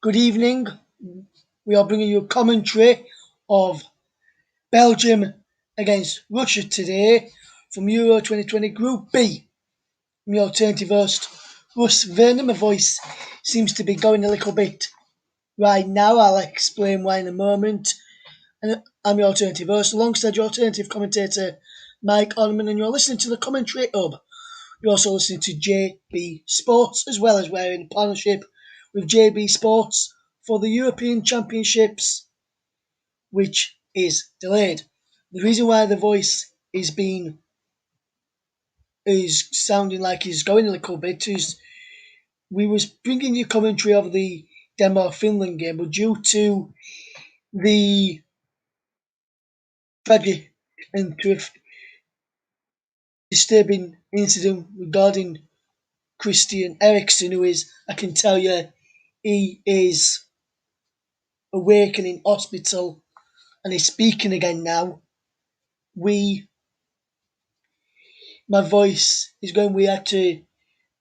Good evening. We are bringing you a commentary of Belgium against Russia today from Euro 2020 Group B. I'm your alternative host, Russ Vernon. My voice seems to be going a little bit right now. I'll explain why in a moment. And I'm your alternative host, alongside your alternative commentator, Mike Orman, and you're listening to the Commentary Hub. You're also listening to JB Sports, as well as we're in partnership with JB Sports for the European Championships, which is delayed. The reason why the voice is sounding like he's going a little bit is we was bringing you commentary of the Denmark-Finland game, but due to the tragic and disturbing incident regarding Christian Eriksen, who is, I can tell you, he is awakening hospital and is speaking again now. My voice is going. We had to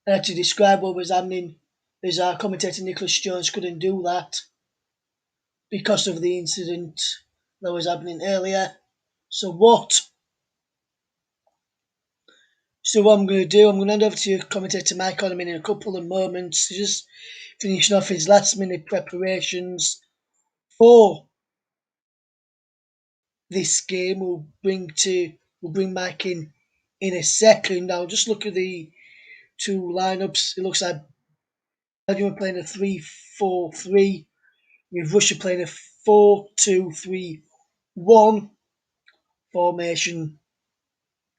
describe what was happening, as our commentator Nicholas Jones couldn't do that because of the incident that was happening earlier. So what I'm going to do, I'm going to hand over to your commentator Mike Orman in a couple of moments, just finishing off his last minute preparations for this game. We'll bring Mike in a second. I'll just look at the two lineups. It looks like Belgium are playing a 3-4-3, with Russia playing a 4-2-3-1 formation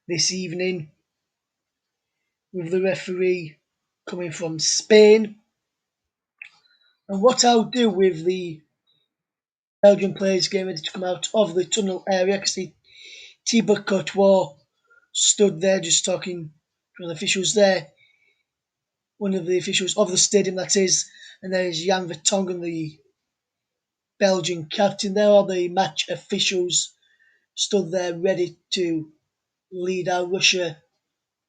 this evening, with the referee coming from Spain. And what I'll do with the Belgian players getting ready to come out of the tunnel area, I can see Thibaut Courtois stood there just talking to the officials there. One of the officials of the stadium, that is, and there is Jan Vertonghen, the Belgian captain. There are the match officials stood there ready to lead our Russia,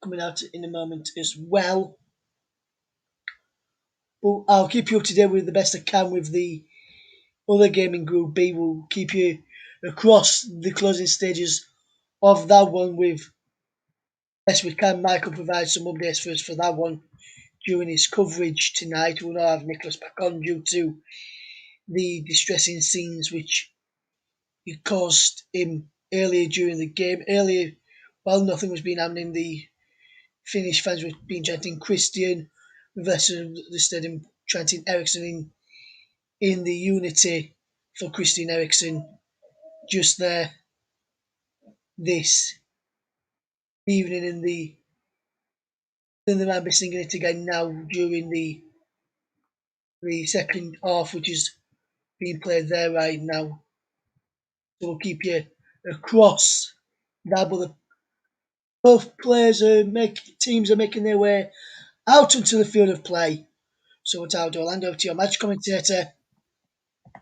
coming out in a moment as well. But I'll keep you up to date with the best I can with the other game in Group B. We'll keep you across the closing stages of that one with best we can. Michael provides some updates for us for that one during his coverage tonight. We'll not have Nicholas back on due to the distressing scenes which it caused him earlier during the game. Earlier, while nothing was being happening, the Finnish fans were being chanting Christian, with the rest of the stadium chanting Eriksen in the unity for Christian Eriksen just there this evening then they might be singing it again now during the second half, which is being played there right now. So we'll keep you across that, but both teams are making their way out onto the field of play. So what I'll do, I'll hand over to your match commentator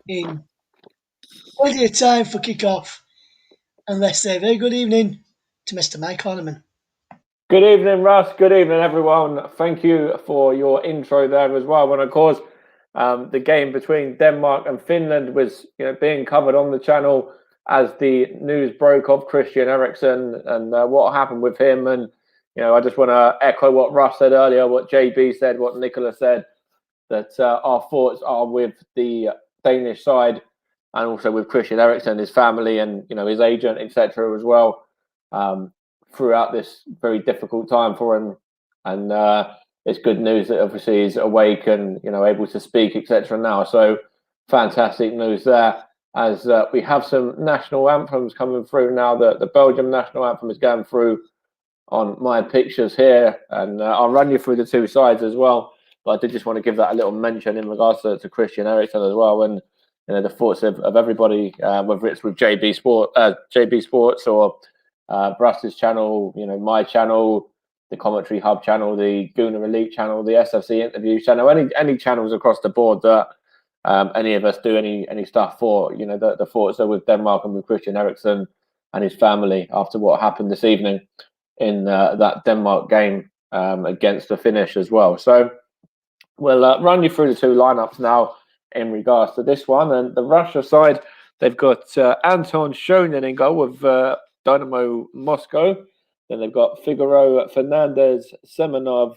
in plenty of time for kick-off. And let's say a very good evening to Mr. Mike Orman. Good evening, Russ. Good evening, everyone. Thank you for your intro there as well. And of course, the game between Denmark and Finland was being covered on the channel as the news broke of Christian Eriksen and what happened with him. And I just want to echo what Russ said earlier, what JB said, what Nicholas said, that our thoughts are with the Danish side and also with Christian Eriksen, his family, and his agent, etc. as well, throughout this very difficult time for him. And it's good news that obviously he's awake and able to speak, etc. now. So fantastic news there. As we have some national anthems coming through now. The Belgium national anthem is going through on my pictures here, and I'll run you through the two sides as well. But I did just want to give that a little mention in regards to Christian Eriksen as well, and the thoughts of everybody, whether it's with JB Sports or Russ's channel, my channel, the Commentary Hub channel, the Gooner Elite channel, the SFC Interview channel, any channels across the board that any of us do any stuff for. The thoughts are with Denmark and with Christian Eriksen and his family after what happened this evening in that Denmark game against the Finnish as well. So we'll run you through the two lineups now in regards to this one. And the Russia side, they've got Anton Shonin in goal with Dynamo Moscow. Then they've got Figaro, Fernandez, Semenov,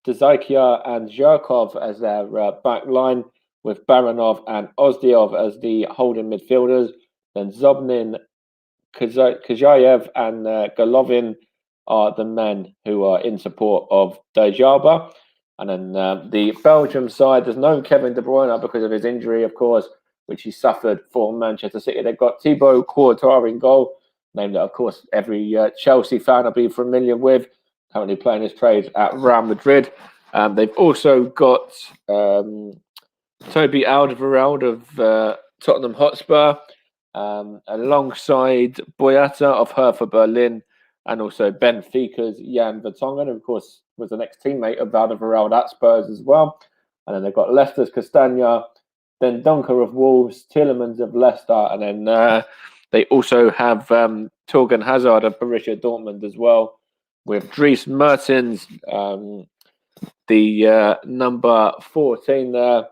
Dzaikia and Zhirkov as their back line, with Baranov and Ozdiov as the holding midfielders. Then Zobnin, Kazayev and Golovin are the men who are in support of Dejaba. And then the Belgium side, there's no Kevin De Bruyne because of his injury, of course, which he suffered for Manchester City. They've got Thibaut Courtois in goal, name that, of course, every Chelsea fan will be familiar with, currently playing his trade at Real Madrid. They've also got Toby Alderweireld of Tottenham Hotspur, alongside Boyata of Hertha Berlin, and also Benfica's Jan Vertonghen, who, of course, was an ex-teammate of Alderweireld at Spurs as well. And then they've got Leicester's Castagna, then Dunker of Wolves, Tielemans of Leicester, and then they also have Torgan Hazard of Borussia Dortmund as well, with Dries Mertens, the number 14 there.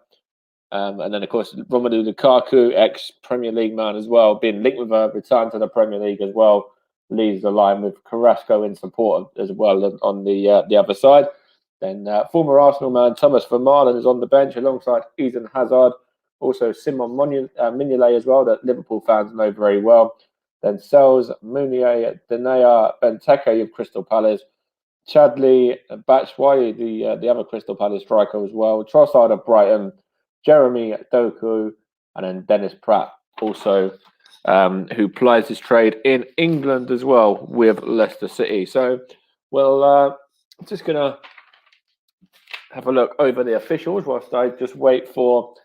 And then, of course, Romelu Lukaku, ex-Premier League man as well, being linked with a return to the Premier League as well, leads the line with Carrasco in support as well on the other side. Then former Arsenal man Thomas Vermaelen is on the bench alongside Eden Hazard. Also Simon Mignolet as well, that Liverpool fans know very well. Then Sels, Mounier, Denea, Benteke of Crystal Palace, Chadley, Batshuayi, the other Crystal Palace striker as well, Trossard of Brighton, Jeremy Doku, and then Dennis Pratt also, who plies his trade in England as well with Leicester City. So we'll just going to have a look over the officials whilst I just wait for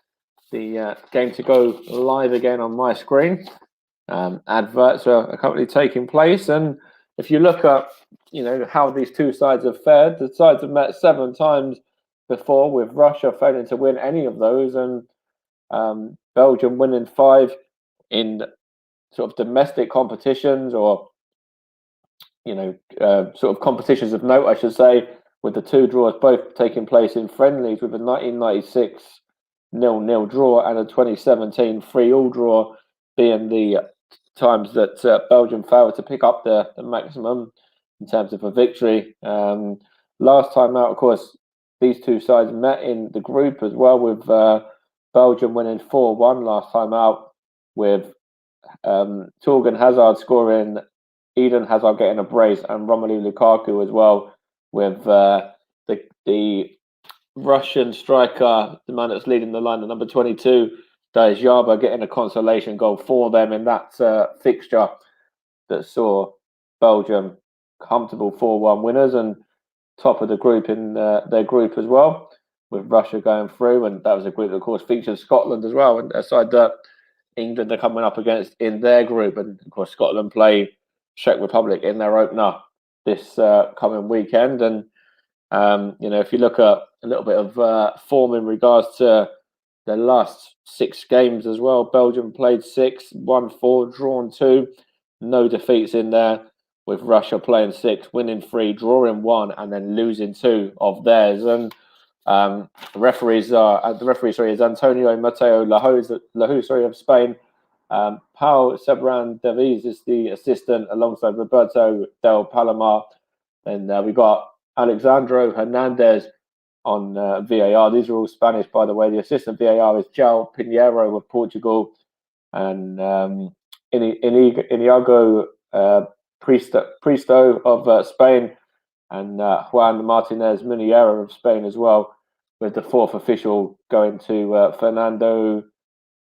the game to go live again on my screen. Adverts are currently taking place, and if you look at how these two sides have fared, the sides have met 7 times before, with Russia failing to win any of those, and Belgium winning 5 in sort of domestic competitions, or sort of competitions of note, I should say, with the 2 draws both taking place in friendlies, with a 1996 0-0 draw and a 2017 3-3 draw being the times that Belgium failed to pick up the maximum in terms of a victory. Last time out, of course, these two sides met in the group as well, with Belgium winning 4-1 last time out, with Torgan Hazard scoring, Eden Hazard getting a brace, and Romelu Lukaku as well, with the Russian striker, the man that's leading the line, the number 22, Dejaba, getting a consolation goal for them in that fixture that saw Belgium comfortable 4-1 winners and top of the group in their group as well, with Russia going through. And that was a group that, of course, featured Scotland as well, and aside that, England are coming up against in their group. And, of course, Scotland play Czech Republic in their opener this coming weekend. And if you look at a little bit of form in regards to the last 6 games as well, Belgium played 6, won 4, drawn 2, no defeats in there, with Russia playing 6, winning 3, drawing 1, and then losing 2 of theirs. And the referee is Antonio Mateo Lahu of Spain. Pau Sebran Davies is the assistant, alongside Roberto Del Palomar. And we've got Alexandro Hernandez on VAR. These are all Spanish, by the way. The assistant VAR is João Pinheiro of Portugal, and Inigo Pristo of Spain, and Juan Martinez Muniera of Spain as well, with the 4th official going to Fernando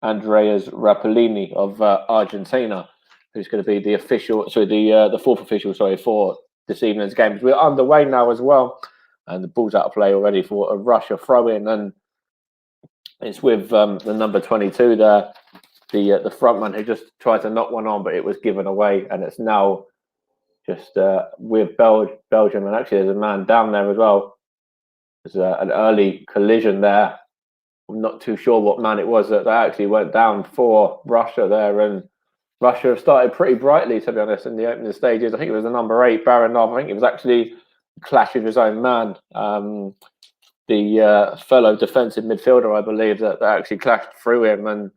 Andreas Rapellini of Argentina, who's going to be the official, the 4th official, for this evening's games. We're underway now as well, and the ball's out of play already for a Russia throw-in, and it's with the number 22 there, the frontman, who just tried to knock one on, but it was given away, and it's now just with Belgium, and actually there's a man down there as well. There's an early collision there. I'm not too sure what man it was that actually went down for Russia there, and Russia have started pretty brightly, to be honest, in the opening stages. I think it was the number 8, Baranov. I think it was actually a clash of his own man. the fellow defensive midfielder, I believe, that actually clashed through him. And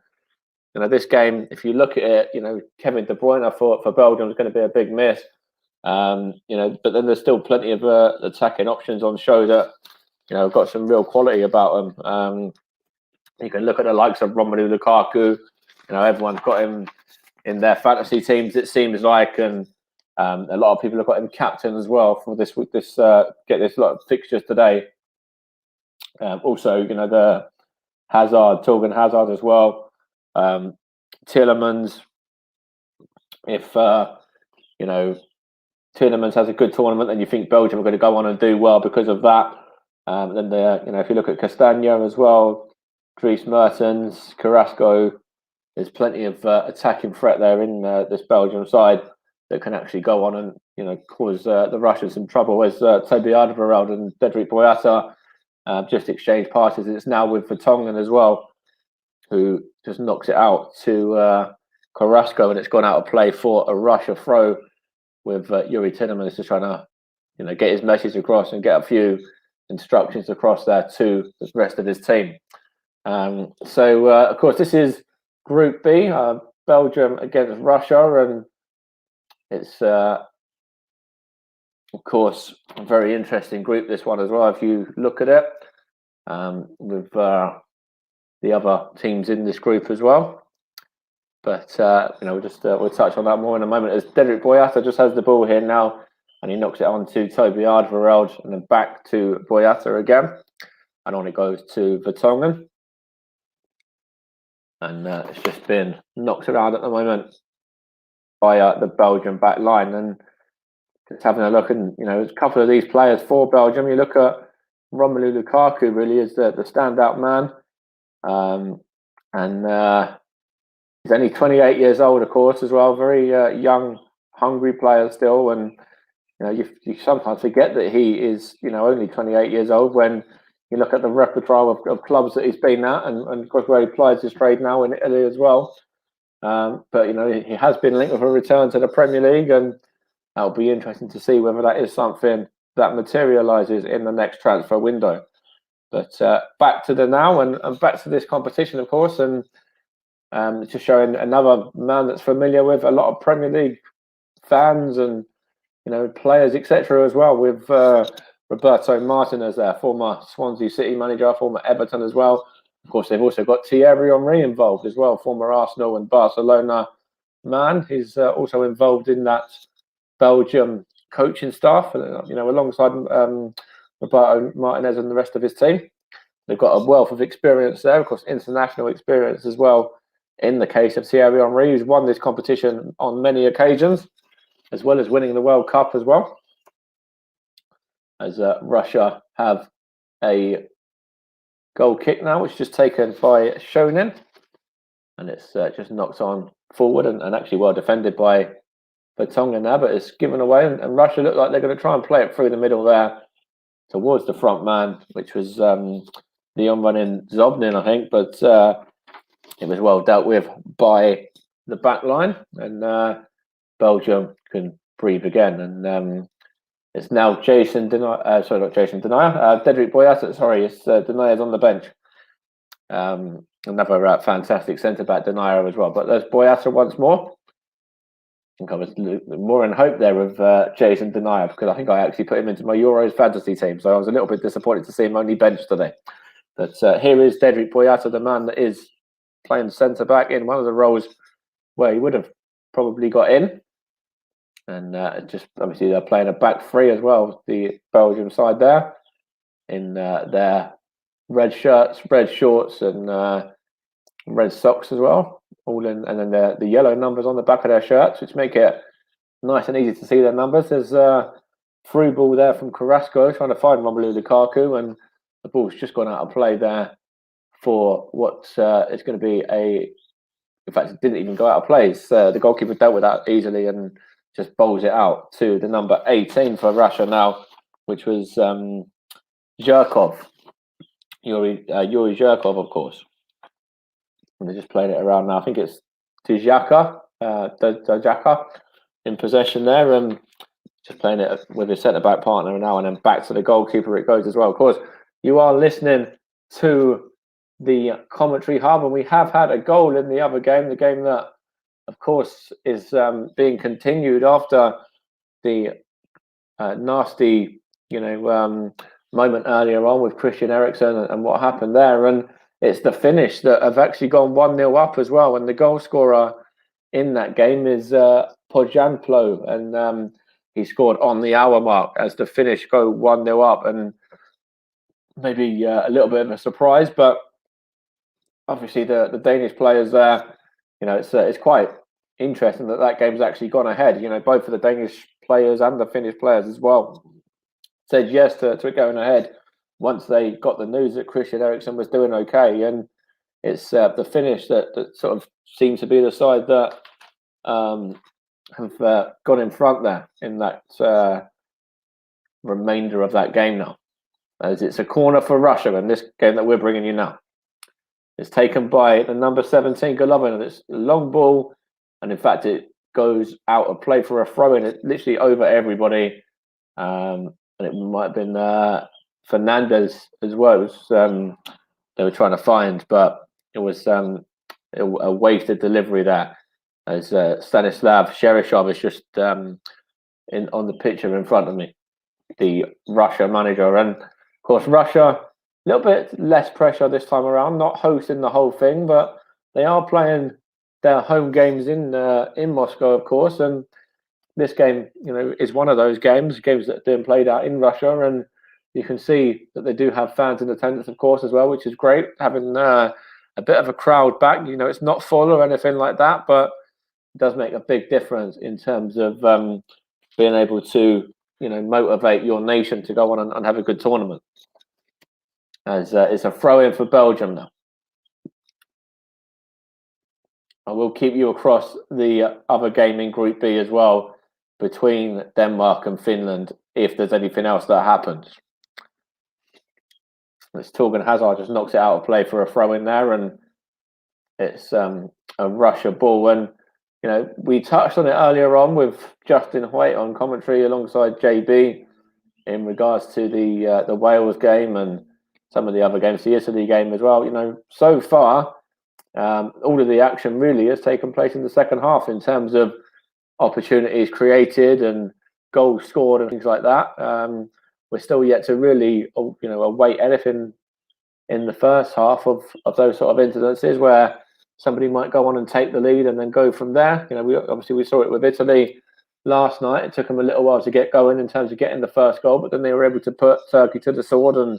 this game, if you look at it, Kevin De Bruyne, I thought for Belgium was going to be a big miss. But then there's still plenty of attacking options on show that got some real quality about them. You can look at the likes of Romelu Lukaku. Everyone's got him in their fantasy teams, it seems like, and a lot of people have got him captain as well for this get this lot of fixtures today. Also, the Torgan Hazard as well. Tielemans, if Tielemans has a good tournament, then you think Belgium are going to go on and do well because of that. Then if you look at Castagna as well, Dries Mertens, Carrasco, there's plenty of attacking threat there in this Belgium side that can actually go on and cause the Russians some trouble. As Toby Alderweireld and Dedryck Boyata just exchanged passes. It's now with Vertonghen as well, who just knocks it out to Carrasco, and it's gone out of play for a Russia throw with Yuri Tielemans just trying to get his message across and get a few instructions across there to the rest of his team. So of course this is Group B, Belgium against Russia, and it's of course a very interesting group, this one as well, if you look at it, with the other teams in this group as well. But we'll touch on that more in a moment, as Dedryck Boyata just has the ball here now, and he knocks it on to Toby Alderweireld, and then back to Boyata again, and on it goes to Vertonghen. And it's just been knocked around at the moment by the Belgian back line. And just having a look, and a couple of these players for Belgium, you look at Romelu Lukaku, really is the standout man. And he's only 28 years old, of course, as well. Very young, hungry player still. And you sometimes forget that he is only 28 years old when you look at the repertoire of clubs that he's been at, and of course where he plies his trade now in Italy as well. But he has been linked with a return to the Premier League, and that'll be interesting to see whether that is something that materialises in the next transfer window. But back to the now, and back to this competition, of course, and just showing another man that's familiar with a lot of Premier League fans and players, etc. as well, with Roberto Martinez there, former Swansea City manager, former Everton as well. Of course, they've also got Thierry Henry involved as well, former Arsenal and Barcelona man. He's also involved in that Belgium coaching staff, alongside Roberto Martinez and the rest of his team. They've got a wealth of experience there, of course, international experience as well. In the case of Thierry Henry, who's won this competition on many occasions, as well as winning the World Cup as well. As Russia have a goal kick now, which is just taken by Shonin, and it's just knocked on forward and actually well defended by Vertonghen now, but it's given away, and Russia look like they're going to try and play it through the middle there towards the front man, which was the on-running Zobnin, I think, but it was well dealt with by the back line, and Belgium can breathe again. And it's now Jason Denier, Dedryck Boyata, sorry, it's Denier's on the bench. Another fantastic centre-back, Denier as well. But there's Boyata once more. I think I was more in hope there with Jason Denier, because I think I actually put him into my Euros fantasy team, so I was a little bit disappointed to see him only benched today. But here is Dedryck Boyata, the man that is playing centre-back in one of the roles where he would have probably got in. And just obviously they're playing a back three as well, the Belgium side there, in their red shirts, red shorts, and red socks as well, all in, and then the yellow numbers on the back of their shirts, which make it nice and easy to see their numbers. There's a through ball there from Carrasco trying to find Romelu Lukaku, and the ball's just gone out of play there for what is going to be in fact, it didn't even go out of play. The goalkeeper dealt with that easily and just bowls it out to the number 18 for Russia now, which was Zhirkov, Yuri Zhirkov, of course. And they're just playing it around now. I think it's Tijaka in possession there, and just playing it with his centre-back partner now, and then back to the goalkeeper it goes as well. Of course, You are listening to the Commentary Hub, and we have had a goal in the other game, the game that, of course, is being continued after the nasty, moment earlier on with Christian Eriksen and what happened there. And it's the finish that have actually gone 1-0 up as well. And the goal scorer in that game is Pojanplo, and he scored on the hour mark as the finish go 1-0 up. And maybe a little bit of a surprise, but obviously the Danish players there, it's quite interesting that game's actually gone ahead. Both of the Danish players and the Finnish players as well said yes to it going ahead once they got the news that Christian Eriksen was doing okay. And it's the Finnish that sort of seems to be the side that have got in front there in that remainder of that game now. As it's a corner for Russia in this game that we're bringing you now. It's taken by the number 17, Golovin, and it's a long ball. And in fact, it goes out of play for a throw in. It's literally over everybody. And it might have been Fernandez as well. They were trying to find, but it was a wasted delivery there. As Stanislav Cheryshev is just on the picture in front of me, the Russia manager. And of course, Russia, a little bit less pressure this time around, not hosting the whole thing, but they are playing their home games in Moscow, of course. And this game, is one of those games that are being played out in Russia. And you can see that they do have fans in attendance, of course, as well, which is great. Having a bit of a crowd back, it's not full or anything like that, but it does make a big difference in terms of being able to, motivate your nation to go on and have a good tournament. As it's a throw-in for Belgium now. I will keep you across the other game in Group B as well, between Denmark and Finland, if there's anything else that happens. This Torgan Hazard just knocks it out of play for a throw-in there, and it's a Russia ball. And we touched on it earlier on with Justin Hoyt on commentary alongside JB in regards to the Wales game and some of the other games, the Italy game as well. So far, all of the action really has taken place in the second half in terms of opportunities created and goals scored and things like that. We're still yet to really, await anything in the first half of those sort of incidences where somebody might go on and take the lead and then go from there. We saw it with Italy last night. It took them a little while to get going in terms of getting the first goal, but then they were able to put Turkey to the sword and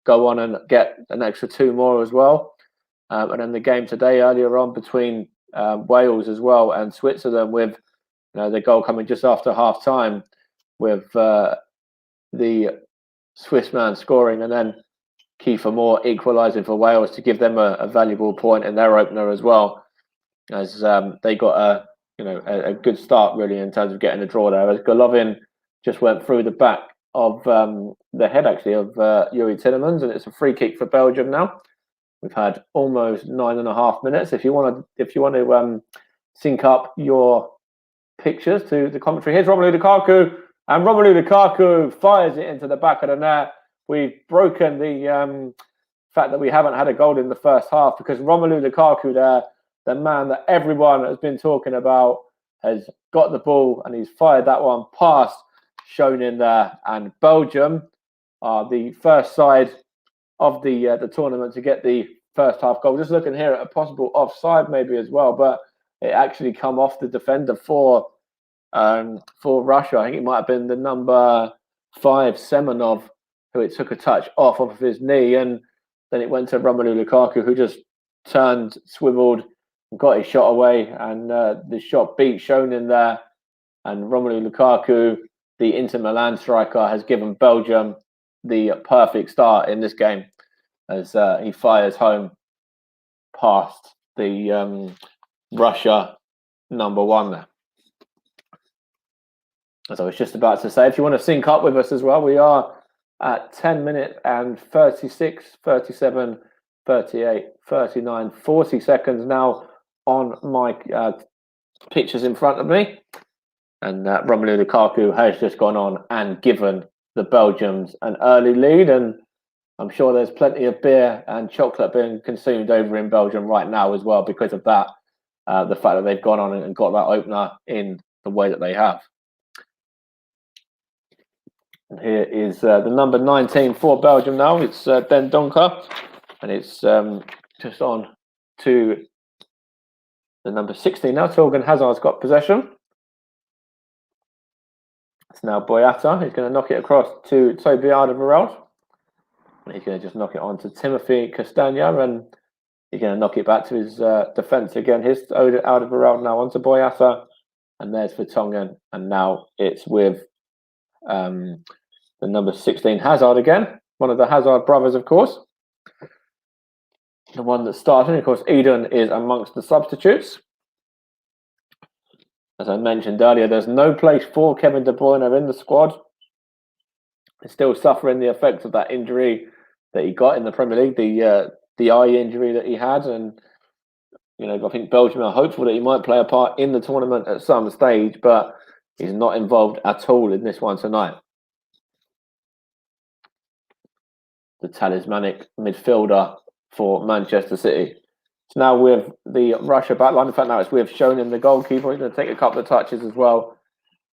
go on and get an extra 2 more as well. And then the game today earlier on between Wales as well and Switzerland, with the goal coming just after half time, with the Swiss man scoring and then Kiefer Moore equalising for Wales to give them a valuable point in their opener as well, as they got a good start really in terms of getting a draw there, as Golovin just went through the back of the head actually of Yuri Tillemans, and it's a free kick for Belgium now. We've had almost 9.5 minutes. If you want to sync up your pictures to the commentary, here's Romelu Lukaku, and Romelu Lukaku fires it into the back of the net. We've broken the fact that we haven't had a goal in the first half, because Romelu Lukaku there, the man that everyone has been talking about, has got the ball and he's fired that one past shown in there. And Belgium are the first side of the tournament to get the first half goal. Just looking here at a possible offside maybe as well, but it actually come off the defender for Russia. I think it might have been the number 5, Semenov, who it took a touch off of his knee, and then it went to Romelu Lukaku, who just turned, swiveled, and got his shot away, and the shot beat shown in there. And Romelu Lukaku, the Inter Milan striker, has given Belgium the perfect start in this game, as he fires home past the Russia number 1 there. As I was just about to say, if you want to sync up with us as well, we are at 10 minutes and 36, 37, 38, 39, 40 seconds now on my pictures in front of me. And Romelu Lukaku has just gone on and given the Belgians an early lead. And I'm sure there's plenty of beer and chocolate being consumed over in Belgium right now as well because of that. The fact that they've gone on and got that opener in the way that they have. And here is the number 19 for Belgium now. It's Den Donker, and it's just on to the number 16 now. Torgan Hazard's got possession. It's now Boyata. He's going to knock it across to Toby Alderweireld. And he's going to just knock it on to Timothy Castagna, and he's going to knock it back to his defence again. Here's Alderweireld now onto Boyata, and there's Vertonghen, and now it's with the number 16 Hazard again, one of the Hazard brothers, of course. The one that started, of course, Eden is amongst the substitutes. As I mentioned earlier, there's no place for Kevin De Bruyne in the squad. He's still suffering the effects of that injury that he got in the Premier League, the eye injury that he had. And, I think Belgium are hopeful that he might play a part in the tournament at some stage, but he's not involved at all in this one tonight. The talismanic midfielder for Manchester City. It's now with the Russia backline. In fact, now it's with Shonin, the goalkeeper. He's going to take a couple of touches as well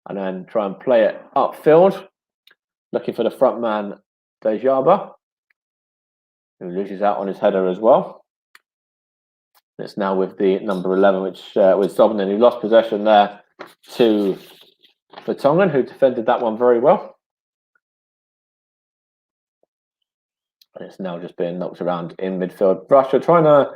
and then try and play it upfield. Looking for the front man, Dejaba, who loses out on his header as well. It's now with the number 11, which was Sobnin, who lost possession there to Vertonghen, who defended that one very well. And it's now just being knocked around in midfield. Russia trying to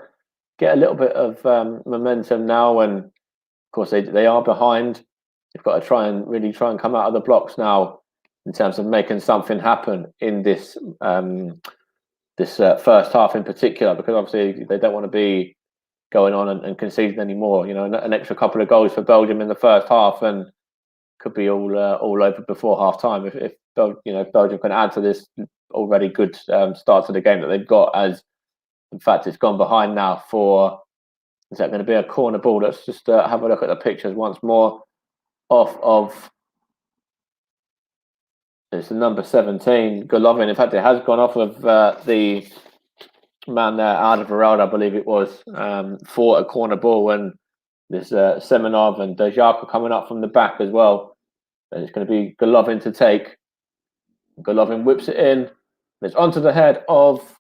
get a little bit of momentum now, and of course they are behind. They've got to really try and come out of the blocks now in terms of making something happen in this first half in particular, because obviously they don't want to be going on and conceding anymore. An extra couple of goals for Belgium in the first half and could be all over before half time if Belgium can add to this already good start to the game that they've got. As in fact, it's gone behind now for. Is that going to be a corner ball? Let's just have a look at the pictures once more. Off of. It's the number 17, Golovin. In fact, it has gone off of the man there, Alderweireld, I believe it was, for a corner ball. And there's Semenov and Dejaka coming up from the back as well. And it's going to be Golovin to take. Golovin whips it in. It's onto the head of.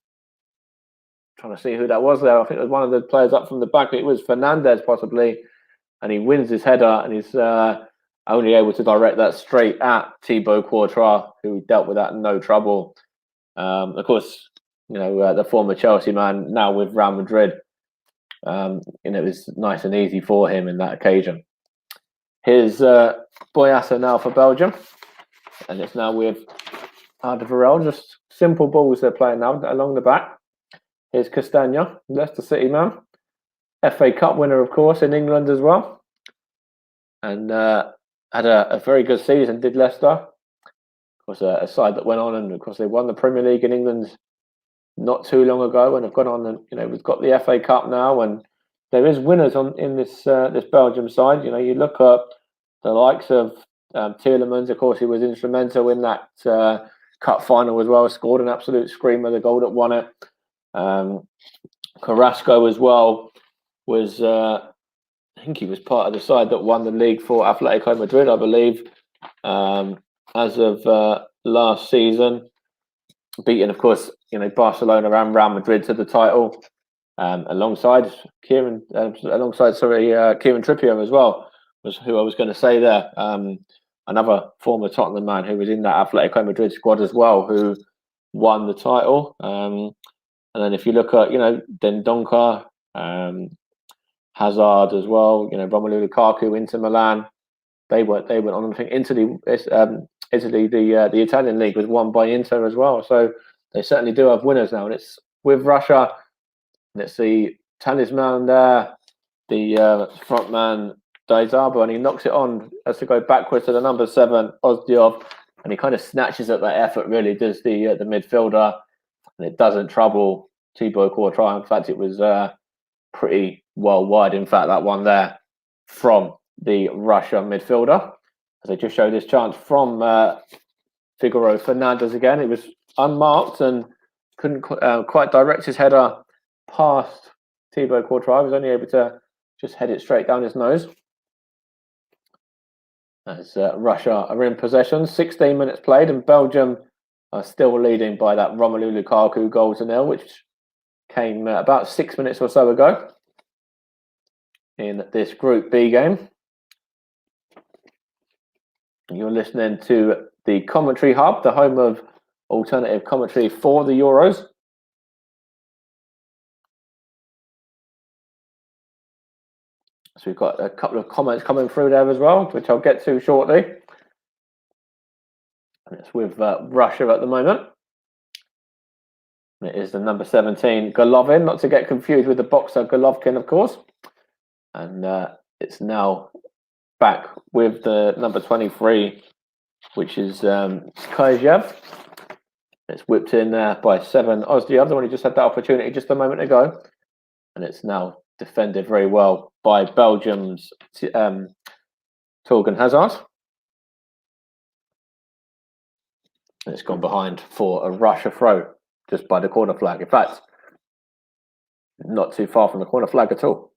Trying to see who that was there. I think it was one of the players up from the back. It was Fernandez possibly, and he wins his header, and he's only able to direct that straight at Thibaut Courtois, who dealt with that no trouble. Of course, the former Chelsea man now with Real Madrid. It was nice and easy for him in that occasion. Here's Boyata now for Belgium, and it's now with Alderweireld. Just simple balls they're playing now along the back. Here's Castagna, Leicester City man. FA Cup winner, of course, in England as well. And had a very good season, did Leicester. Of course, a side that went on, and of course, they won the Premier League in England not too long ago, and have gone on and, we've got the FA Cup now, and there is winners in this Belgium side. You look at the likes of Tielemans, of course, he was instrumental in that cup final as well, scored an absolute screamer, the goal that won it. Carrasco as well was, I think he was part of the side that won the league for Atletico Madrid, I believe, as of last season, beating, of course, Barcelona and Real Madrid to the title, alongside Kieran Trippier as well, was who I was going to say there. Another former Tottenham man who was in that Atletico Madrid squad as well, who won the title. And then if you look at, Dendoncker, Hazard as well, Romelu Lukaku, Inter Milan, they went on. I think Italy, the Italian league was won by Inter as well. So they certainly do have winners now. And it's with Russia, and it's the talisman there, the front man, Dejaba, and he knocks it on as to go backwards to the number 7, Ozdiov, and he kind of snatches at that effort, really, does the midfielder. And it doesn't trouble Thibaut Courtois. In fact, it was pretty well wide, in fact, that one there from the Russia midfielder. As I just showed this chance from Figueroa Fernandez again. It was unmarked, and couldn't quite direct his header past Thibaut Courtois. He was only able to just head it straight down his nose. As Russia are in possession, 16 minutes played, and Belgium are still leading by that Romelu Lukaku goal to nil, which came about 6 minutes or so ago in this Group B game. You're listening to the Commentary Hub, the home of alternative commentary for the Euros. So we've got a couple of comments coming through there as well, which I'll get to shortly. And it's with Russia at the moment. It is the number 17, Golovin, not to get confused with the boxer Golovkin, of course. And it's now back with the number 23, which is Kajev. It's whipped in there by 7 Ozdiev, the one who just had that opportunity just a moment ago. And it's now defended very well by Belgium's Torgan Hazard. And it's gone behind for a Russia throw just by the corner flag. In fact, not too far from the corner flag at all.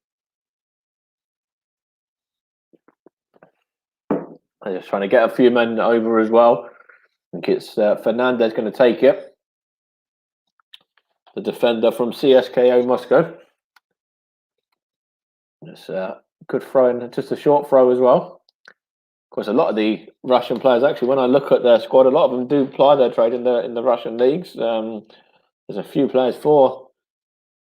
I'm just trying to get a few men over as well. I think it's Fernandez going to take it. The defender from CSKA Moscow. It's a good throw in, just a short throw as well. Of course, a lot of the Russian players, actually, when I look at their squad, a lot of them do ply their trade in the Russian leagues. There's a few players for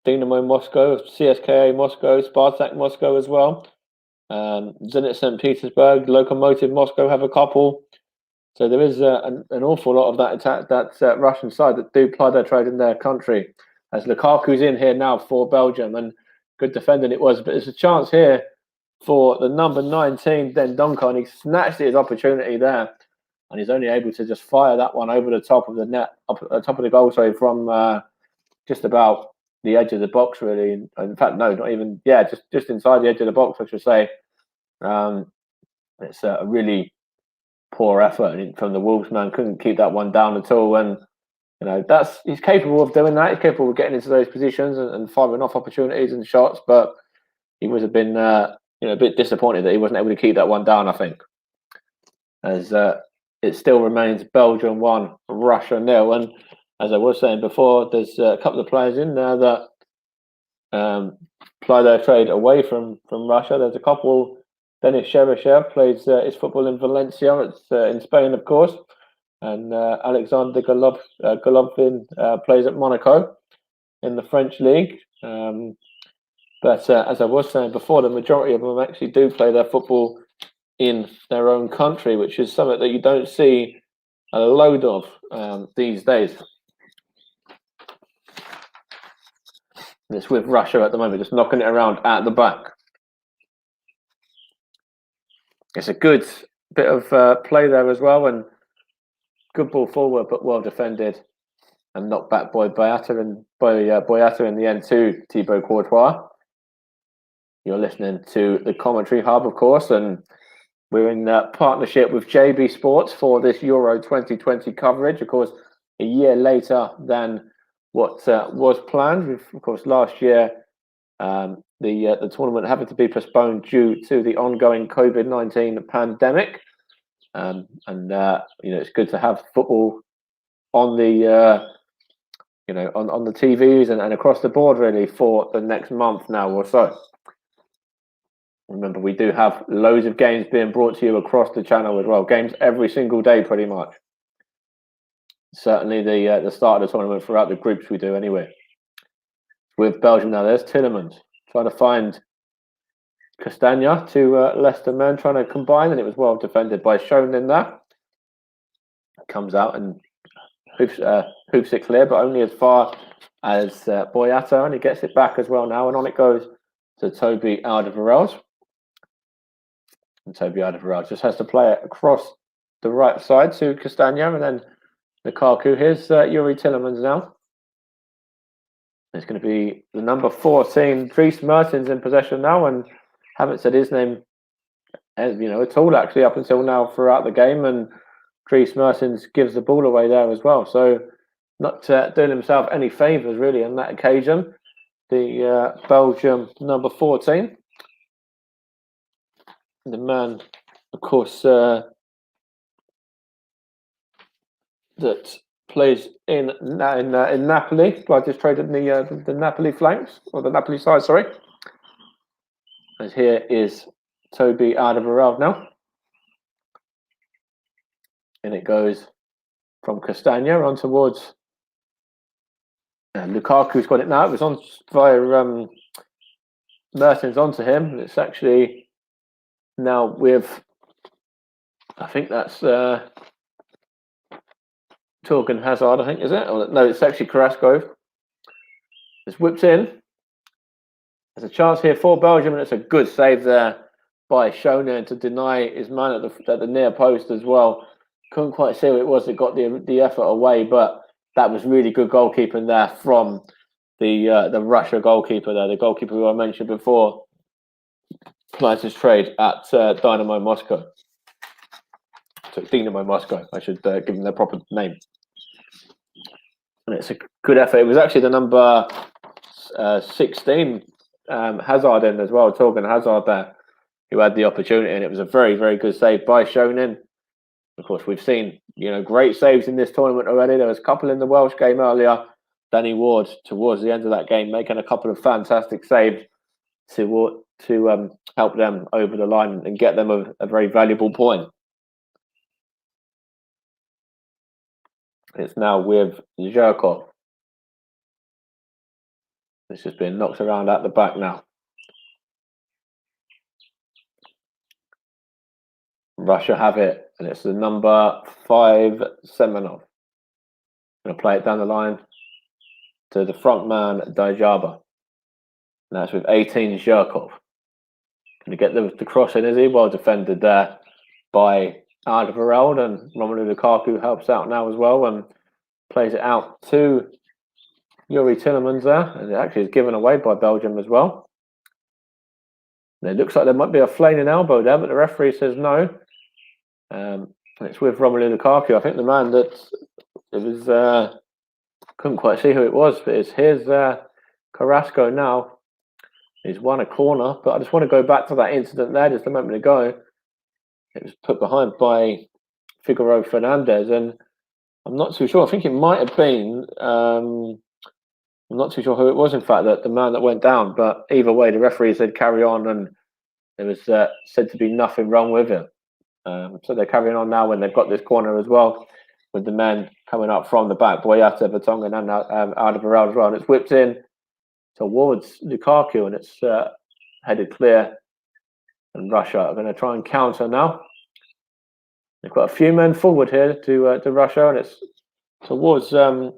Dynamo Moscow, CSKA Moscow, Spartak Moscow as well. Zenit St. Petersburg, Lokomotiv Moscow have a couple. So there is an awful lot of that Russian side that do ply their trade in their country. As Lukaku's in here now for Belgium, and good defending it was, but there's a chance here for the number 19, Dendonka, and he snatched his opportunity there, and he's only able to just fire that one over the top of the net, up at the top of the goal, sorry, from just about the edge of the box, really. In fact, no, not even, just inside the edge of the box, I should say. It's a really poor effort from the Wolves man. Couldn't keep that one down at all, and he's capable of doing that. He's capable of getting into those positions and firing off opportunities and shots, but he would have been a bit disappointed that he wasn't able to keep that one down, I think. As it still remains Belgium 1, Russia 0. And as I was saying before, there's a couple of players in there that ply their trade away from Russia. There's a couple. Denis Cheryshev plays his football in Valencia. It's in Spain, of course. And Alexander Golovin plays at Monaco in the French league. But as I was saying before, the majority of them actually do play their football in their own country, which is something that you don't see a load of these days. And it's with Russia at the moment, just knocking it around at the back. It's a good bit of play there as well, and good ball forward, but well defended and knocked back by Boyata in the end to Thibaut Courtois. You're listening to the Commentary Hub, of course, and we're in partnership with JB Sports for this Euro 2020 coverage. Of course, a year later than what was planned. Of course, last year the tournament having to be postponed due to the ongoing COVID-19 pandemic, and it's good to have football on the on the TVs and across the board really for the next month now or so. Remember, we do have loads of games being brought to you across the channel as well. Games every single day, pretty much. Certainly the start of the tournament throughout the groups we do anyway. With Belgium now, there's Tillemans trying to find Castagna to Leicester men trying to combine, and it was well defended by Schoen in there. Comes out and hoops it clear, but only as far as Boyata, and he gets it back as well now, and on it goes to Toby Alderweireld. And Toby Alderweireld just has to play it across the right side to Castagna, and then Lukaku. Here's Yuri Tillemans now. It's going to be the number 14, Dries Mertens, in possession now, and haven't said his name at all actually up until now throughout the game, and Dries Mertens gives the ball away there as well. So not doing himself any favours really on that occasion. The Belgium number 14, the man, of course, that plays in Napoli. I just traded the Napoli flanks, or the Napoli side, sorry. And here is Toby Alderweireld now. And it goes from Castagna on towards Lukaku's got it now. It was on via Mertens onto him. It's actually now with, I think that's Torgan Hazard, I think, is it? Or, no, it's actually Carrasco. It's whipped in. There's a chance here for Belgium, and it's a good save there by Shonen to deny his man at the near post as well. Couldn't quite see who it was that got the effort away, but that was really good goalkeeping there from the Russia goalkeeper there, the goalkeeper who I mentioned before, applies his trade at Dynamo Moscow. So Dynamo Moscow, I should give them their proper name. And it's a good effort. It was actually the number 16 Hazard in as well, Torgan Hazard there, who had the opportunity, and it was a very, very good save by Shonen. Of course, we've seen great saves in this tournament already. There was a couple in the Welsh game earlier. Danny Ward towards the end of that game making a couple of fantastic saves to help them over the line and get them a very valuable point. It's now with Zhirkov. This has been knocked around at the back now. Russia have it, and it's the number 5 Semenov. Going to play it down the line to the front man Dajaba. And that's with 18 Zhirkov. Going to get the cross in, is he? Well defended there by Alderweireld, and Romelu Lukaku helps out now as well and plays it out to Yuri Tillemans there, and it actually is given away by Belgium as well. And it looks like there might be a flailing elbow there, but the referee says no. It's with Romelu Lukaku. I think the man that it was couldn't quite see who it was, but it's his Carrasco now. He's won a corner, but I just want to go back to that incident there just a moment ago. It was put behind by Figueroa Fernandez, and I'm not too sure. I think it might have been. I'm not too sure who it was, in fact, that the man that went down. But either way, the referee said carry on, and there was said to be nothing wrong with him. So they're carrying on now when they've got this corner as well, with the men coming up from the back. Boyata, Vertonghen, and Alderweireld as well. And it's whipped in towards Lukaku, and it's headed clear. And Russia are going to try and counter now. They've got a few men forward here to Russia, and it's towards the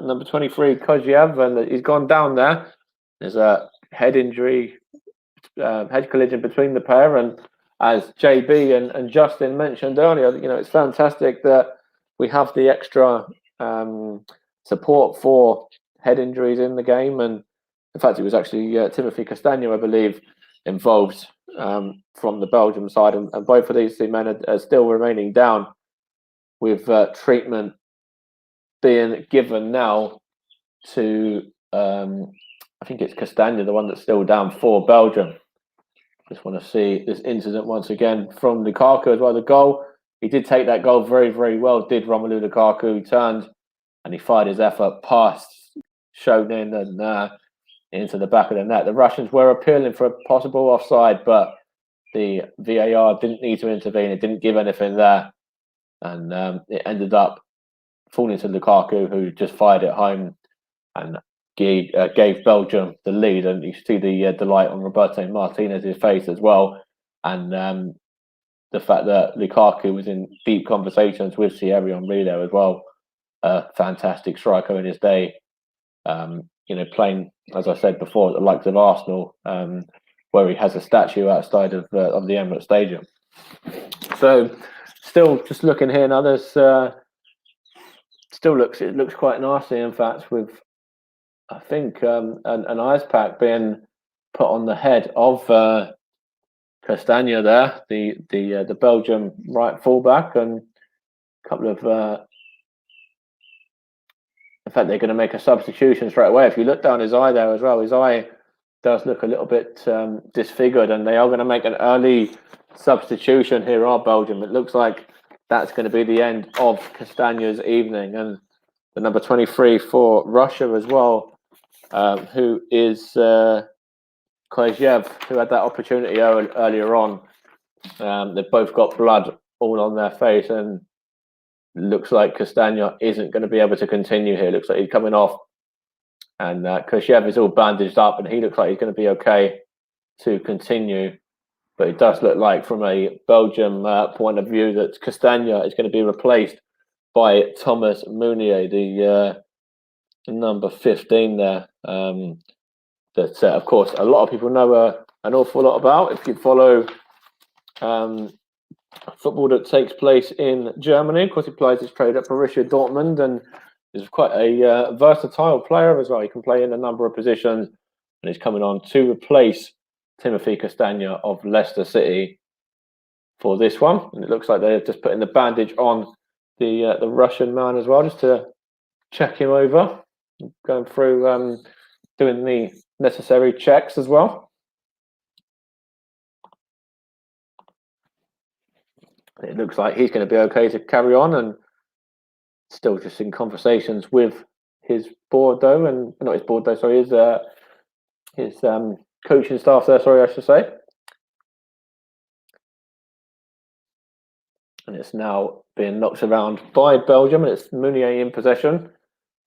number 23 Koziev, and he's gone down there. There's a head injury, head collision between the pair, and as JB and Justin mentioned earlier, it's fantastic that we have the extra support for head injuries in the game. And in fact, it was actually Timothy Castagna, I believe, involved from the Belgium side, and both of these two men are still remaining down, with treatment being given now to I think it's Castagna, the one that's still down for Belgium. Just want to see this incident once again from Lukaku as well. The goal, he did take that goal very, very well, did Romelu Lukaku. He turned and he fired his effort past Shonin and into the back of the net. The Russians were appealing for a possible offside, but the VAR didn't need to intervene. It didn't give anything there. And it ended up falling to Lukaku, who just fired it home and gave Belgium the lead. And you see the delight on Roberto Martinez's face as well. And the fact that Lukaku was in deep conversations with Thierry Henry there as well. A fantastic striker in his day. Playing, as I said before, at the likes of Arsenal, where he has a statue outside of the Emirates Stadium. So, still just looking here now, there's still looks quite nasty. In fact, with I think an ice pack being put on the head of Castagna there, the Belgium right fullback, and a couple of fact they're going to make a substitution straight away. If you look down his eye there as well, his eye does look a little bit disfigured, and they are going to make an early substitution here are Belgium. It looks like that's going to be the end of Castagna's evening, and the number 23 for Russia as well, who is Kojev, who had that opportunity earlier on. They've both got blood all on their face, and looks like Castagna isn't going to be able to continue here. Looks like he's coming off, and Kojev is all bandaged up, and he looks like he's going to be okay to continue. But it does look like, from a Belgium point of view, that Castagna is going to be replaced by Thomas Meunier, the number 15 there. That, of course, a lot of people know an awful lot about. If you follow football that takes place in Germany, of course, he plays his trade at Borussia Dortmund, and is quite a versatile player as well. He can play in a number of positions, and he's coming on to replace Timothy Castagna of Leicester City for this one. And it looks like they're just putting the bandage on the Russian man as well, just to check him over, going through doing the necessary checks as well. It looks like he's going to be okay to carry on, and still just in conversations with his board, though, and not his board, though, sorry, his coaching staff there, sorry, I should say. And it's now being knocked around by Belgium, and it's Meunier in possession,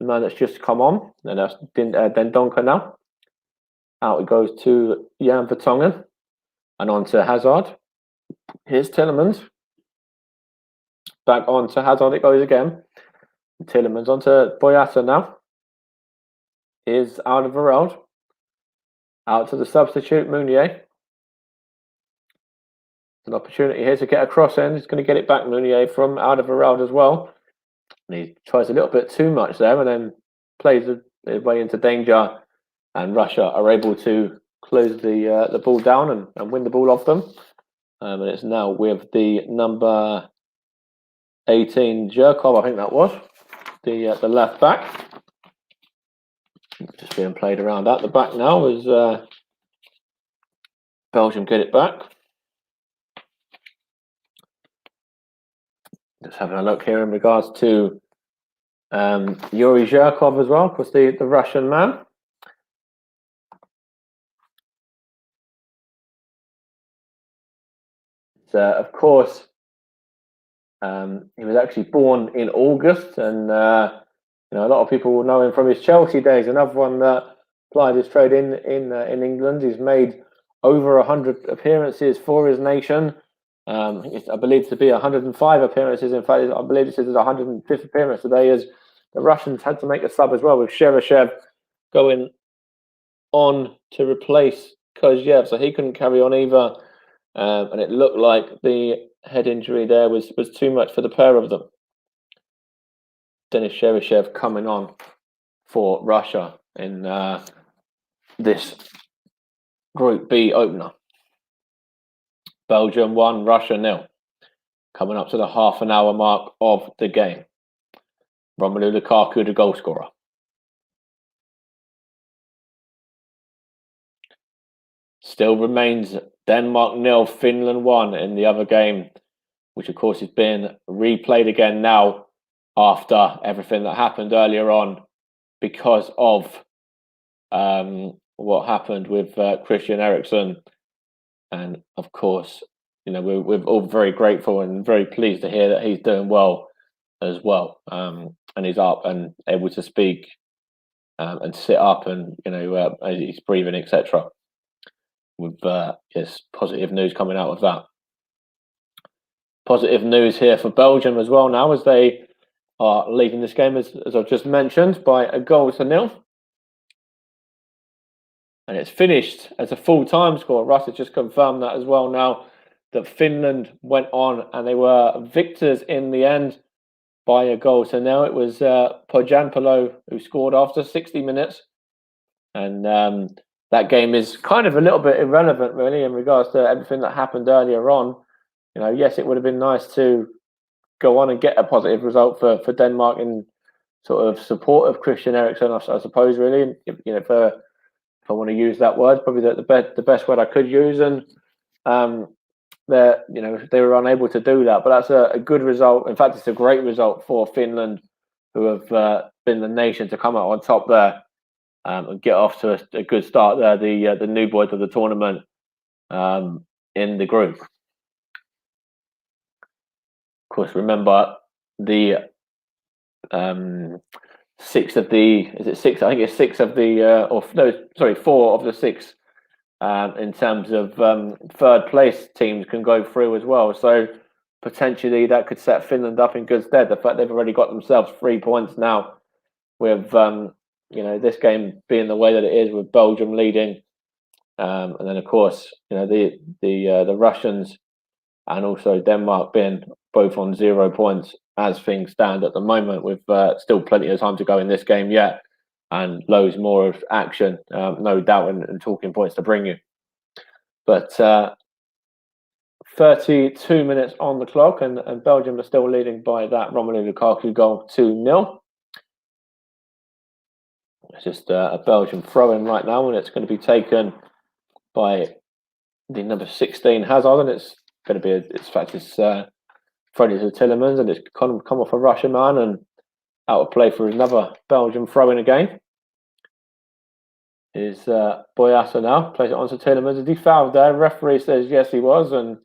the man that's just come on, and that's Dendoncker now. Out it goes to Jan Vertonghen, and on to Hazard. Here's Tielemans. Back on to Hazard it goes again. Tielemans on to Boyata now. Here's Alderweireld. Out to the substitute, Meunier. An opportunity here to get a cross in. He's going to get it back, Meunier, from Alderweireld as well. And he tries a little bit too much there, and then plays his way into danger. And Russia are able to close the ball down and win the ball off them. And it's now with the number 18, Zhirkov, I think that was, the left back. Just being played around at the back now as Belgium get it back. Just having a look here in regards to Yuri Zhirkov as well, of course, the Russian man. Of course, he was actually born in August, and a lot of people will know him from his Chelsea days. Another one that applied his trade in England. He's made over 100 appearances for his nation. I believe to be 105 appearances. In fact, I believe this is his 105th appearance today, as the Russians had to make a sub as well, with Cheryshev going on to replace Kojev, so he couldn't carry on either. And it looked like the head injury there was too much for the pair of them. Denis Cheryshev coming on for Russia in this Group B opener. Belgium 1, Russia 0. Coming up to the half an hour mark of the game. Romelu Lukaku, the goal scorer. Still remains Denmark 0, Finland 1 in the other game, which of course is being replayed again now after everything that happened earlier on because of what happened with Christian Eriksen. And of course, we're all very grateful and very pleased to hear that he's doing well as well. And he's up and able to speak and sit up, and he's breathing, etc. With just positive news coming out of that. Positive news here for Belgium as well now, as they are leading this game, as I've just mentioned, by a goal to nil. And it's finished as a full-time score. Russ has just confirmed that as well now, that Finland went on and they were victors in the end by a goal to nil. It was Pojanpalo who scored after 60 minutes. And that game is kind of a little bit irrelevant, really, in regards to everything that happened earlier on. Yes, it would have been nice to go on and get a positive result for Denmark in sort of support of Christian Eriksen, I suppose, really. If I want to use that word, probably the best word I could use, and they were unable to do that. But that's a good result. In fact, it's a great result for Finland, who have been the nation to come out on top there and get off to a good start there. The new boys of the tournament in the group. Of course, remember the six of the, is it six? I think it's six of the, four of the six in terms of third place teams can go through as well. So potentially that could set Finland up in good stead. The fact they've already got themselves 3 points now with, this game being the way that it is, with Belgium leading. And then, of course, the Russians and also Denmark being both on 0 points as things stand at the moment, with still plenty of time to go in this game yet, and loads more of action, no doubt, and talking points to bring you. But 32 minutes on the clock, and Belgium are still leading by that Romelu Lukaku goal 2-0. It's just a Belgium throw-in right now, and it's going to be taken by the number 16 Hazard, and it's going to be it's Freddie to Tillemans, and it's come off a Russian man and out of play for another Belgium throw-in again. Is Boyata now plays it on to Tillemans. Is he fouled there? Referee says yes, he was, and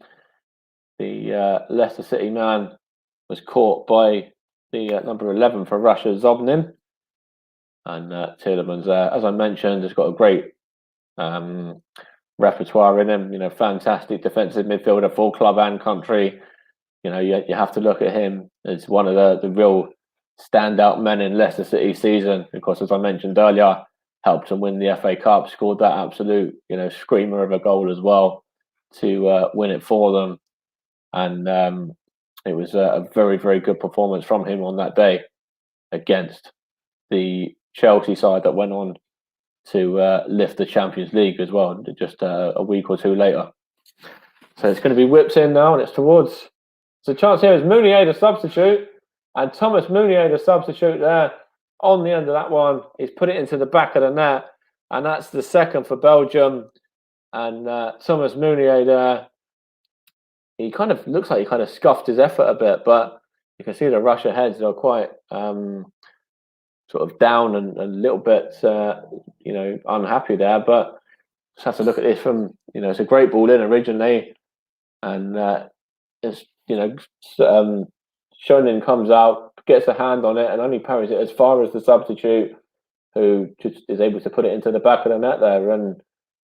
the Leicester City man was caught by the number 11 for Russia, Zobnin. And Tillemans, as I mentioned, has got a great repertoire in him. Fantastic defensive midfielder for club and country. You have to look at him as one of the real standout men in Leicester City season. Of course, as I mentioned earlier, helped them win the FA Cup, scored that absolute, screamer of a goal as well to win it for them. And it was a very, very good performance from him on that day against the Chelsea side that went on to lift the Champions League as well, just a week or two later. So it's going to be whipped in now, and it's towards... So chance here is Mounier to substitute, and Thomas Mounier to substitute there on the end of that one. He's put it into the back of the net, and that's the second for Belgium. And Thomas Mounier there, he kind of looks like he kind of scuffed his effort a bit, but you can see the Russia heads are quite sort of down and a little bit, unhappy there. But just have to look at this from, it's a great ball in originally, and it's, Shonin comes out, gets a hand on it, and only parries it as far as the substitute, who just is able to put it into the back of the net there. And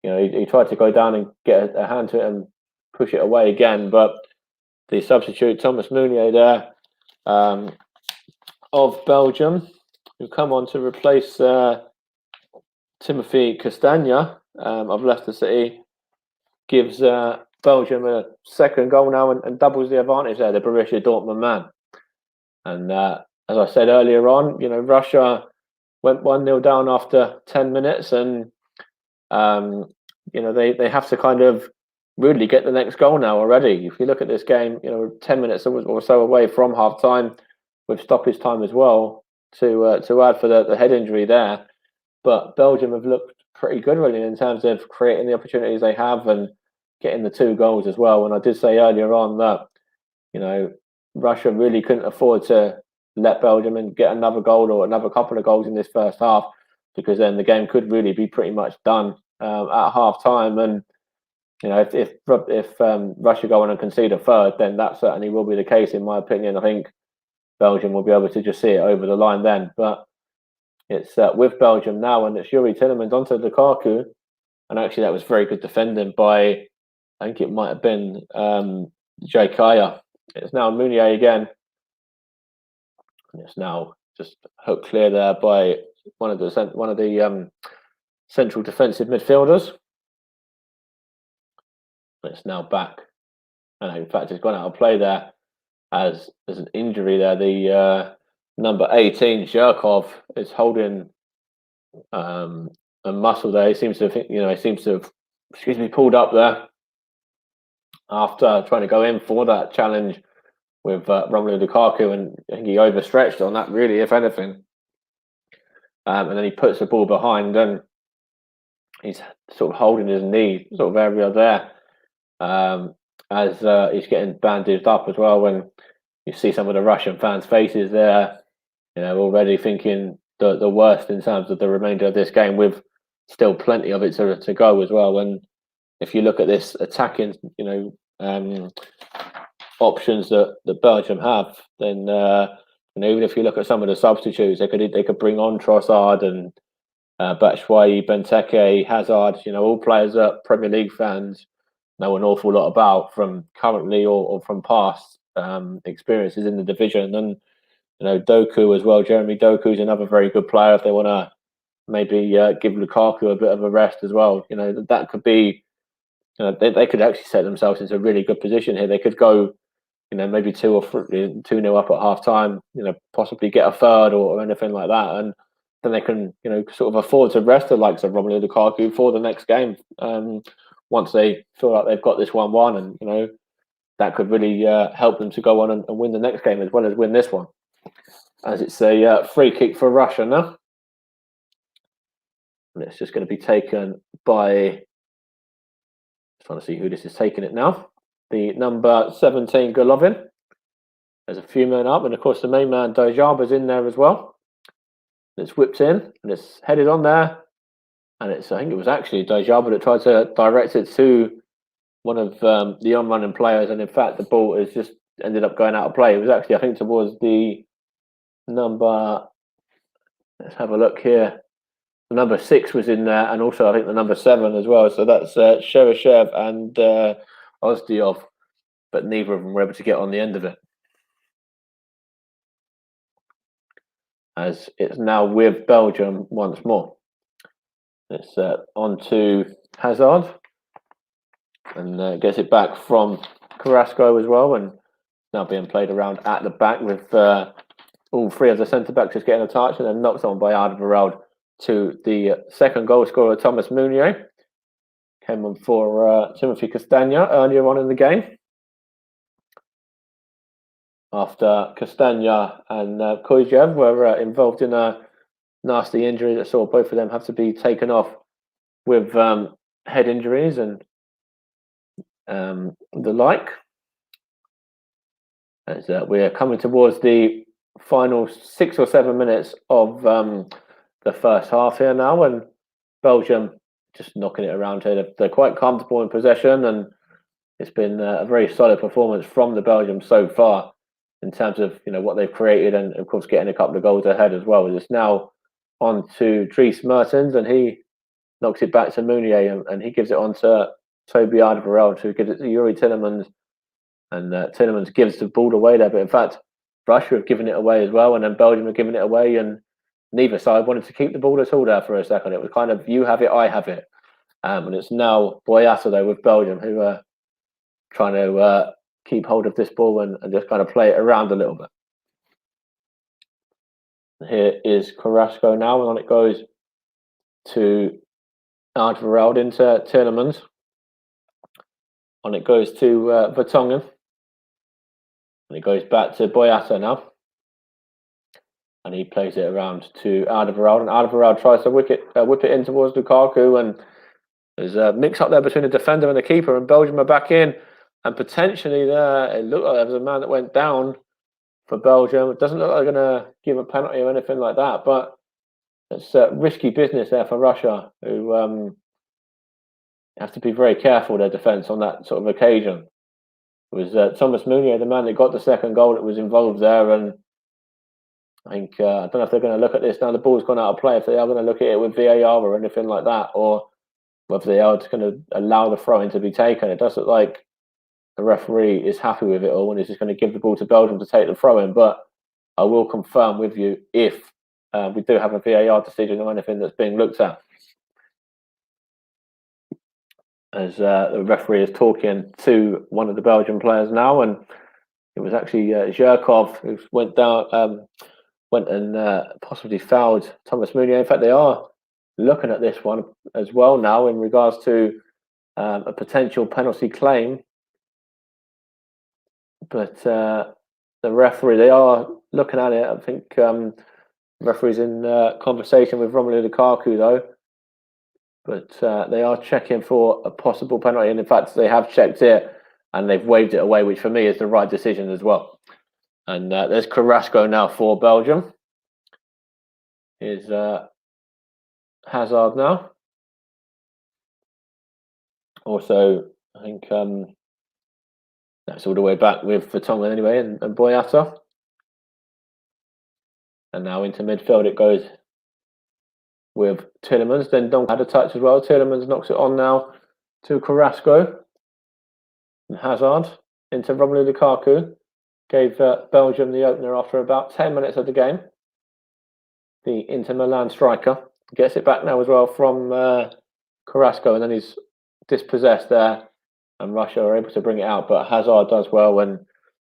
he tried to go down and get a hand to it and push it away again, but the substitute Thomas Mounier there of Belgium, who come on to replace Timothy Castagna of Leicester City, gives Belgium a second goal now and doubles the advantage there, the Borussia Dortmund man. And as I said earlier on, Russia went 1-0 down after 10 minutes, and they have to kind of really get the next goal now already. If you look at this game, 10 minutes or so away from half time, with stoppage time as well to add for the head injury there. But Belgium have looked pretty good really in terms of creating the opportunities they have and getting the 2 goals as well. And I did say earlier on that Russia really couldn't afford to let Belgium and get another goal or another couple of goals in this first half, because then the game could really be pretty much done at half time. And if Russia go on and concede a third, then that certainly will be the case, in my opinion. I think Belgium will be able to just see it over the line then. But it's with Belgium now, and it's Yuri Tillemans onto Lukaku, and actually that was very good defending by, I think it might have been Jay Kaya. It's now Mounier again. And it's now just hooked clear there by one of the central defensive midfielders. It's now back, and in fact, it's gone out of play there as there's an injury there. The number 18 Zhirkov is holding a muscle there. He seems to have pulled up there after trying to go in for that challenge with Romelu Lukaku, and I think he overstretched on that, really, if anything. and then he puts the ball behind, and he's sort of holding his knee sort of area there, as he's getting bandaged up as well. When you see some of the Russian fans' faces there, already thinking the worst in terms of the remainder of this game, with still plenty of it to go as well. And if you look at this attacking, options that Belgium have, then even if you look at some of the substitutes, they could bring on Trossard and Batshuayi, Benteke, Hazard. All players that Premier League fans know an awful lot about from currently or from past experiences in the division. And Doku as well. Jeremy Doku is another very good player. If they want to maybe give Lukaku a bit of a rest as well, that could be. They could actually set themselves into a really good position here. They could go, maybe 2-0 up at half time. Possibly get a third or anything like that, and then they can, sort of afford to rest the likes of Romelu Lukaku for the next game. Once they feel like they've got this 1-1, and that could really help them to go on and win the next game as well as win this one. As it's a free kick for Russia now, and it's just going to be taken by. Trying to see who this is taking it now. The number 17 Golovin. There's a few men up, and of course the main man Dojaba's in there as well. It's whipped in and it's headed on there, and I think it was actually Dojaba that tried to direct it to one of the on-running players, and in fact the ball has just ended up going out of play. It was actually, I think, towards the number. Let's have a look here. The number 6 was in there, and also I think the number 7 as well. So that's Cheryshev and Ozdiov, but neither of them were able to get on the end of it. As it's now with Belgium once more. It's on to Hazard, and gets it back from Carrasco as well, and now being played around at the back with all three of the centre-backs just getting a touch, and then knocked on by Alderweireld to the second goal scorer, Thomas Meunier. Came on for Timothy Castagna earlier on in the game. After Castagna and Kojev were involved in a nasty injury that saw both of them have to be taken off with head injuries and the like. As we are coming towards the final 6 or 7 minutes of the first half here now, and Belgium just knocking it around here. They're quite comfortable in possession, and it's been a very solid performance from the Belgium so far in terms of what they've created, and of course getting a couple of goals ahead as well. It's now on to Dries Mertens, and he knocks it back to Meunier, and he gives it on to Toby Alderweireld, who gives it to Yuri Tillemans, and Tillemans gives the ball away there. But in fact, Russia have given it away as well, and then Belgium have given it away, and neither side wanted to keep the ball at all there for a second. It was kind of, you have it, I have it. And it's now Boyata though with Belgium, who are trying to keep hold of this ball and just kind of play it around a little bit. Here is Carrasco now, and on it goes to Alderweireld into Tillemans. On it goes to Vertonghen. And it goes back to Boyata now. And he plays it around to Alderweireld. And Alderweireld tries to whip it in towards Lukaku. And there's a mix up there between the defender and the keeper. And Belgium are back in. And potentially there, it looked like there was a man that went down for Belgium. It doesn't look like they're going to give a penalty or anything like that. But it's risky business there for Russia, who have to be very careful their defence on that sort of occasion. It was Thomas Meunier, the man that got the second goal, that was involved there. And I think, I don't know if they're going to look at this now. The ball's gone out of play. If they are going to look at it with VAR or anything like that, or whether they are just going to allow the throw-in to be taken. It does look like the referee is happy with it all and is just going to give the ball to Belgium to take the throw-in. But I will confirm with you if we do have a VAR decision or anything that's being looked at. As the referee is talking to one of the Belgian players now, and it was actually Zhirkov who went and possibly fouled Thomas Meunier. In fact, they are looking at this one as well now in regards to a potential penalty claim. But the referee, they are looking at it. I think Referee's in conversation with Romelu Lukaku though, but they are checking for a possible penalty, and in fact they have checked it and they've waved it away, which for me is the right decision as well. And there's Carrasco now for Belgium. Here's Hazard now. Also, I think that's all the way back with Vertonghen anyway, and Boyata. And now into midfield it goes with Tielemans. Then Donk had a touch as well. Tielemans knocks it on now to Carrasco. And Hazard into Romelu Lukaku. Gave Belgium the opener after about 10 minutes of the game. The Inter Milan striker gets it back now as well from Carrasco, and then he's dispossessed there, and Russia are able to bring it out, but Hazard does well and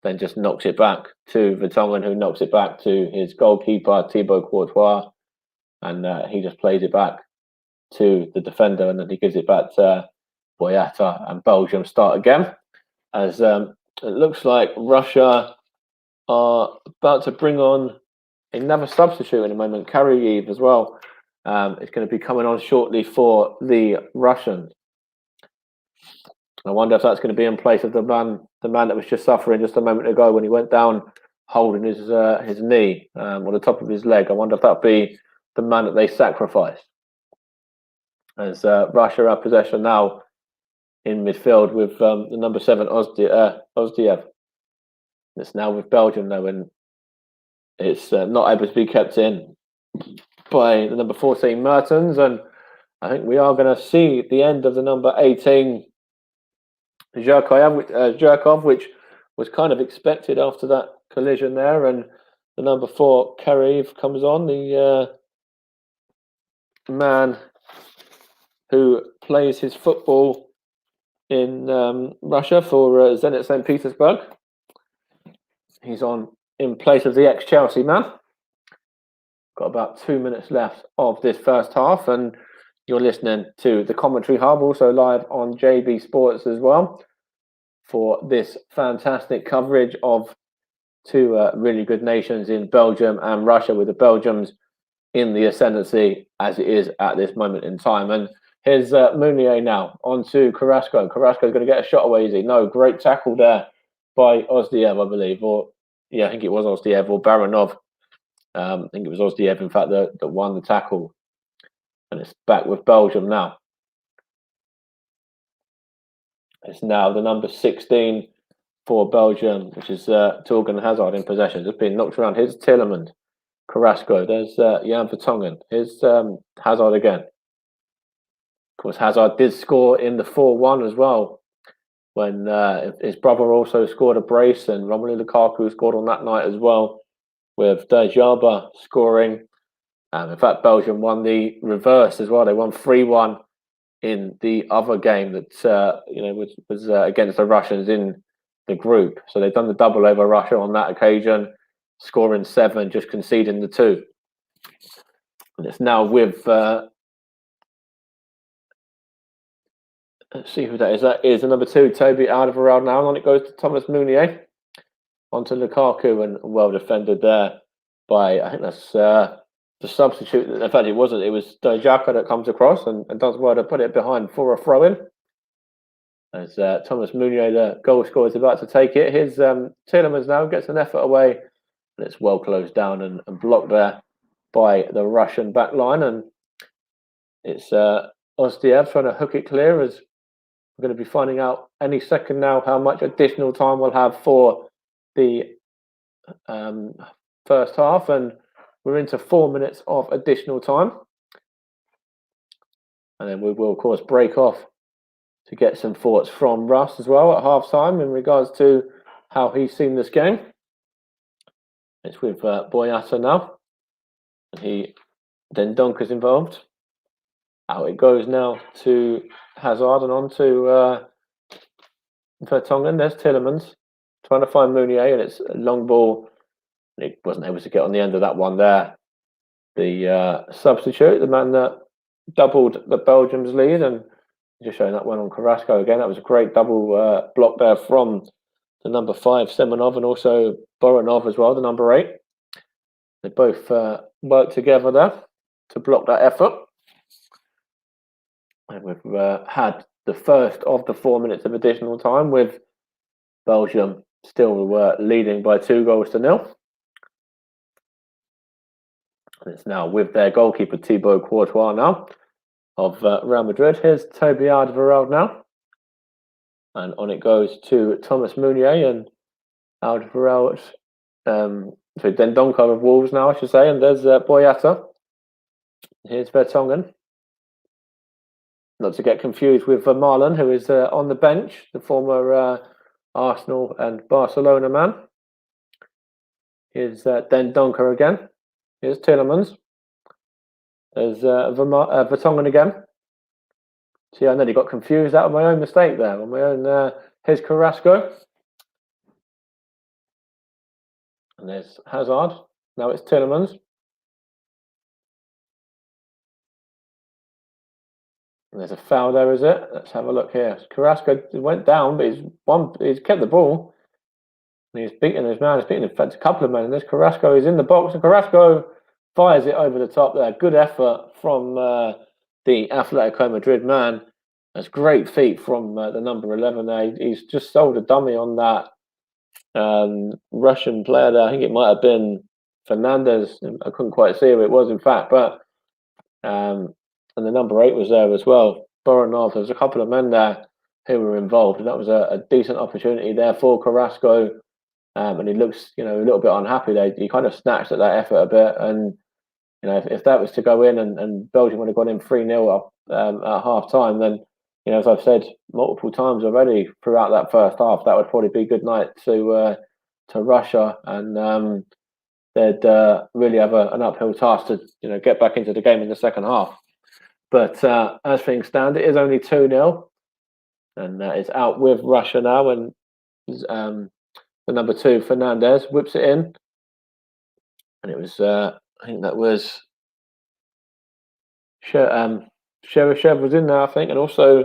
then just knocks it back to Vertonghen, who knocks it back to his goalkeeper Thibaut Courtois, and he just plays it back to the defender, and then he gives it back to Boyata, and Belgium start again, as it looks like Russia are about to bring on another substitute in a moment, Karayev as well. It's going to be coming on shortly for the Russians. I wonder if that's going to be in place of the man that was just suffering just a moment ago when he went down holding his knee on the top of his leg. I wonder if that'll be the man that they sacrificed. As Russia have possession now in midfield with the number 7 Ozdiev. It's now with Belgium though, and it's not able to be kept in by the number 14 Mertens, and I think we are going to see the end of the number 18 Zhirkov, which was kind of expected after that collision there, and the number 4 Karayev comes on, the man who plays his football in Russia for Zenit St. Petersburg. He's on in place of the ex-Chelsea man. Got about 2 minutes left of this first half, and you're listening to the Commentary Hub, also live on JB Sports as well, for this fantastic coverage of two really good nations in Belgium and Russia, with the Belgians in the ascendancy as it is at this moment in time. And here's Meunier now onto Carrasco. Carrasco's going to get a shot away, is he? No, great tackle there by Ozdiev, I believe, or yeah, I think it was Ozdiev or Baranov. I think it was Ozdiev, in fact, that won the tackle. And it's back with Belgium now. It's now the number 16 for Belgium, which is Torgan Hazard in possession. Just been knocked around. Here's Tielemans, Carrasco. There's Jan Vertonghen. Here's Hazard again. Of course, Hazard did score in the 4-1 as well, when his brother also scored a brace, and Romelu Lukaku scored on that night as well, with Dejaba scoring. In fact, Belgium won the reverse as well. They won 3-1 in the other game that was against the Russians in the group. So they've done the double over Russia on that occasion, scoring 7, just conceding the 2. And it's now with let's see who that is. That is the number 2, Toby Alderweireld now. And on it goes to Thomas Meunier. Onto Lukaku, and well defended there by, I think that's the substitute. In fact, it wasn't. It was Dejaka that comes across and does well to put it behind for a throw-in. As Thomas Meunier, the goal scorer, is about to take it. Here's Tielemans now, gets an effort away, and it's well closed down and blocked there by the Russian back line. And it's Ozdiev trying to hook it clear, as we're going to be finding out any second now how much additional time we'll have for the first half, and we're into 4 minutes of additional time, and then we will of course break off to get some thoughts from Russ as well at half time in regards to how he's seen this game. It's with Boyata now, and then Donker's involved. Out it goes now to Hazard and on to Vertonghen. There's Tielemans trying to find Meunier, and it's a long ball. He wasn't able to get on the end of that one there. The substitute, the man that doubled the Belgium's lead, and just showing that one on Carrasco again. That was a great double block there from the number 5, Semenov, and also Boranov as well, the number 8. They both work together there to block that effort. And we've had the first of the 4 minutes of additional time with Belgium still leading by 2-0. And it's now with their goalkeeper Thibaut Courtois now of Real Madrid. Here's Toby Alderweireld now. And on it goes to Thomas Meunier and Alderweireld. So Dendoncker of Wolves now, I should say. And there's Boyata. Here's Vertonghen. Not to get confused with Marlon, who is on the bench, the former Arsenal and Barcelona man. Here's Dendoncker again. Here's Tielemans. There's Vertonghen again. See, I nearly got confused out of my own mistake there. On my own, here's Carrasco. And there's Hazard. Now it's Tielemans. And there's a foul there, is it? Let's have a look here. Carrasco went down, but he's kept the ball. And he's beaten his man. He's beaten, in fact, a couple of men. And there's Carrasco. He's in the box. And Carrasco fires it over the top there. Good effort from the Atletico Madrid man. That's great feat from the number 11 there. He's just sold a dummy on that Russian player there. I think it might have been Fernandez. I couldn't quite see who it was, in fact. But and the number 8 was there as well. Boronov. There's a couple of men there who were involved. And that was a decent opportunity there for Carrasco. And he looks, a little bit unhappy there. He kind of snatched at that effort a bit. And, if that was to go in and Belgium would have gone in 3-0 up at half time, then, as I've said multiple times already throughout that first half, that would probably be good night to Russia. And they'd really have an uphill task to, get back into the game in the second half. But as things stand, it is only 2-0. And it's out with Russia now. And the number 2, Fernandez, whips it in. And it was, I think that was Cheryshev was in there, I think. And also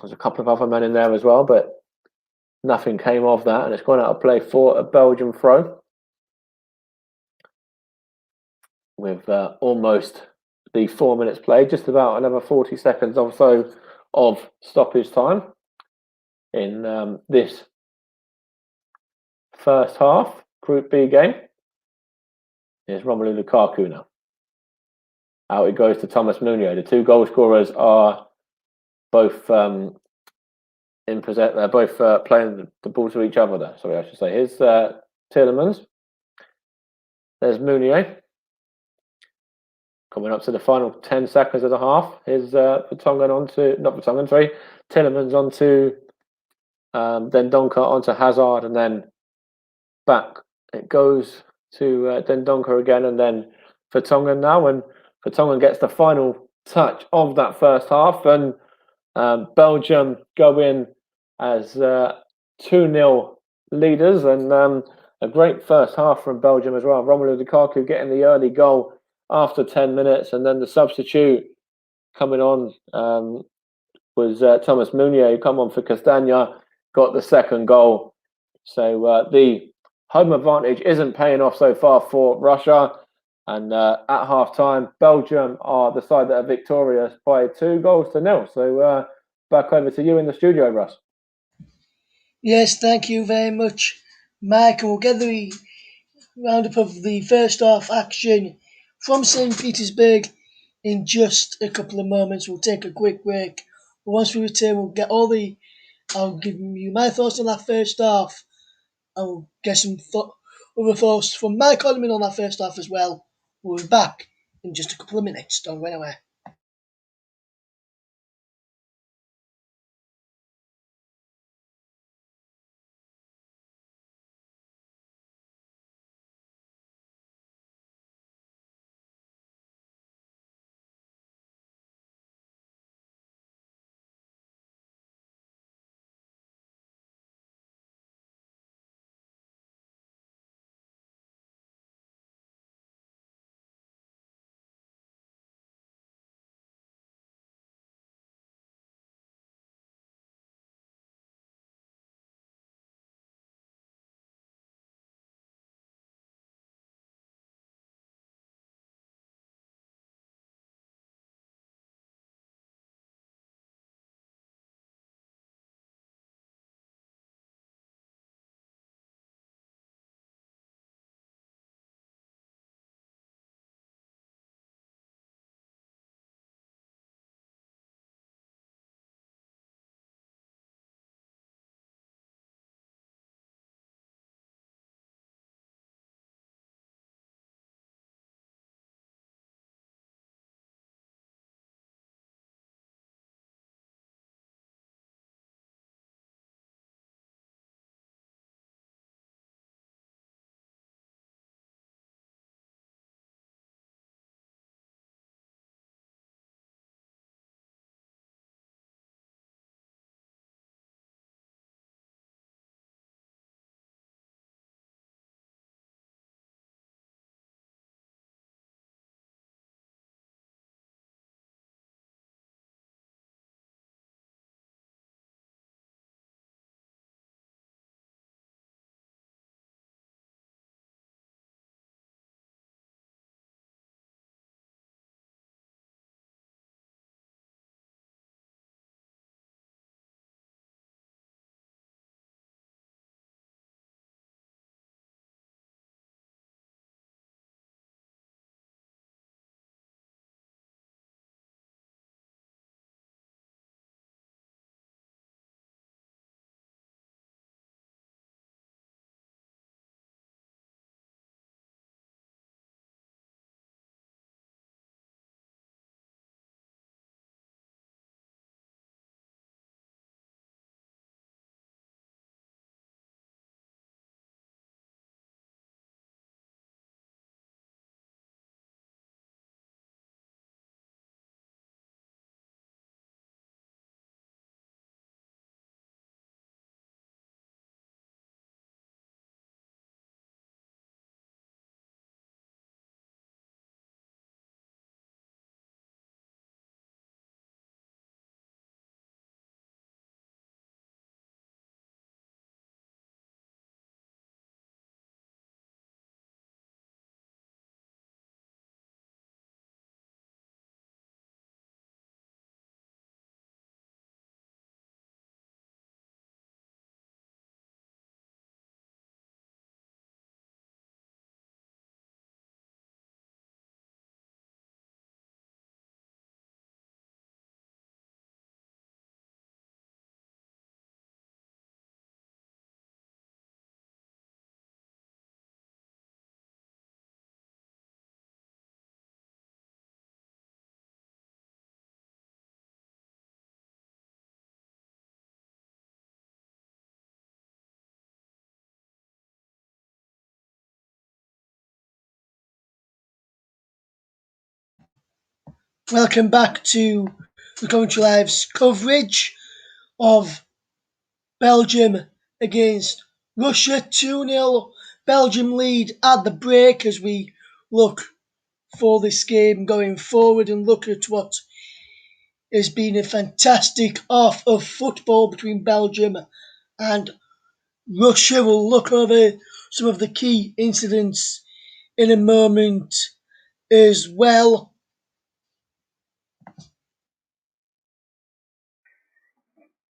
there's a couple of other men in there as well. But nothing came of that. And it's gone out of play for a Belgian throw. With almost the 4 minutes played, just about another 40 seconds or so of stoppage time in this first half Group B game. Here's Romelu Lukaku now. Out it goes to Thomas Meunier. The 2 goal scorers are both in possession. They're both playing the ball to each other there. Sorry, I should say. Here's Tielemans. There's Meunier. Coming up to the final 10 seconds of the half. Here's Tielemans onto Dendoncker, onto Hazard, and then back it goes to Dendoncker again, and then Vertonghen now. And Vertonghen gets the final touch of that first half, and Belgium go in as 2-0 leaders, and a great first half from Belgium as well. Romelu Lukaku getting the early goal after 10 minutes, and then the substitute coming on was Thomas Meunier, who come on for Castagna, got the second goal. So the home advantage isn't paying off so far for Russia. And at half-time, Belgium are the side that are victorious by 2-0. So back over to you in the studio, Russ. Yes, thank you very much, Mike. We'll get the roundup of the first half action from St. Petersburg in just a couple of moments. We'll take a quick break. But once we return, I'll give you my thoughts on that first half. I'll get some other thoughts from Mike Coleman on that first half as well. We'll be back in just a couple of minutes. Don't go anywhere. Welcome back to the Commentary Live's coverage of Belgium against Russia. 2-0 Belgium lead at the break as we look for this game going forward and look at what has been a fantastic half of football between Belgium and Russia. We'll look over some of the key incidents in a moment as well.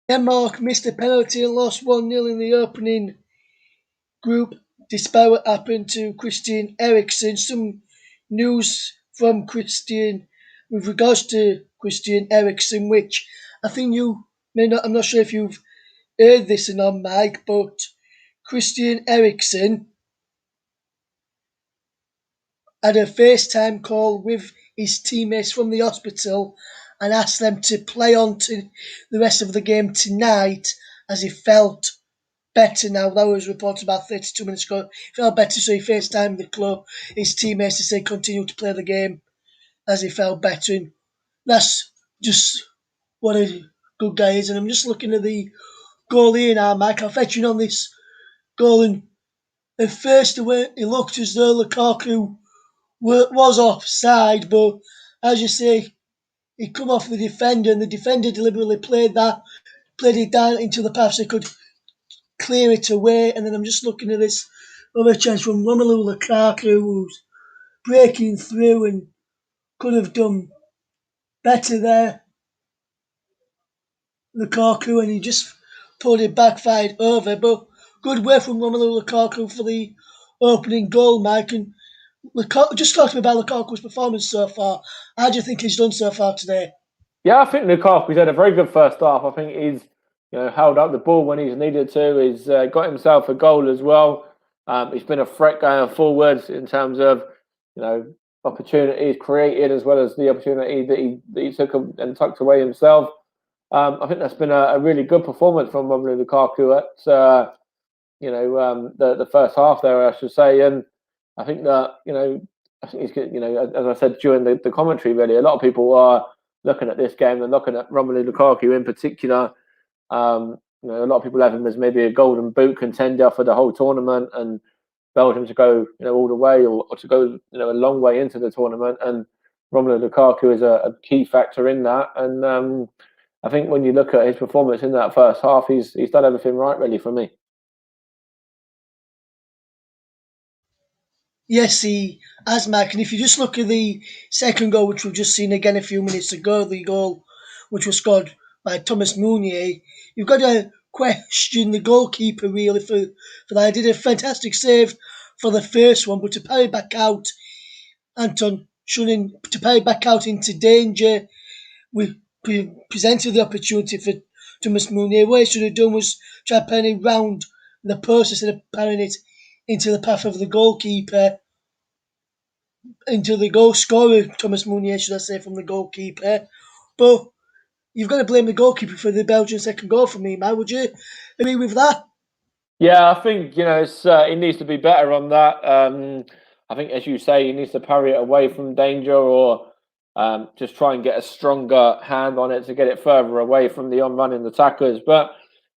Denmark missed a penalty and lost 1-0 in the opening group, despite what happened to Christian Eriksen. Some news from Christian with regards to Christian Eriksen, which I think you may not, I'm not sure if you've heard this or not, Mike, but Christian Eriksen had a FaceTime call with his teammates from the hospital and asked them to play on to the rest of the game tonight as he felt better now. That was reported about 32 minutes ago. He felt better, so he FaceTimed the club, his teammates, to say continue to play the game as he felt better. And that's just what a good guy is. And I'm just looking at the goal here now, Mike. I'll fetch you on this goal. And at first, it looked as though Lukaku was offside, but as you say, he come off the defender, and the defender deliberately played it down into the path so he could clear it away. And then I'm just looking at this other chance from Romelu Lukaku, who's breaking through and could have done better there. Lukaku, and he just pulled it backfired over. But good work from Romelu Lukaku for the opening goal, Mike. And just talk to me about Lukaku's performance so far. How do you think he's done so far today? Yeah, I think Lukaku's had a very good first half. I think he's held up the ball when he's needed to. He's got himself a goal as well. He's been a threat going forwards in terms of opportunities created as well as the opportunity that he took and tucked away himself. I think that's been a really good performance from Romelu Lukaku at the first half there, I should say. And I think that I think he's good. As I said during the commentary, really, a lot of people are looking at this game and looking at Romelu Lukaku in particular. A lot of people have him as maybe a golden boot contender for the whole tournament, and Belgium to go all the way or to go a long way into the tournament. And Romelu Lukaku is a key factor in that. And I think when you look at his performance in that first half, he's done everything right, really, for me. Yes, he has, Mike. And if you just look at the second goal, which we've just seen again a few minutes ago, the goal which was scored by Thomas Meunier, you've got to question the goalkeeper really for that. He did a fantastic save for the first one, but to parry back out, Anton Schunin, to parry back out into danger, we presented the opportunity for Thomas Meunier. What he should have done was try parrying round the post instead of parrying it into the path of the goalkeeper, into the goal scorer, Thomas Meunier, should I say, from the goalkeeper. But you've got to blame the goalkeeper for the Belgian second goal for me, man. Would you agree with that? Yeah, I think he needs to be better on that. I think, as you say, he needs to parry it away from danger, or just try and get a stronger hand on it to get it further away from the on-running attackers. But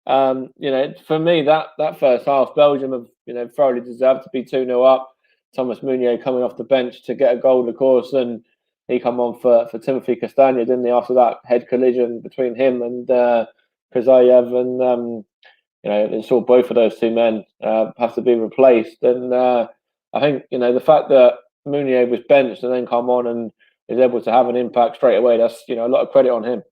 for me, that first half, Belgium have thoroughly deserved to be 2-0 up. Thomas Meunier coming off the bench to get a goal, of course, and he come on for Timothy Castagne, didn't he? After that head collision between him and Kazayev, and they saw both of those two men have to be replaced. And I think the fact that Meunier was benched and then come on and is able to have an impact straight away, that's a lot of credit on him.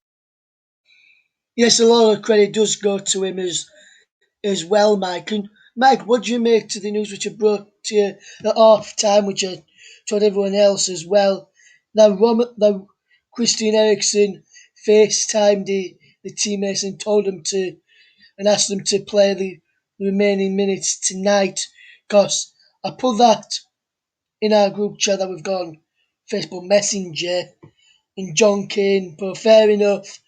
Yes, a lot of credit does go to him as well, Mike. And Mike, what do you make to the news which I brought to you at half time, which I told everyone else as well? That Christian Eriksen FaceTimed the teammates and told them to and asked them to play the remaining minutes tonight. Because I put that in our group chat that we've got on Facebook Messenger, and John Kane, but fair enough,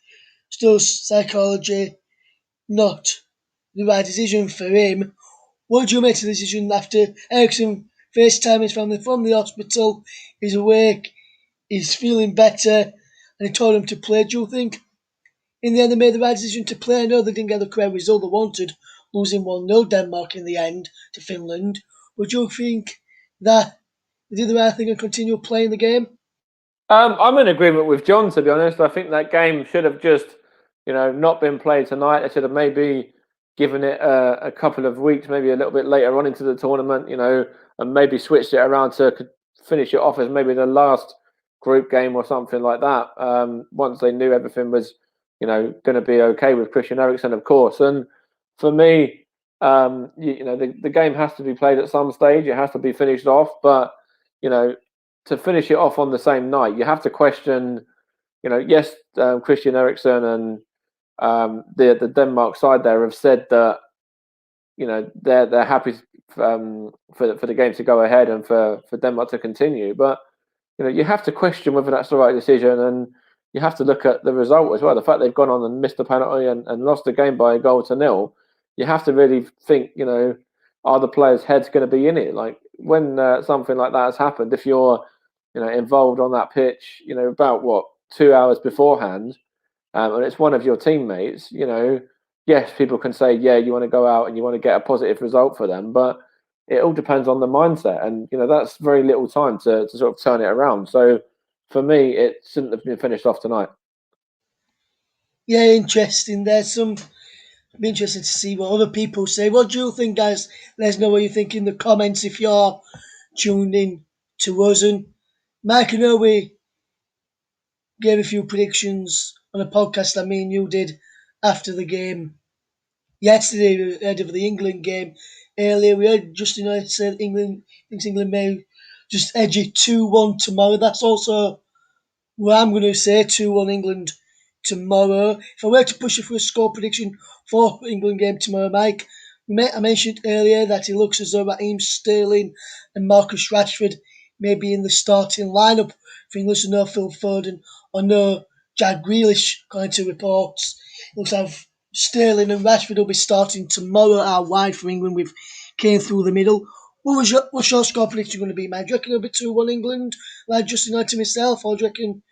still psychology, not the right decision for him. What do you make of the decision after Eriksen FaceTime his family from the hospital? He's awake, he's feeling better, and he told them to play. Do you think in the end they made the right decision to play? I know they didn't get the correct result they wanted, losing 1-0 Denmark in the end to Finland. But do you think that they did the right thing and continue playing the game? I'm in agreement with John, to be honest. I think that game should have just, not been played tonight. They should have maybe given it a couple of weeks, maybe a little bit later on into the tournament, and maybe switched it around to finish it off as maybe the last group game or something like that. Once they knew everything was, going to be okay with Christian Eriksen, of course. And for me, the game has to be played at some stage. It has to be finished off, but you know to finish it off on the same night, you have to question, yes, Christian Eriksen and the Denmark side there have said that, they're happy for the game to go ahead and for Denmark to continue. But, you have to question whether that's the right decision, and you have to look at the result as well. The fact they've gone on and missed the penalty and lost the game by 1-0, you have to really think, are the players' heads going to be in it? Like when something like that has happened, if you're involved on that pitch, about 2 hours beforehand, and it's one of your teammates, yes, people can say, yeah, you want to go out and you want to get a positive result for them, but it all depends on the mindset, and that's very little time to sort of turn it around. So for me, it shouldn't have been finished off tonight. Yeah, interesting. Be interested to see what other people say. What do you think, guys? Let us know what you think in the comments if you're tuned in to us. And Mike, I know we gave a few predictions on a podcast that me and you did after the game yesterday, ahead of the England game. Earlier, we heard Justin United said England thinks England may just edge it 2-1 tomorrow. That's also what I'm going to say, 2-1 England tomorrow. If I were to push it for a score prediction for England game tomorrow, Mike, I mentioned earlier that it looks as though Raheem Sterling and Marcus Rashford may be in the starting lineup for England, so no Phil Foden or no Jack Grealish, according to reports. It looks like Sterling and Rashford will be starting tomorrow out wide for England with Kane through the middle. What's your score prediction going to be, Mike? Do you reckon it'll be 2-1 England, like Justin Knight to myself, or do you reckon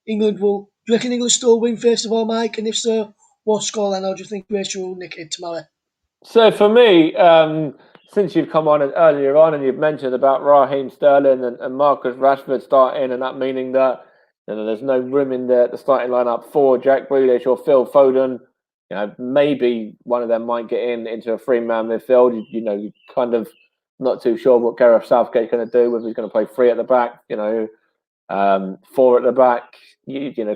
Do you reckon England still win first of all, Mike? And if so, what scoreline or do you think Croatia will nick it tomorrow? So for me, since you've come on earlier on and you've mentioned about Raheem Sterling and Marcus Rashford starting, and that meaning that there's no room in the starting lineup for Jack Grealish or Phil Foden. Maybe one of them might get into a three-man midfield. You kind of not too sure what Gareth Southgate's going to do, whether he's going to play three at the back, four at the back,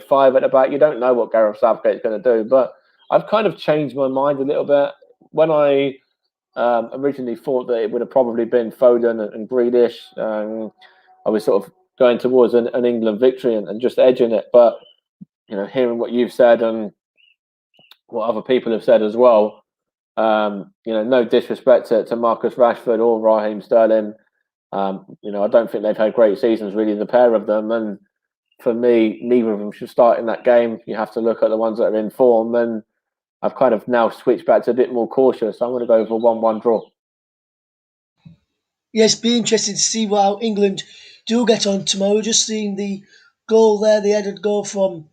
five at the back. You don't know what Gareth Southgate's going to do, but I've kind of changed my mind a little bit. When I originally thought that it would have probably been Foden and Grealish, I was sort of going towards an England victory and just edging it. But hearing what you've said and what other people have said as well, no disrespect to Marcus Rashford or Raheem Sterling. I don't think they've had great seasons, really, the pair of them. And for me, neither of them should start in that game. You have to look at the ones that are in form. And I've kind of now switched back to a bit more cautious. So I'm going to go for 1-1 draw. Yes, be interested to see how England do get on tomorrow. Just seeing the goal there, the headed goal from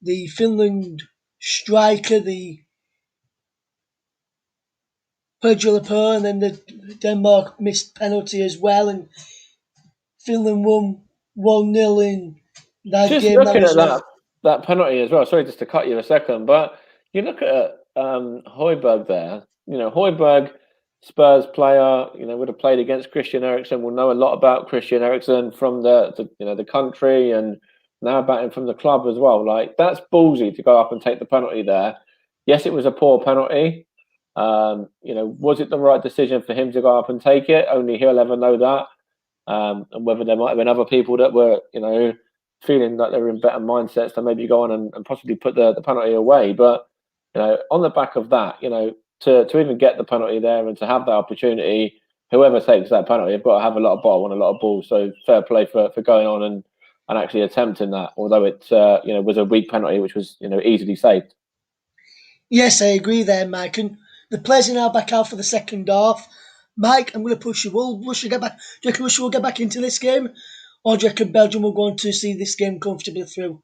the Finland striker, the Perjula, and then the Denmark missed penalty as well, and Finland won 1-0 in that Just game. That looking was at that penalty as well. Sorry, just to cut you a second, but you look at Højbjerg there. Højbjerg, Spurs player. Would have played against Christian Eriksen. Will know a lot about Christian Eriksen from the country, and now about him from the club as well. Like, that's ballsy to go up and take the penalty there. Yes, it was a poor penalty. Was it the right decision for him to go up and take it? Only he'll ever know that. And whether there might have been other people that were, feeling like they were in better mindsets to maybe go on and possibly put the penalty away. But, on the back of that, to even get the penalty there and to have that opportunity, whoever takes that penalty, they've got to have a lot of bottle and a lot of balls. So fair play for going on and actually attempting that, although it was a weak penalty, which was easily saved. Yes, I agree there, Mike. And the players are now back out for the second half. Mike, I'm going to push you. Will Russia get back? Do you reckon Russia will get back into this game? or do you reckon Belgium will go on to see this game comfortably through?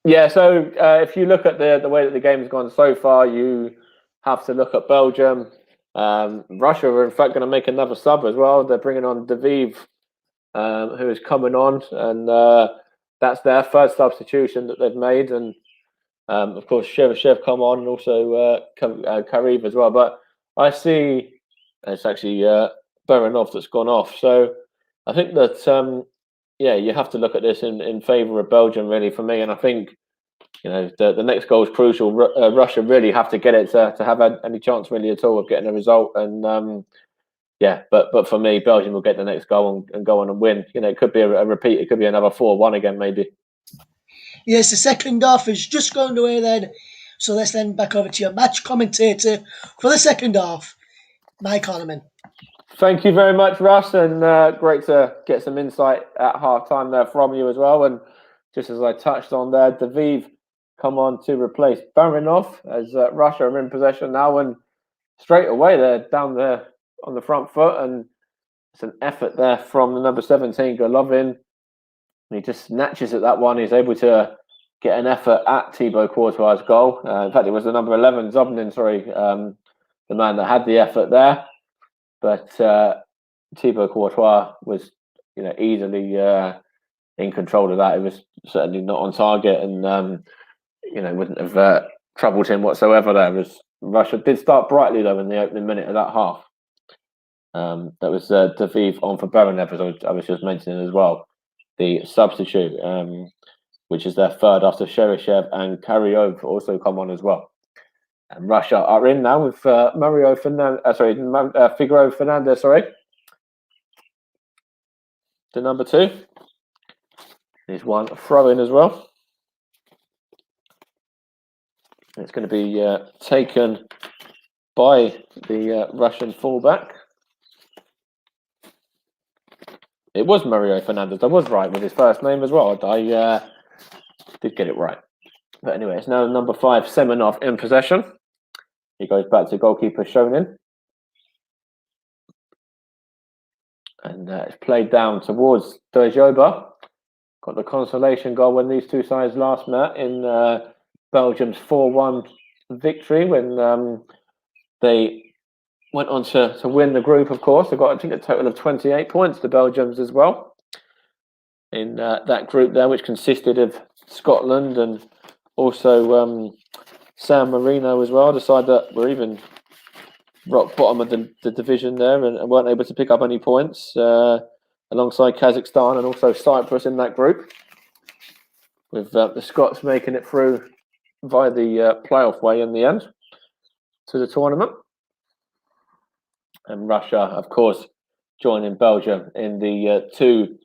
Yeah, so if you look at the way that the game's gone so far, you have to look at Belgium. Russia are in fact going to make another sub as well. They're bringing on Daviv, who is coming on, and that's their third substitution that they've made. And of course, Shevchev come on, and also Kariv as well. But I see it's actually Baranov that's gone off. So I think that yeah, you have to look at this in favour of Belgium, really, for me. And I think the next goal is crucial. Russia really have to get it to have any chance really at all of getting a result. And yeah, but for me, Belgium will get the next goal and go on and win. It could be a repeat. It could be another 4-1 again, maybe. Yes, the second half has just gone away then. So let's then back over to your match commentator for the second half, Mike Harleman. Thank you very much, Russ, and great to get some insight at half time there from you as well. And just as I touched on there, Daviv come on to replace Baranov as Russia are in possession now, and straight away they're down there on the front foot, and it's an effort there from the number 17, Golovin. And he just snatches at that one. He's able to get an effort at Thibaut Courtois' goal. In fact, it was the number 11, Zobnin, the man that had the effort there. But Thibaut Courtois was, easily in control of that. It was certainly not on target, and wouldn't have troubled him whatsoever. There Russia did start brightly though in the opening minute of that half. That was Daviv on for Baranov, as I was just mentioning as well, the substitute, which is their third after Cheryshev and Karyov also come on as well. And Russia are in now with Figueroa Fernandez, the number 2. There's one throw in as well. It's going to be taken by the Russian fullback. It was Mario Fernandez. I was right with his first name as well. I did get it right. But anyway, it's now number 5, Semenov, in possession. He goes back to goalkeeper Shonin. And it's played down towards Dojoba. Got the consolation goal when these two sides last met in Belgium's 4-1 victory, when they went on to win the group, of course. They got, I think, a total of 28 points, the Belgians as well, in that group there, which consisted of Scotland and also San Marino as well, the side that were even rock bottom of the division there and weren't able to pick up any points, alongside Kazakhstan and also Cyprus in that group, with the Scots making it through via the playoff way in the end to the tournament. And Russia, of course, joining Belgium in the 2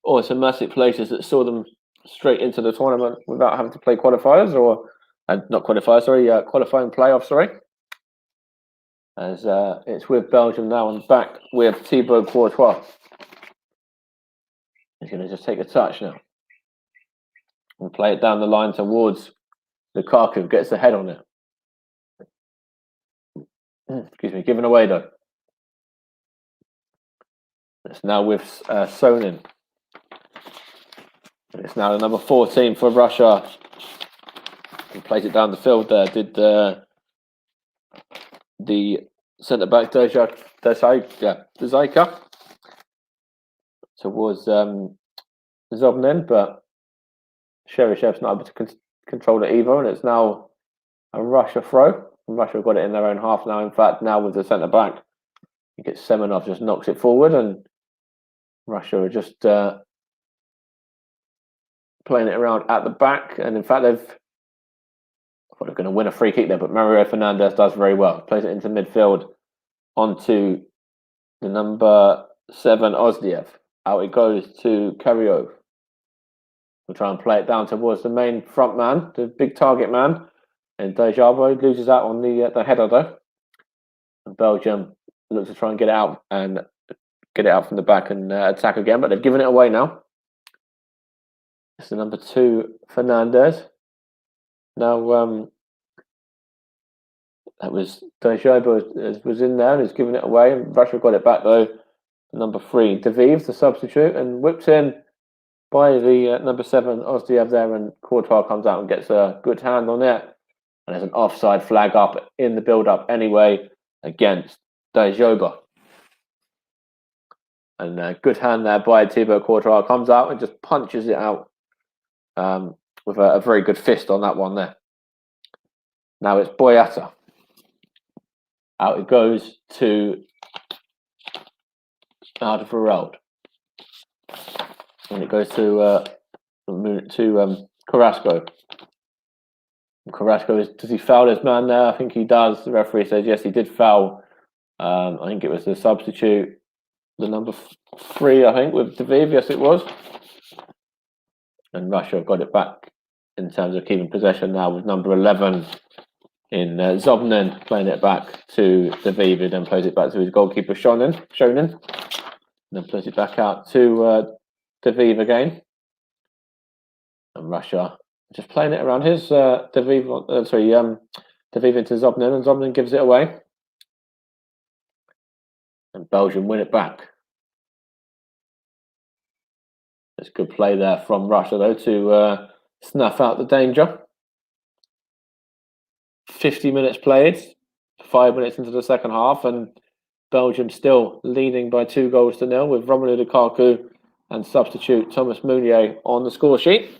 automatic places that saw them straight into the tournament without having to play qualifiers, or not qualifiers, qualifying playoffs, as it's with Belgium now and back with Thibaut Courtois. He's going to just take a touch now and play it down the line towards Lukaku. Gets the head on it. Excuse me, given away though. It's now with Sonin. It's now the number 14 for Russia. He plays it down the field there. Did the centre back Dezaika towards Zobnin, but Sheryshev's not able to control it either, and it's now a Russia throw. Russia have got it in their own half now. In fact, now with the centre back, he gets Semenov, just knocks it forward, and Russia are just playing it around at the back. And in fact, I thought they're going to win a free kick there, but Mario Fernandez does very well. Plays it into midfield onto the number 7, Ozdiev. Out it goes to Karyov. We'll try and play it down towards the main front man, the big target man. And Dejabo loses out on the header though. And Belgium looks to try and get it out from the back and attack again, but they've given it away now. It's the number 2, Fernandez. Now that was Dejabo was in there and he's giving it away. And Russia got it back though. number 3, De Vives, the substitute, and whipped in by the number 7, Ozdiev there, and Courtois comes out and gets a good hand on it. And there's an offside flag up in the build-up anyway against Dajoba. And a good hand there by Thibaut Courtois. Comes out and just punches it out with a very good fist on that one there. Now it's Boyata. Out it goes to Alderweireld. And it goes to Carrasco. Carrasco, does he foul his man there? I think he does. The referee says yes, he did foul. I think it was the substitute, the number 3, I think, with De Vives. Yes, it was. And Russia have got it back in terms of keeping possession now with number 11 in Zobnin, playing it back to De Vives, then plays it back to his goalkeeper, Shonin, and then plays it back out to De Vives again. And Russia just playing it around his De Vives into Zobnin, and Zobnin gives it away. And Belgium win it back. It's good play there from Russia, though, to snuff out the danger. 50 minutes played, 5 minutes into the second half, and Belgium still leading by 2-0 with Romelu Lukaku and substitute Thomas Meunier on the score sheet.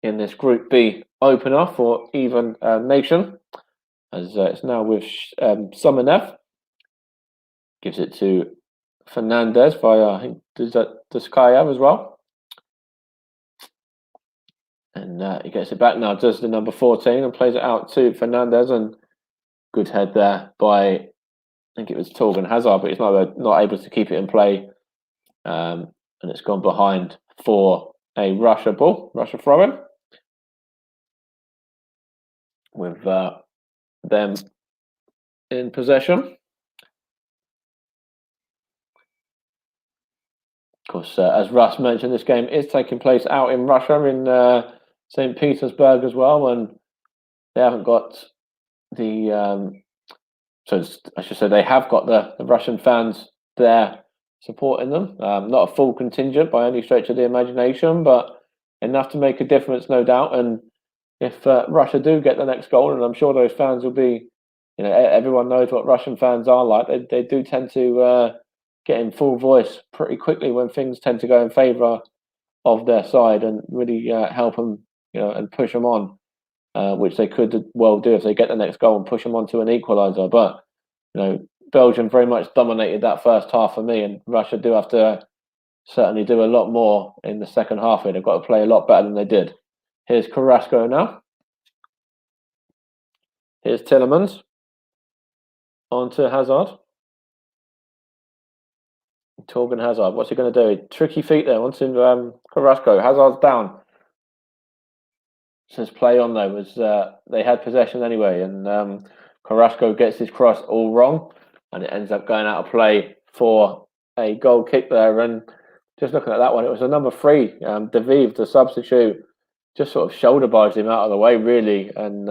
In this Group B opener for Even Nation, as it's now with Somenev. Gives it to Fernandez via, I think, Duskayev as well. And he gets it back now, does the number 14, and plays it out to Fernandez. And good head there by, I think it was Torgan Hazard, but he's not able to keep it in play. And it's gone behind for a Russia ball, Russia throw-in. With them in possession. Of course, as Russ mentioned, this game is taking place out in Russia, in St. Petersburg as well, and they haven't got the... so I should say they have got the Russian fans there supporting them. Not a full contingent by any stretch of the imagination, but enough to make a difference, no doubt. And if Russia do get the next goal, and I'm sure those fans will be, everyone knows what Russian fans are like. They do tend to get in full voice pretty quickly when things tend to go in favour of their side, and really help them, and push them on, which they could well do if they get the next goal and push them on to an equaliser. But Belgium very much dominated that first half for me, and Russia do have to certainly do a lot more in the second half here. They've got to play a lot better than they did. Here's Carrasco now. Here's Tillemans. On to Hazard. Torgan Hazard. What's he going to do? Tricky feet there. Onto Carrasco. Hazard's down. Since play on though was they had possession anyway, and Carrasco gets his cross all wrong, and it ends up going out of play for a goal kick there. And just looking at that one, it was a number 3, De Vives, the substitute, just sort of shoulder barged him out of the way, really, and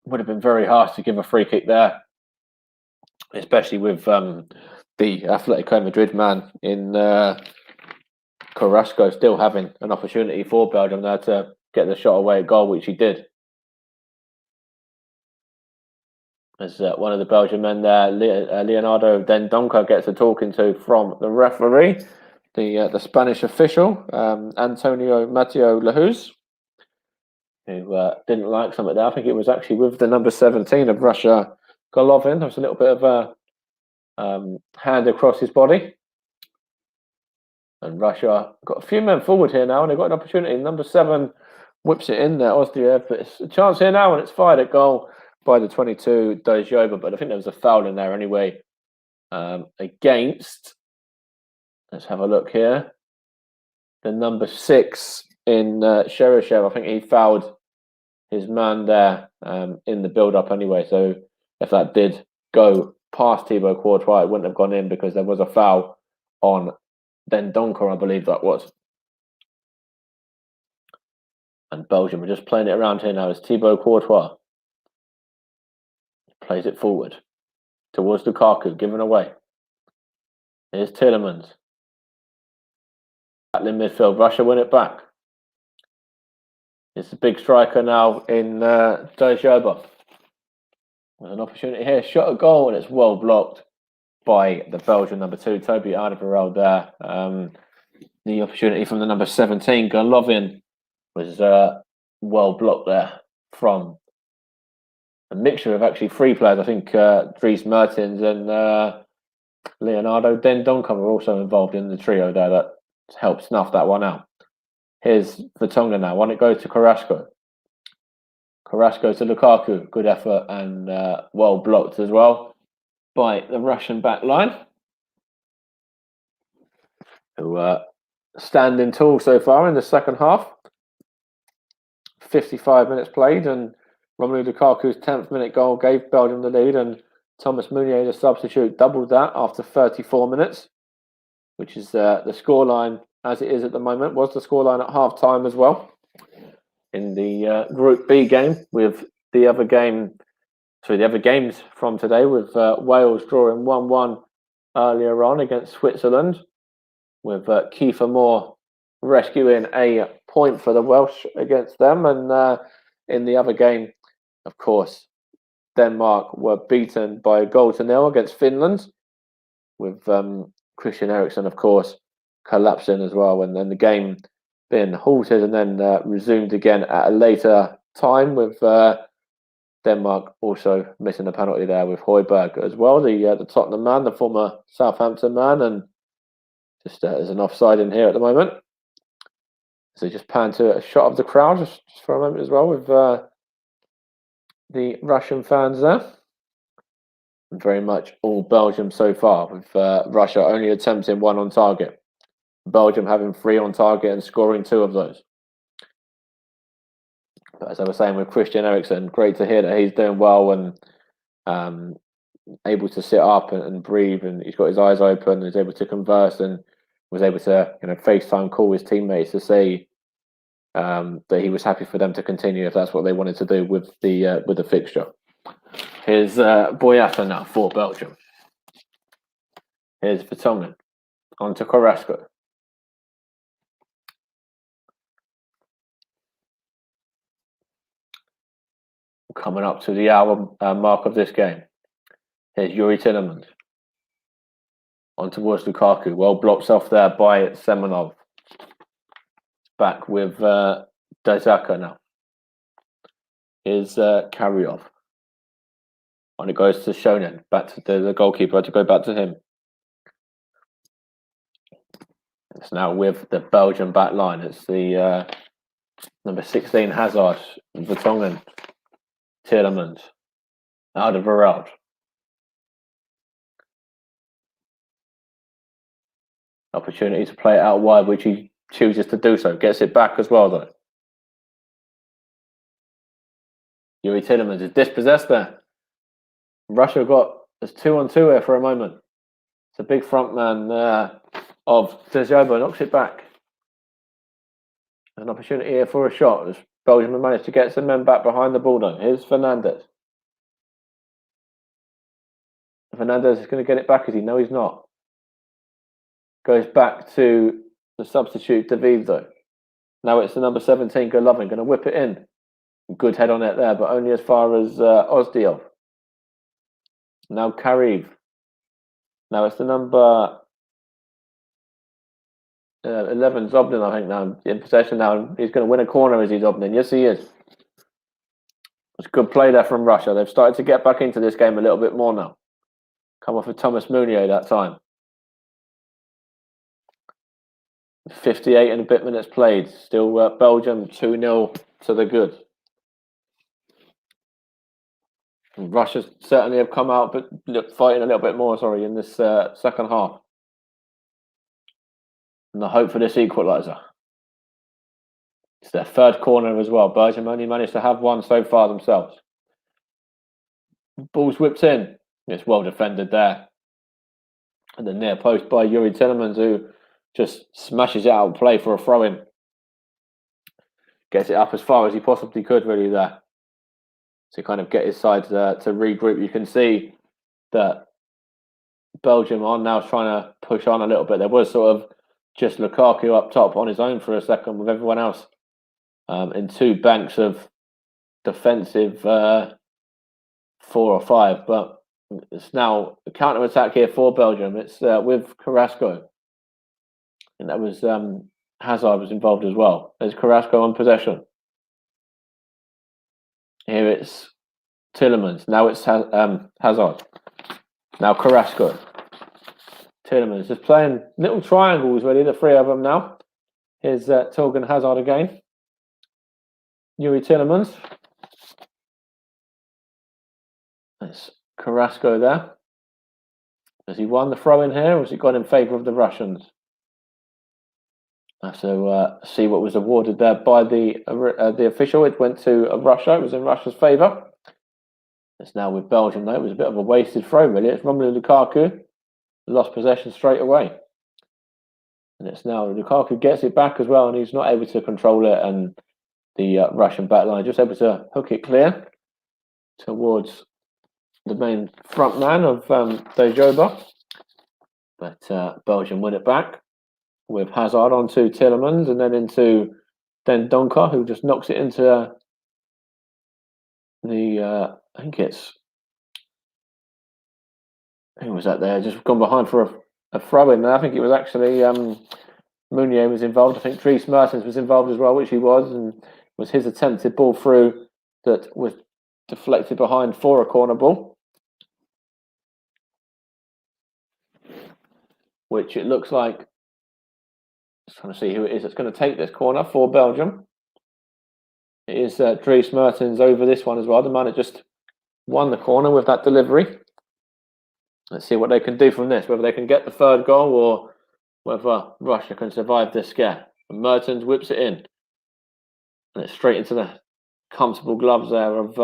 would have been very harsh to give a free kick there, especially with the Atletico Madrid man in Carrasco still having an opportunity for Belgium there to get the shot away at goal, which he did. As one of the Belgian men there, Leonardo Dendoncker, gets a talking to from the referee, the Spanish official, Antonio Mateo Lajuz, who didn't like something there. I think it was actually with the number 17 of Russia, Golovin. There was a little bit of a hand across his body. And Russia got a few men forward here now, and they've got an opportunity. Number 7 whips it in there, Ozdiev, but it's a chance here now, and it's fired at goal by the 22, Dajoba, but I think there was a foul in there anyway against, let's have a look here, the number 6 in Cheryshev. I think he fouled his man there in the build-up anyway, so if that did go past Thibaut Courtois, it wouldn't have gone in because there was a foul on Dendoncker, I believe that was. And Belgium are just playing it around here now as Thibaut Courtois plays it forward. towards Lukaku, given away. Here's Tielemans. Battling midfield. Russia win it back. It's a big striker now in Dojaba. There's an opportunity here. Shot a goal, and it's well blocked by the Belgian number 2, Toby Alderweireld there. The opportunity from the number 17, Golovin, was well blocked there from a mixture of actually 3 players. I think Dries Mertens and Leonardo Dendoncker were also involved in the trio there that helped snuff that one out. Here's Vertonghen now. When it goes to Carrasco. Carrasco to Lukaku. Good effort and well blocked as well by the Russian back line, who are standing tall so far in the second half. 55 minutes played, and Romelu Lukaku's 10th minute goal gave Belgium the lead, and Thomas Meunier, the substitute, doubled that after 34 minutes, which is the scoreline as it is at the moment. Was the scoreline at half time as well in the Group B game, with the other games from today, with Wales drawing 1-1 earlier on against Switzerland, with Kiefer Moore rescuing a point for the Welsh against them. And in the other game, of course, Denmark were beaten by 1-0 against Finland, with Christian Eriksen, of course, collapsing as well, and then the game being halted and then resumed again at a later time, with Denmark also missing a penalty there with Højbjerg as well, the Tottenham man, the former Southampton man, and just there's an offside in here at the moment. So just pan to a shot of the crowd just for a moment as well, with the Russian fans there. And very much all Belgium so far, with Russia only attempting 1 on target. Belgium having 3 on target and scoring 2 of those. But as I was saying with Christian Eriksen, great to hear that he's doing well and able to sit up and breathe, and he's got his eyes open and is able to converse, and was able to FaceTime call his teammates to say that he was happy for them to continue if that's what they wanted to do with the fixture. Here's Boyata now for Belgium. Here's Vertonghen on to Carrasco. Coming up to the hour mark of this game. Here's Yuri Tielemans on towards Lukaku. Well blocked off there by Semenov. Back with Dazaka now. Here's Karyov. And it goes to Shonen. Back to the goalkeeper, to go back to him. It's now with the Belgian back line. It's the number 16 Hazard, Vertonghen, Tielemans, Alderweireld. Opportunity to play it out wide, which he chooses to do so. Gets it back as well, though. Yuri Tielemans is dispossessed there. Russia got there's 2-on-2 here for a moment. It's a big front man of Dejabo, knocks it back. An opportunity here for a shot as Belgium have managed to get some men back behind the ball, though. Here's Fernandez. Fernandez is going to get it back, is he? No, he's not. Goes back to the substitute, David, though. Now it's the number 17, Golovin, going to whip it in. Good head on it there, but only as far as Ozdiov. Now Kariv. Now it's the number 11, Zobnin, I think, now in possession now. He's going to win a corner, is he, Zobnin? Yes, he is. It's good play there from Russia. They've started to get back into this game a little bit more now. Come off of Thomas Meunier that time. 58 and a bit minutes played. Still Belgium 2-0 to the good. And Russia certainly have come out, but fighting a little bit more, in this second half. And the hope for this equaliser. It's their third corner as well. Belgium only managed to have one so far themselves. Ball's whipped in. It's well defended there. And the near post by Yuri Tielemans, who just smashes it out of play for a throw-in. Gets it up as far as he possibly could, really, there. To kind of get his side to regroup. You can see that Belgium are now trying to push on a little bit. There was sort of just Lukaku up top on his own for a second with everyone else in two banks of defensive 4 or 5. But it's now a counter-attack here for Belgium. It's with Carrasco. And that was Hazard was involved as well. There's Carrasco on possession. Here it's Tielemans. Now it's Hazard. Now Carrasco. Tielemans just playing little triangles, really, the three of them now. Here's Torgan Hazard again. Yuri Tielemans. It's Carrasco there. Has he won the throw in here, or has he gone in favour of the Russians? I have to see what was awarded there by the official. It went to Russia. It was in Russia's favour. It's now with Belgium, though. It was a bit of a wasted throw, really. It's Romelu Lukaku. Lost possession straight away. And it's now Lukaku gets it back as well, and he's not able to control it. And the Russian backline just able to hook it clear towards the main front man of Dejoba. But Belgium win it back with Hazard onto Tielemans and then into Dendoncker, who just knocks it into the I think it's who was that there? Just gone behind for a throw in there. I think it was actually Meunier was involved. I think Dries Mertens was involved as well, which he was, and was his attempted ball through that was deflected behind for a corner ball, which it looks like. Just trying to see who it is that's going to take this corner for Belgium. It is Dries Mertens over this one as well. The man that just won the corner with that delivery. Let's see what they can do from this, whether they can get the third goal or whether Russia can survive this scare. And Mertens whips it in. And it's straight into the comfortable gloves there of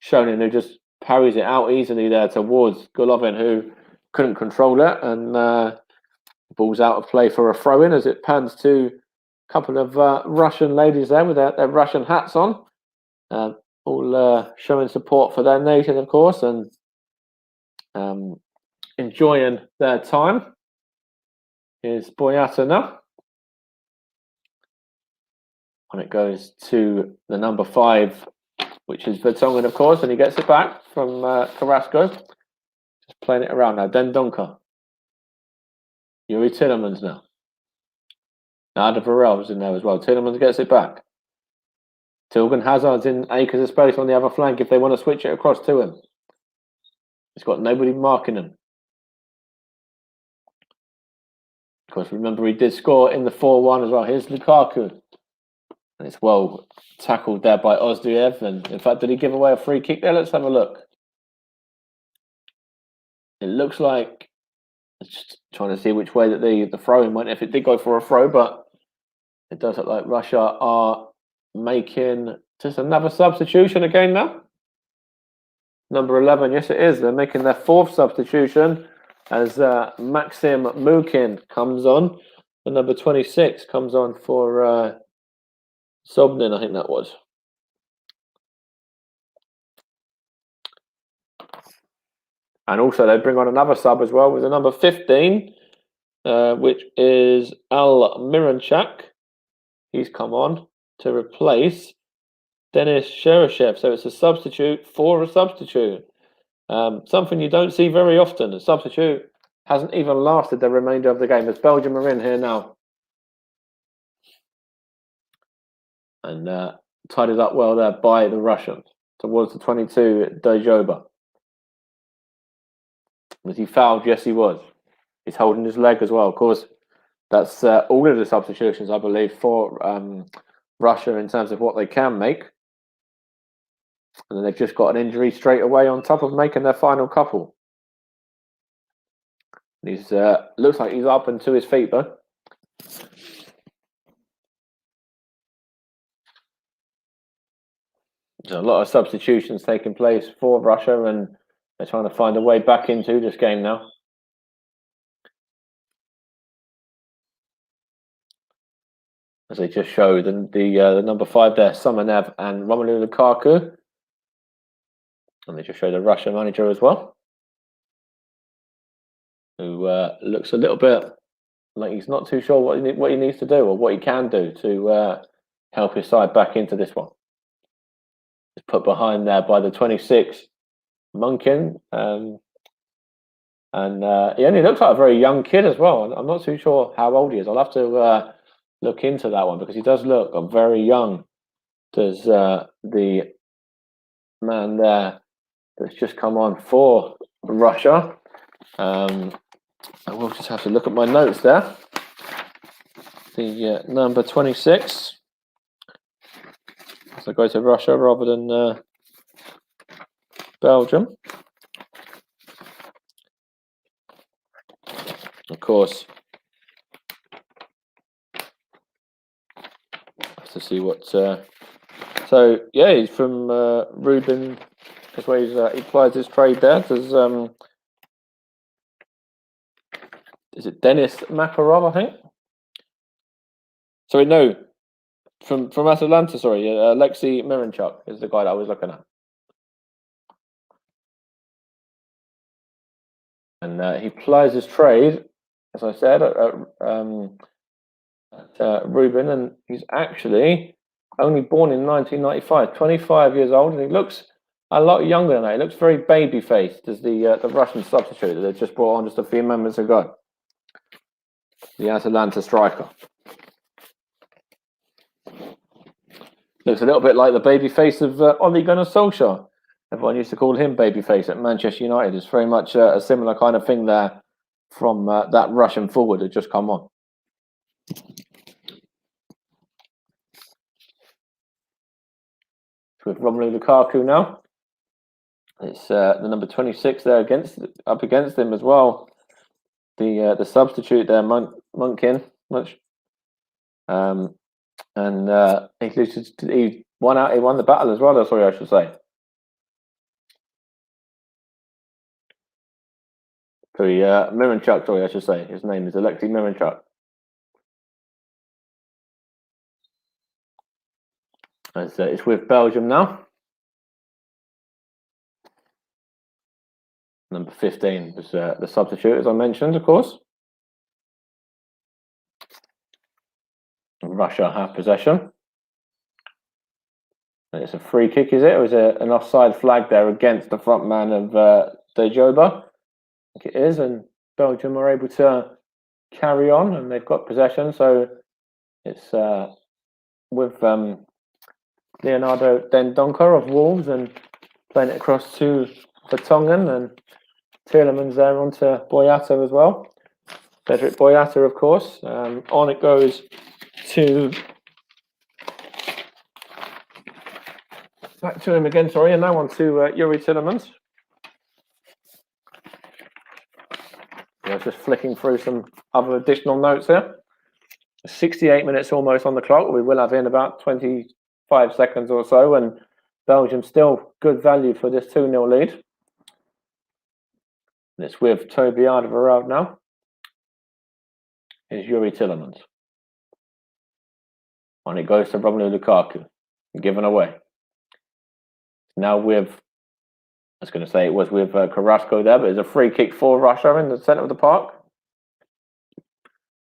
Shonin, who just parries it out easily there towards Golovin, who couldn't control it. And ball's out of play for a throw-in as it pans to a couple of Russian ladies there with their Russian hats on. All showing support for their nation, of course, and enjoying their time. Here's Boyata now. And it goes to the number 5, which is Vertonghen, of course, and he gets it back from Carrasco. Just playing it around now. Dendoncker. Yuri Tielemans now. Now Ada Varel was in there as well. Tielemans gets it back. Torgan Hazard's in acres of space on the other flank if they want to switch it across to him. He's got nobody marking him. Of course, remember he did score in the 4-1 as well. Here's Lukaku. And it's well tackled there by Ozdiev. And in fact, did he give away a free kick there? Let's have a look. It looks like, just trying to see which way that the throw-in went, if it did go for a throw, but it does look like Russia are making just another substitution again now. Number 11, yes it is. They're making their 4th substitution as Maxim Mukin comes on. The number 26 comes on for Sobnin, I think that was. And also they bring on another sub as well with the number 15, which is Al Miranchak. He's come on to replace Denis Cheryshev. So it's a substitute for a substitute. Something you don't see very often. A substitute hasn't even lasted the remainder of the game as Belgium are in here now. And tied it up well there by the Russians towards the 22, Dejoba. Was he fouled? Yes, he was. He's holding his leg as well. Of course, that's all of the substitutions, I believe, for Russia in terms of what they can make. And then they've just got an injury straight away on top of making their final couple. He's looks like he's up and to his feet, though. There's a lot of substitutions taking place for Russia, and they're trying to find a way back into this game now. As they just showed the number 5 there, Samanev and Romelu Lukaku. And they just showed the Russian manager as well. who looks a little bit like he's not too sure what he needs to do or what he can do to help his side back into this one. He's put behind there by the 26, Munkin. And he only looks like a very young kid as well. I'm not too sure how old he is. I'll have to look into that one because he does look very young. Does the man there that's just come on for Russia? I will just have to look at my notes there. The number 26. So go to Russia rather than Belgium. Of course, have to see what. So yeah, he's from Rubin. That's where he applies his trade there. Does is it Denis Makarov? I think. Sorry, no, from Atalanta. Sorry, Alexei Miranchuk is the guy that I was looking at. And he plies his trade, as I said, at Rubin, and he's actually only born in 1995, 25 years old, and he looks a lot younger than that. He looks very baby-faced as the Russian substitute that they just brought on just a few moments ago. The Atalanta striker. Looks a little bit like the baby face of Ole Gunnar Solskjaer. Everyone used to call him babyface at Manchester United. It's very much a similar kind of thing there from that Russian forward who just come on. With Romelu Lukaku now. It's the number 26 there up against him as well. The substitute there, Munkin. And he won the battle as well. Sorry, I should say. Sorry, Miranchuk. Sorry, I should say his name is Alexei Miranchuk. It's with Belgium now. Number 15 was the substitute, as I mentioned, of course. Russia have possession. And it's a free kick, is it? Or is it an offside flag there against the front man of Dejoba? I think it is, and Belgium are able to carry on, and they've got possession. So it's with Leonardo Dendoncker of Wolves and playing it across to Vertonghen, and Tielemans there onto Boyata as well. Cedric Boyata, of course. On it goes to back to him again, sorry, and now on to Yuri Tielemans. I was just flicking through some other additional notes here. 68 minutes almost on the clock. We will have in about 25 seconds or so, and Belgium still good value for this 2-0 lead. And it's with Toby Alderweireld now. Here's Yuri Tielemans. And it goes to Romelu Lukaku. Given away. Now with, I was going to say it was with Carrasco there, but it's a free kick for Russia in the centre of the park.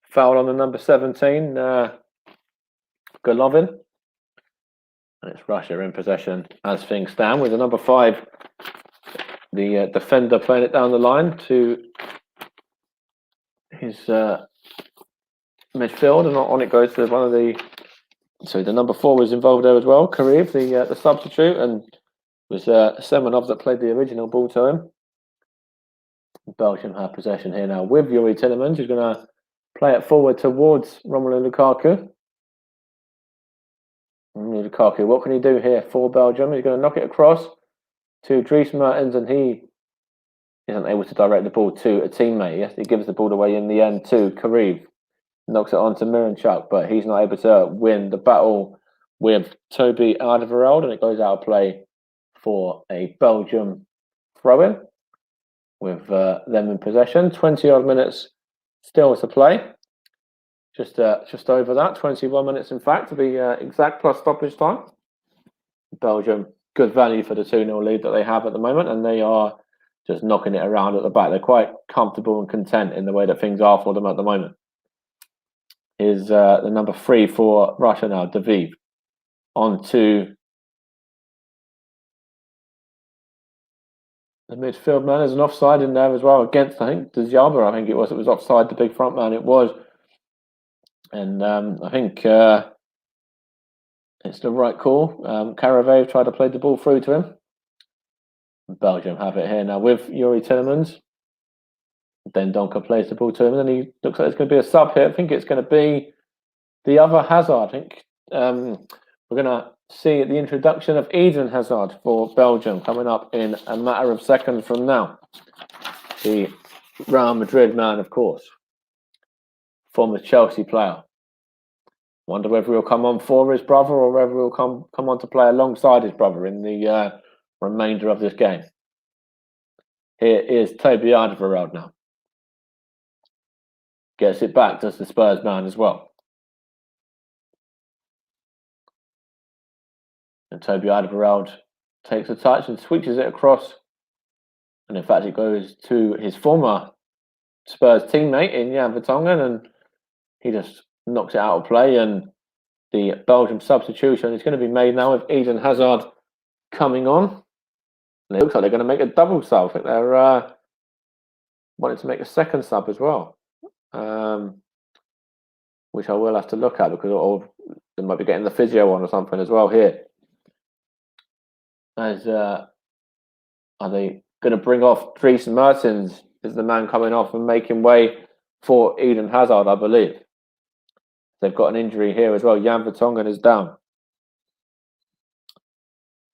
Foul on the number 17, Golovin. And it's Russia in possession as things stand with the number 5, the defender playing it down the line to his midfield, and on it goes to one of the. So the number 4 was involved there as well, Kareev, the substitute, and it was Semenov that played the original ball to him. Belgium have possession here now with Yuri Tielemans, who's going to play it forward towards Romelu Lukaku. Romelu Lukaku, what can he do here for Belgium? He's going to knock it across to Dries Mertens, and he isn't able to direct the ball to a teammate. Yes, he gives the ball away in the end to Kareev. Knocks it on to Miranchuk, but he's not able to win the battle with Toby Alderweireld, and it goes out of play for a Belgium throw-in with them in possession. 20-odd minutes still to play. Just over that, 21 minutes in fact, to be exact, plus stoppage time. Belgium, good value for the 2-0 lead that they have at the moment, and they are just knocking it around at the back. They're quite comfortable and content in the way that things are for them at the moment. Here's the number 3 for Russia now, Daviv. On to the midfield man. There's an offside in there as well against, I think, Dzhaba, I think it was. It was offside, the big front man, it was. And I think it's the right call. Karavev tried to play the ball through to him. Belgium have it here now with Yuri Tillemans. Then Donker plays the ball to him, and then he looks like it's going to be a sub here. I think it's going to be the other Hazard. I think we're going to see the introduction of Eden Hazard for Belgium coming up in a matter of seconds from now. The Real Madrid man, of course, former Chelsea player. Wonder whether he'll come on for his brother or whether he'll come on to play alongside his brother in the remainder of this game. Here is Toby Alderweireld now. Gets it back, does the Spurs man as well. And Toby Alderweireld takes a touch and switches it across. And in fact, it goes to his former Spurs teammate in Jan Vertonghen, and he just knocks it out of play. And the Belgium substitution is going to be made now with Eden Hazard coming on. And it looks like they're going to make a double sub. I think they're wanting to make a second sub as well. Which I will have to look at because they might be getting the physio on or something as well here. As are they going to bring off Dries Mertens? Is the man coming off and making way for Eden Hazard? I believe they've got an injury here as well. Jan Vertonghen is down.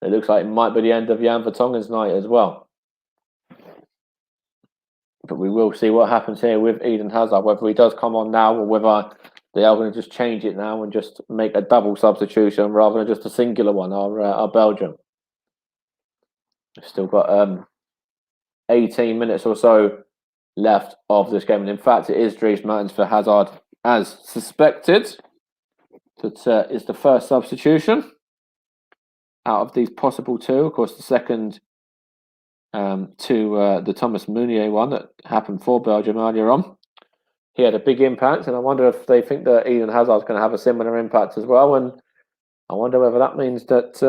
It looks like it might be the end of Jan Vertonghen's night as well. But we will see what happens here with Eden Hazard, whether he does come on now or whether they are going to just change it now and just make a double substitution rather than just a singular one, our Belgium. We've still got 18 minutes or so left of this game. And in fact, it is Dries Mertens for Hazard as suspected. That is the first substitution out of these possible two. Of course, the second to the Thomas Meunier one that happened for Belgium earlier on. He had a big impact, and I wonder if they think that Eden Hazard is going to have a similar impact as well. And I wonder whether that means that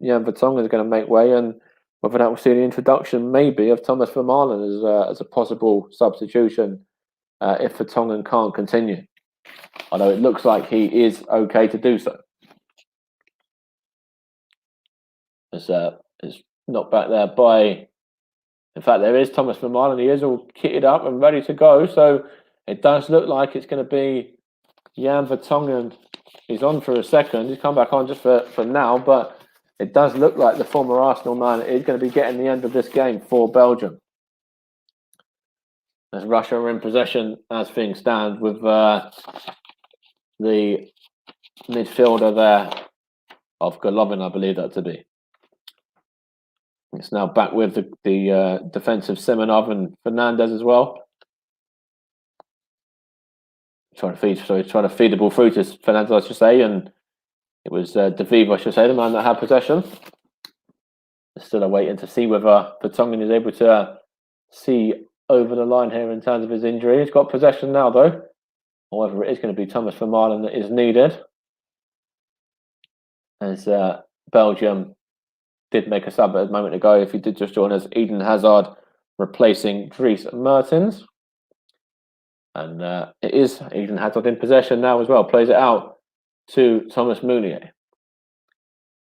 Jan Vertonghen is going to make way, and whether that will see the introduction maybe of Thomas Vermaelen as a possible substitution if Vertonghen can't continue. Although it looks like he is okay to do so. It's knocked back there by... In fact, there is Thomas Vermaelen. He is all kitted up and ready to go. So it does look like it's going to be Jan Vertonghen. He's on for a second. He's come back on just for now. But it does look like the former Arsenal man is going to be getting the end of this game for Belgium. As Russia are in possession as things stand with the midfielder there of Golovin, I believe that to be. It's now back with the defensive Simonov and Fernandez as well. Trying to feed the ball through to Fernandez, I should say, and it was Daviv, I should say, the man that had possession. They're still waiting to see whether Vertonghen is able to see over the line here in terms of his injury. He's got possession now, though. However, it is going to be Thomas Vermaelen that is needed. As Belgium did make a sub a moment ago. If you did just join us, Eden Hazard replacing Dries Mertens. And it is Eden Hazard in possession now as well. Plays it out to Thomas Meunier.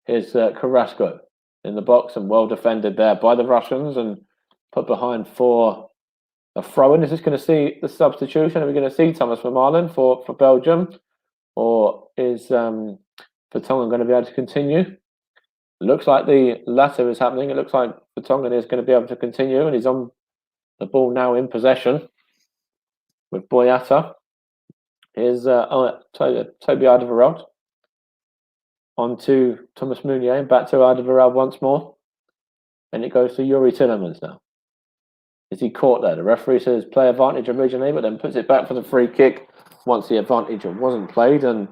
Here's Carrasco in the box and well defended there by the Russians and put behind for a throw-in. Is this going to see the substitution? Are we going to see Thomas Vermaelen for Belgium? Or is Vertonghen going to be able to continue? Looks like the latter is happening. It looks like Vertonghen is going to be able to continue, and he's on the ball now in possession with Boyata. Here's Toby Alderweireld on to Thomas Meunier, and back to Alderweireld once more. And it goes to Yuri Tillemans now. Is he caught there? The referee says play advantage originally, but then puts it back for the free kick once the advantage wasn't played, and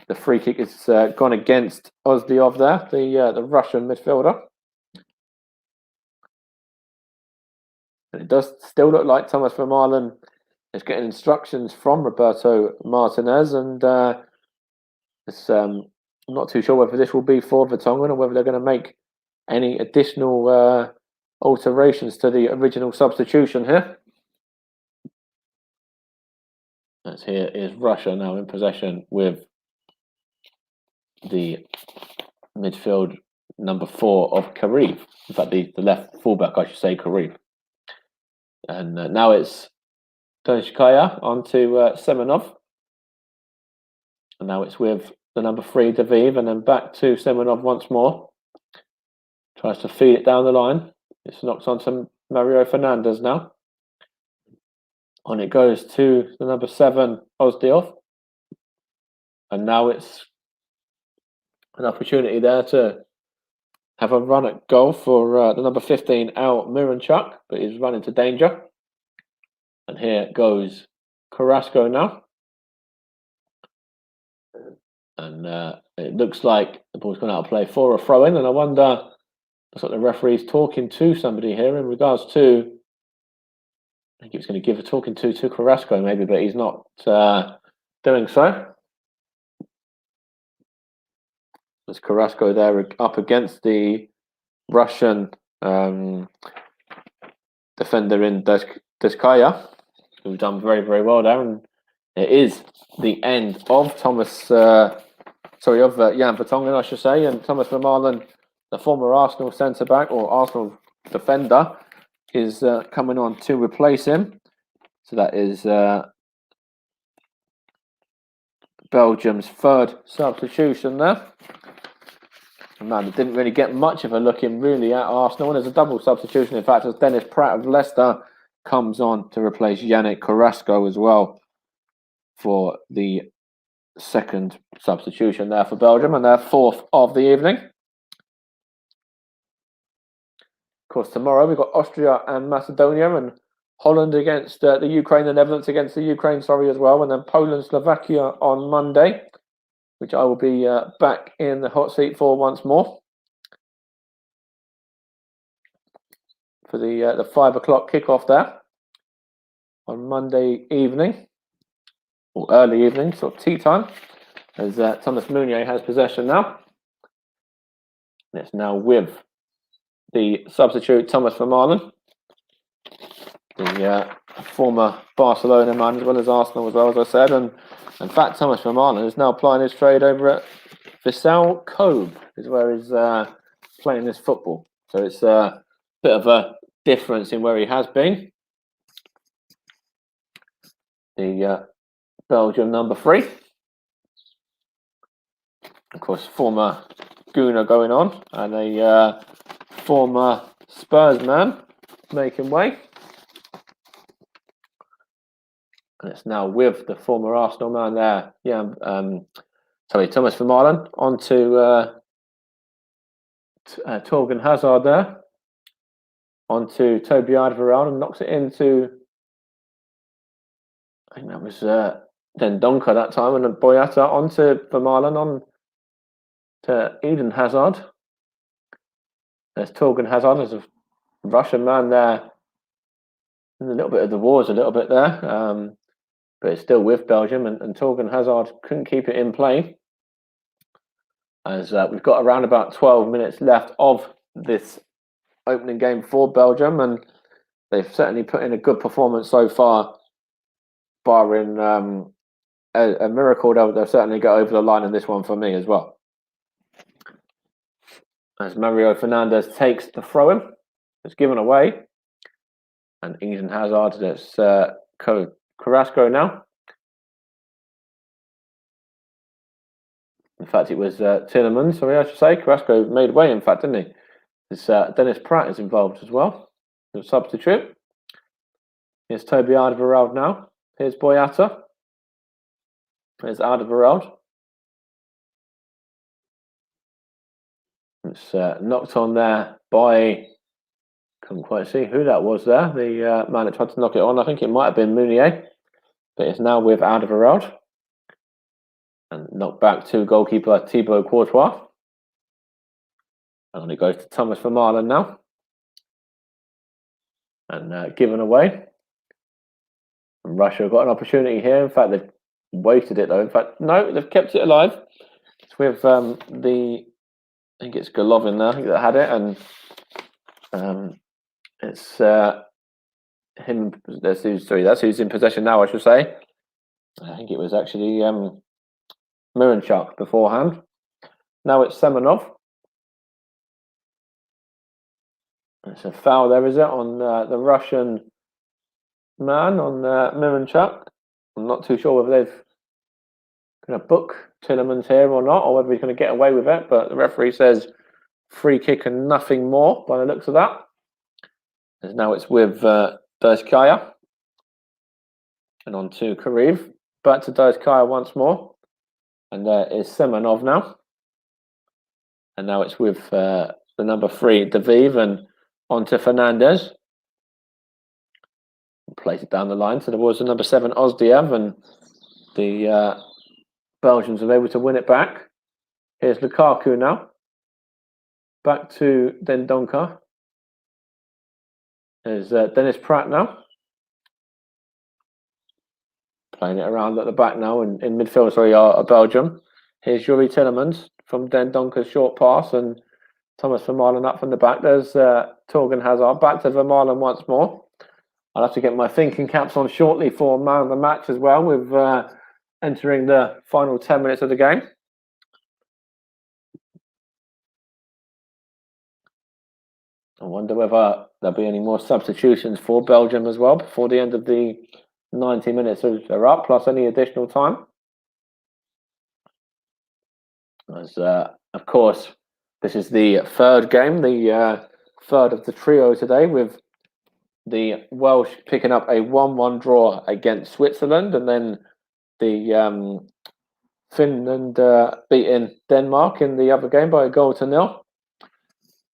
the free kick is gone against Ozdiov there, the Russian midfielder. And it does still look like Thomas Vermaelen is getting instructions from Roberto Martinez, and I'm not too sure whether this will be for Vertonghen or whether they're going to make any additional alterations to the original substitution here. As here is Russia now in possession with the midfield number 4 of Kareev. In fact, the left fullback, I should say, Kareev. And now it's Donskaya onto Semenov. And now it's with the number 3, Daviv, and then back to Semenov once more. Tries to feed it down the line. It's knocked onto Mario Fernandez now. On it goes to the number 7, Ozdiov. And now it's an opportunity there to have a run at goal for the number 15, Al Miranchuk, but he's run into danger. And here goes Carrasco now. And it looks like the ball's gone out of play for a throw-in. And I wonder, that's what the referee's talking to somebody here in regards to, I think he was going to give a talking to Carrasco maybe, but he's not doing so. There's Carrasco there up against the Russian defender in Deskaya, who's done very, very well there. And it is the end of Jan Vertonghen, I should say, and Thomas Vermaelen, the former Arsenal centre-back or Arsenal defender, is coming on to replace him. So that is Belgium's 3rd substitution there. Man, it didn't really get much of a look in really at Arsenal. And there's a double substitution, in fact, as Dennis Pratt of Leicester comes on to replace Yannick Carrasco as well for the 2nd substitution there for Belgium, and their 4th of the evening. Of course, tomorrow we've got Austria and Macedonia, and Holland against the Ukraine, the Netherlands against the Ukraine, as well, and then Poland, Slovakia on Monday, which I will be back in the hot seat for once more for the 5 o'clock kickoff there on Monday evening, or early evening, sort of tea time, as Thomas Meunier has possession now. And it's now with the substitute Thomas Vermaelen, the former Barcelona man as well as Arsenal as well, as I said. And in fact, Thomas Vermaelen is now plying his trade over at Vissel Kobe, is where he's playing this football. So it's a bit of a difference in where he has been. The Belgium number 3. Of course, former Gooner going on, and a former Spurs man making way. And it's now with the former Arsenal man there, Thomas Vermaelen, onto Torgan Hazard there, onto Toby Alderweireld, and knocks it into, I think that was then Donker that time, and then Boyata onto Vermaelen, on to Eden Hazard. There's Torgan Hazard, there's a Russian man there, and a little bit of the wars, a little bit there, but it's still with Belgium, and Torgan Hazard couldn't keep it in play. As we've got around about 12 minutes left of this opening game for Belgium, and they've certainly put in a good performance so far, barring a miracle. They'll certainly get over the line in this one for me as well. As Mario Fernandez takes the throw-in, it's given away, and Eden Hazard, that's Carrasco now. In fact, it was Tillemans, sorry, I should say. Carrasco made way, in fact, didn't he? It's, Dennis Pratt is involved as well, the substitute. Here's Toby Alderweireld now. Here's Boyata. Here's Alderweireld. It's knocked on there by, couldn't quite see who that was there. The man that tried to knock it on, I think it might have been Meunier, but it's now with Alderweireld. And knocked back to goalkeeper Thibaut Courtois. And on it goes to Thomas Vermaelen now. and given away. And Russia have got an opportunity here. In fact, they've wasted it though. In fact, no, they've kept it alive. It's with I think it's Golovin there. I think that had it, and it's him. That's who's in possession now, I should say. I think it was actually Miranchuk beforehand. Now it's Semenov. It's a foul there, is it, on the Russian man, on Miranchuk. I'm not too sure whether they've going to book Tillemans here or not, or whether he's going to get away with it, but the referee says free kick and nothing more by the looks of that. And now it's with Dazkaya. And on to Kareev. Back to Dazkaya once more. And there is Semenov now. And now it's with the number 3, Daviv, and on to Fernandez. Plays it down the line. So there was the number 7, Ozdiev, and the Belgians are able to win it back. Here's Lukaku now. Back to Dendonka. There's Dennis Pratt now. Playing it around at the back now in midfield, sorry, Belgium. Here's Yuri Tillemans from Dendonka's short pass, and Thomas Vermaelen up from the back. There's Torgan Hazard. Back to Vermaelen once more. I'll have to get my thinking caps on shortly for man of the match as well, with entering the final 10 minutes of the game. I wonder whether there'll be any more substitutions for Belgium as well before the end of the 90 minutes are up, plus any additional time. As, of course, this is the third game, the third of the trio today, with the Welsh picking up a 1-1 draw against Switzerland, and then the Finland beating Denmark in the other game by 1-0,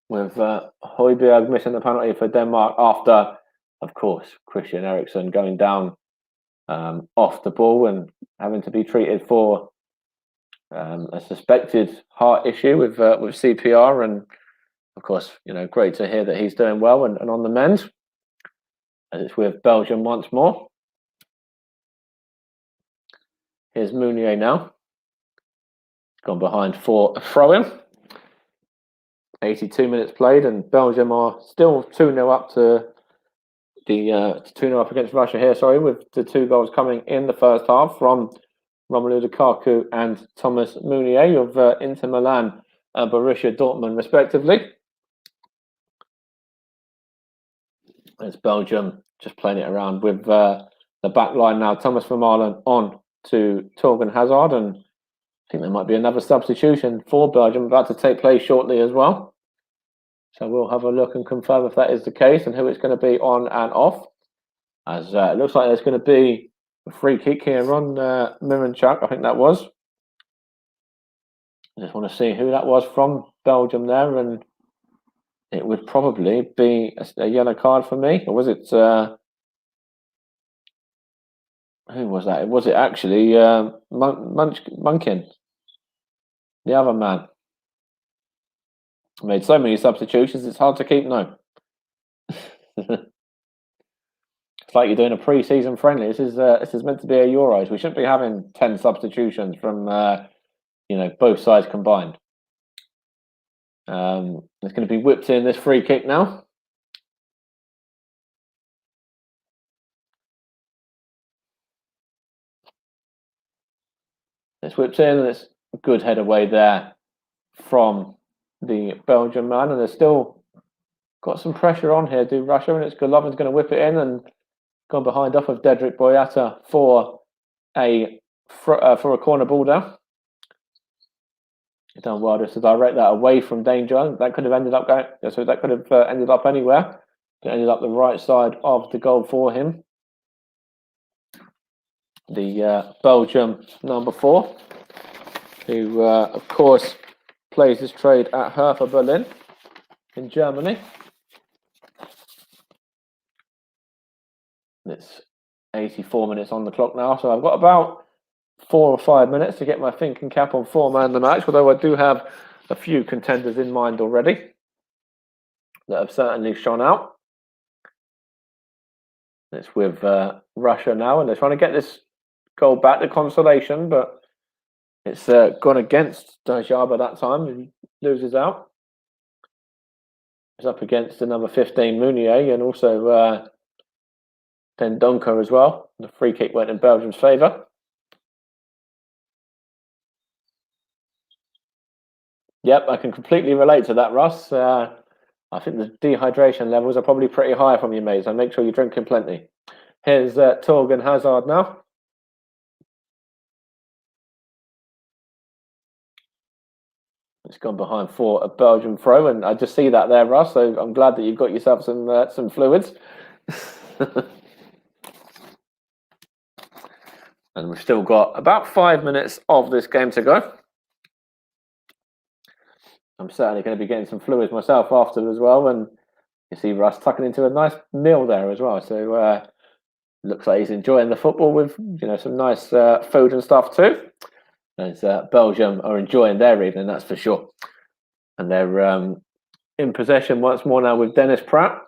with Højbjerg missing the penalty for Denmark after, of course, Christian Eriksen going down off the ball and having to be treated for a suspected heart issue with CPR. And of course, great to hear that he's doing well and on the mend. As it's with Belgium once more. Here's Mounier now. Gone behind for a throw-in. 82 minutes played, and Belgium are still 2-0 up to the 2-0 up against Russia here. Sorry, with the 2 goals coming in the first half from Romelu Lukaku and Thomas Mounier of Inter Milan and Borussia Dortmund, respectively. It's Belgium just playing it around with the back line now. Thomas Vermaelen on to Torgan Hazard, and I think there might be another substitution for Belgium about to take place shortly as well. So we'll have a look and confirm if that is the case and who it's going to be on and off. As it looks like there's going to be a free kick here on Miranchuk, I think that was. I just want to see who that was from Belgium there, and it would probably be a yellow card for me. Or was it... who was that? Was it actually Munkin? The other man. Made so many substitutions, it's hard to keep no. It's like you're doing a pre-season friendly. This is meant to be a Euros. We shouldn't be having 10 substitutions from both sides combined. It's going to be whipped in this free kick now. It's whipped in, and it's a good head away there from the Belgian man, and they've still got some pressure on here, do Russia, and it's Golovin's going to whip it in and gone behind off of Dedrick Boyata for a corner ball down. He's done well just to direct that away from danger. That could have ended up ended up anywhere. It ended up the right side of the goal for him. The Belgium number 4, who of course plays his trade at Hertha Berlin in Germany. It's 84 minutes on the clock now, so I've got about 4 or 5 minutes to get my thinking cap on man of the match, although I do have a few contenders in mind already that have certainly shone out. It's with Russia now, and they're trying to get this goal back to consolation, but it's gone against Dajaba that time, and he loses out. He's up against the number 15, Mounier, and also Dendonka as well. The free kick went in Belgium's favour. Yep, I can completely relate to that, Russ. I think the dehydration levels are probably pretty high from you, mate, so make sure you're drinking plenty. Here's Torgan Hazard now. It's gone behind for a Belgian throw, and I just see that there, Russ, so I'm glad that you've got yourself some fluids. And we've still got about 5 minutes of this game to go. I'm certainly going to be getting some fluids myself after as well, and you see Russ tucking into a nice meal there as well. So looks like he's enjoying the football with some nice food and stuff too. As Belgium are enjoying their evening, that's for sure. And they're in possession once more now with Dennis Pratt.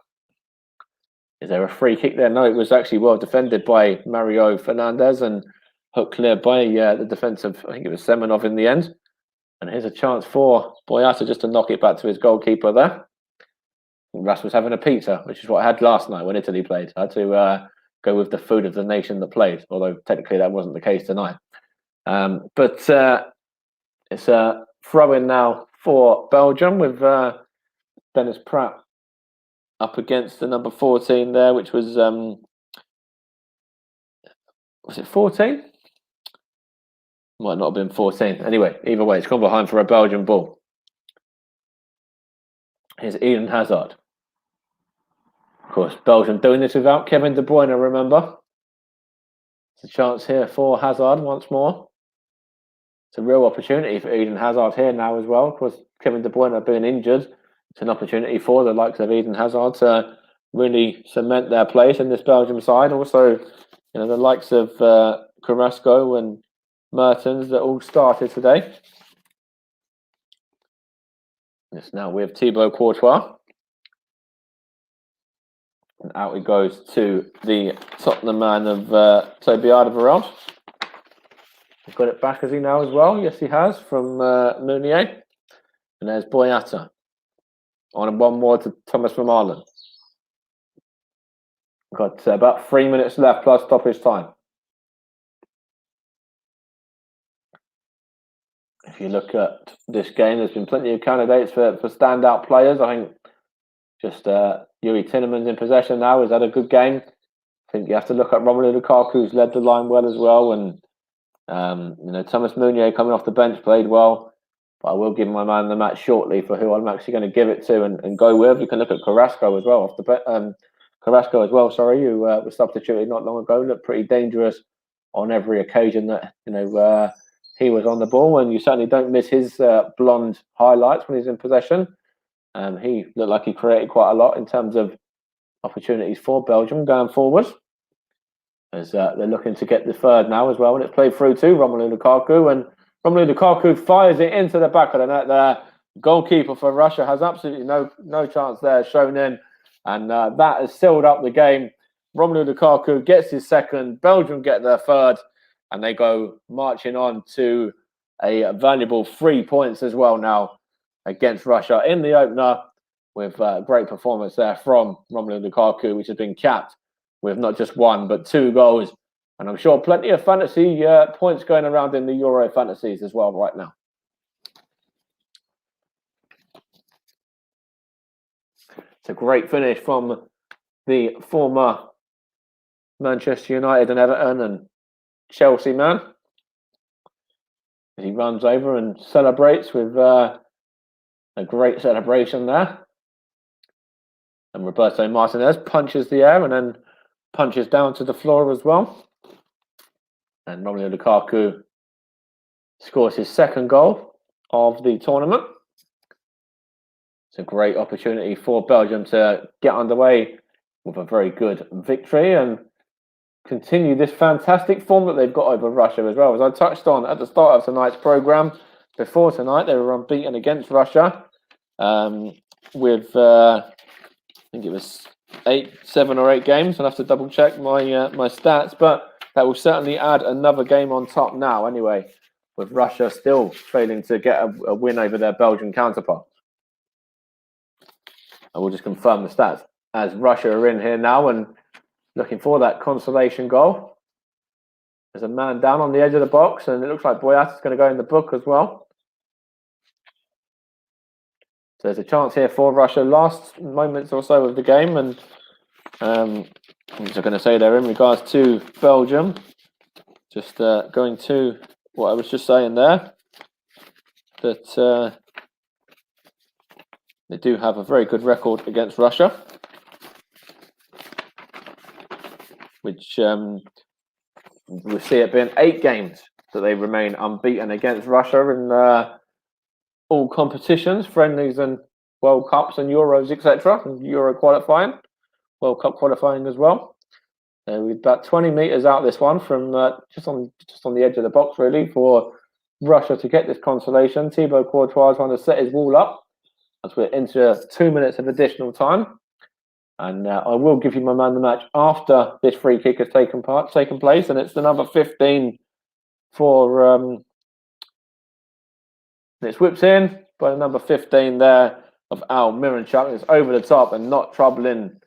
Is there a free kick there? No, it was actually well defended by Mario Fernandez and hooked clear by the defensive, I think it was Semenov in the end. And here's a chance for Boyata just to knock it back to his goalkeeper there. Russ was having a pizza, which is what I had last night when Italy played. I had to go with the food of the nation that played, although technically that wasn't the case tonight. But it's a throw-in now for Belgium with Dennis Pratt up against the number 14 there, which was it 14? Might not have been 14. Anyway, either way, it's gone behind for a Belgian ball. Here's Eden Hazard. Of course, Belgium doing this without Kevin De Bruyne, remember? It's a chance here for Hazard once more. It's a real opportunity for Eden Hazard here now as well. Of course, Kevin De Bruyne being injured, it's an opportunity for the likes of Eden Hazard to really cement their place in this Belgium side. Also, the likes of Carrasco and Mertens that all started today. Yes, now we have Thibaut Courtois. And out he goes to the Tottenham man of Toby Alderweireld. He's got it back, has he now as well? Yes, he has, from Mounier. And there's Boyata. On one more to Thomas Vermaelen. Got about 3 minutes left plus stoppage time. If you look at this game, there's been plenty of candidates for standout players. I think just Yuri Tielemans in possession now has had a good game. I think you have to look at Romelu Lukaku, who's led the line well as well. And, Thomas Mounier coming off the bench played well. But I will give my man the match shortly for who I'm actually going to give it to and go with. You can look at Carrasco as well. Who was substituted not long ago. Looked pretty dangerous on every occasion that, he was on the ball, and you certainly don't miss his blonde highlights when he's in possession. He looked like he created quite a lot in terms of opportunities for Belgium going forward. As they're looking to get the third now as well, and it's played through to Romelu Lukaku, and Romelu Lukaku fires it into the back of the net there. Goalkeeper for Russia has absolutely no chance there shown in, and that has sealed up the game. Romelu Lukaku gets his second, Belgium get their third, and they go marching on to a valuable 3 points as well now against Russia in the opener, with great performance there from Romelu Lukaku, which has been capped with not just one but 2 goals. And I'm sure plenty of fantasy points going around in the Euro fantasies as well right now. It's a great finish from the former Manchester United and Everton and Chelsea man. He runs over and celebrates with a great celebration there. And Roberto Martinez punches the air and then punches down to the floor as well. And Romelu Lukaku scores his second goal of the tournament. It's a great opportunity for Belgium to get underway with a very good victory and continue this fantastic form that they've got over Russia as well. As I touched on at the start of tonight's programme, before tonight they were unbeaten against Russia with, I think it was 7 or 8 games. I'll have to double check my my stats, but that will certainly add another game on top now. Anyway, with Russia still failing to get a win over their Belgian counterpart. I will just confirm the stats as Russia are in here now and looking for that consolation goal. There's a man down on the edge of the box, and it looks like Boyat is going to go in the book as well. So there's a chance here for Russia. Last moments or so of the game, and I'm just going to say there in regards to Belgium, just going to what I was just saying there, that they do have a very good record against Russia, which we see it being 8 games that they remain unbeaten against Russia in all competitions, friendlies and World Cups and Euros, etc. and Euro qualifying, World Cup qualifying as well. We're about 20 metres out this one from just on the edge of the box, really, for Russia to get this consolation. Thibaut Courtois trying to set his wall up as we're into 2 minutes of additional time. And I will give you my man of the match after this free kick has taken place, and it's the number 15 for it's whipped in by the number 15 there of Al Miranchuk. It's over the top and not troubling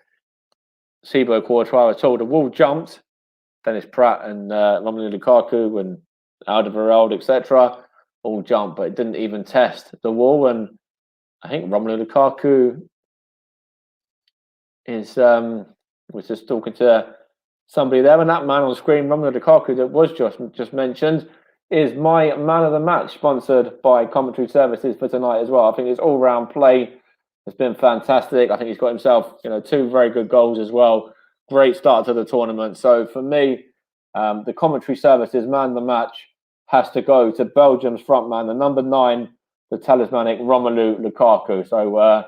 Thibaut Courtois at all. The wall jumped. Dennis Pratt and Romelu Lukaku and Alderweireld, etc. all jumped, but it didn't even test the wall. And I think Romelu Lukaku is was just talking to somebody there, and that man on screen, Romelu Lukaku, that was just mentioned, is my man of the match, sponsored by Commentary Services for tonight as well. I think his all-round play has been fantastic. I think he's got himself, 2 very good goals as well. Great start to the tournament. So for me, the Commentary Services man of the match has to go to Belgium's frontman, the number 9, the talismanic Romelu Lukaku. So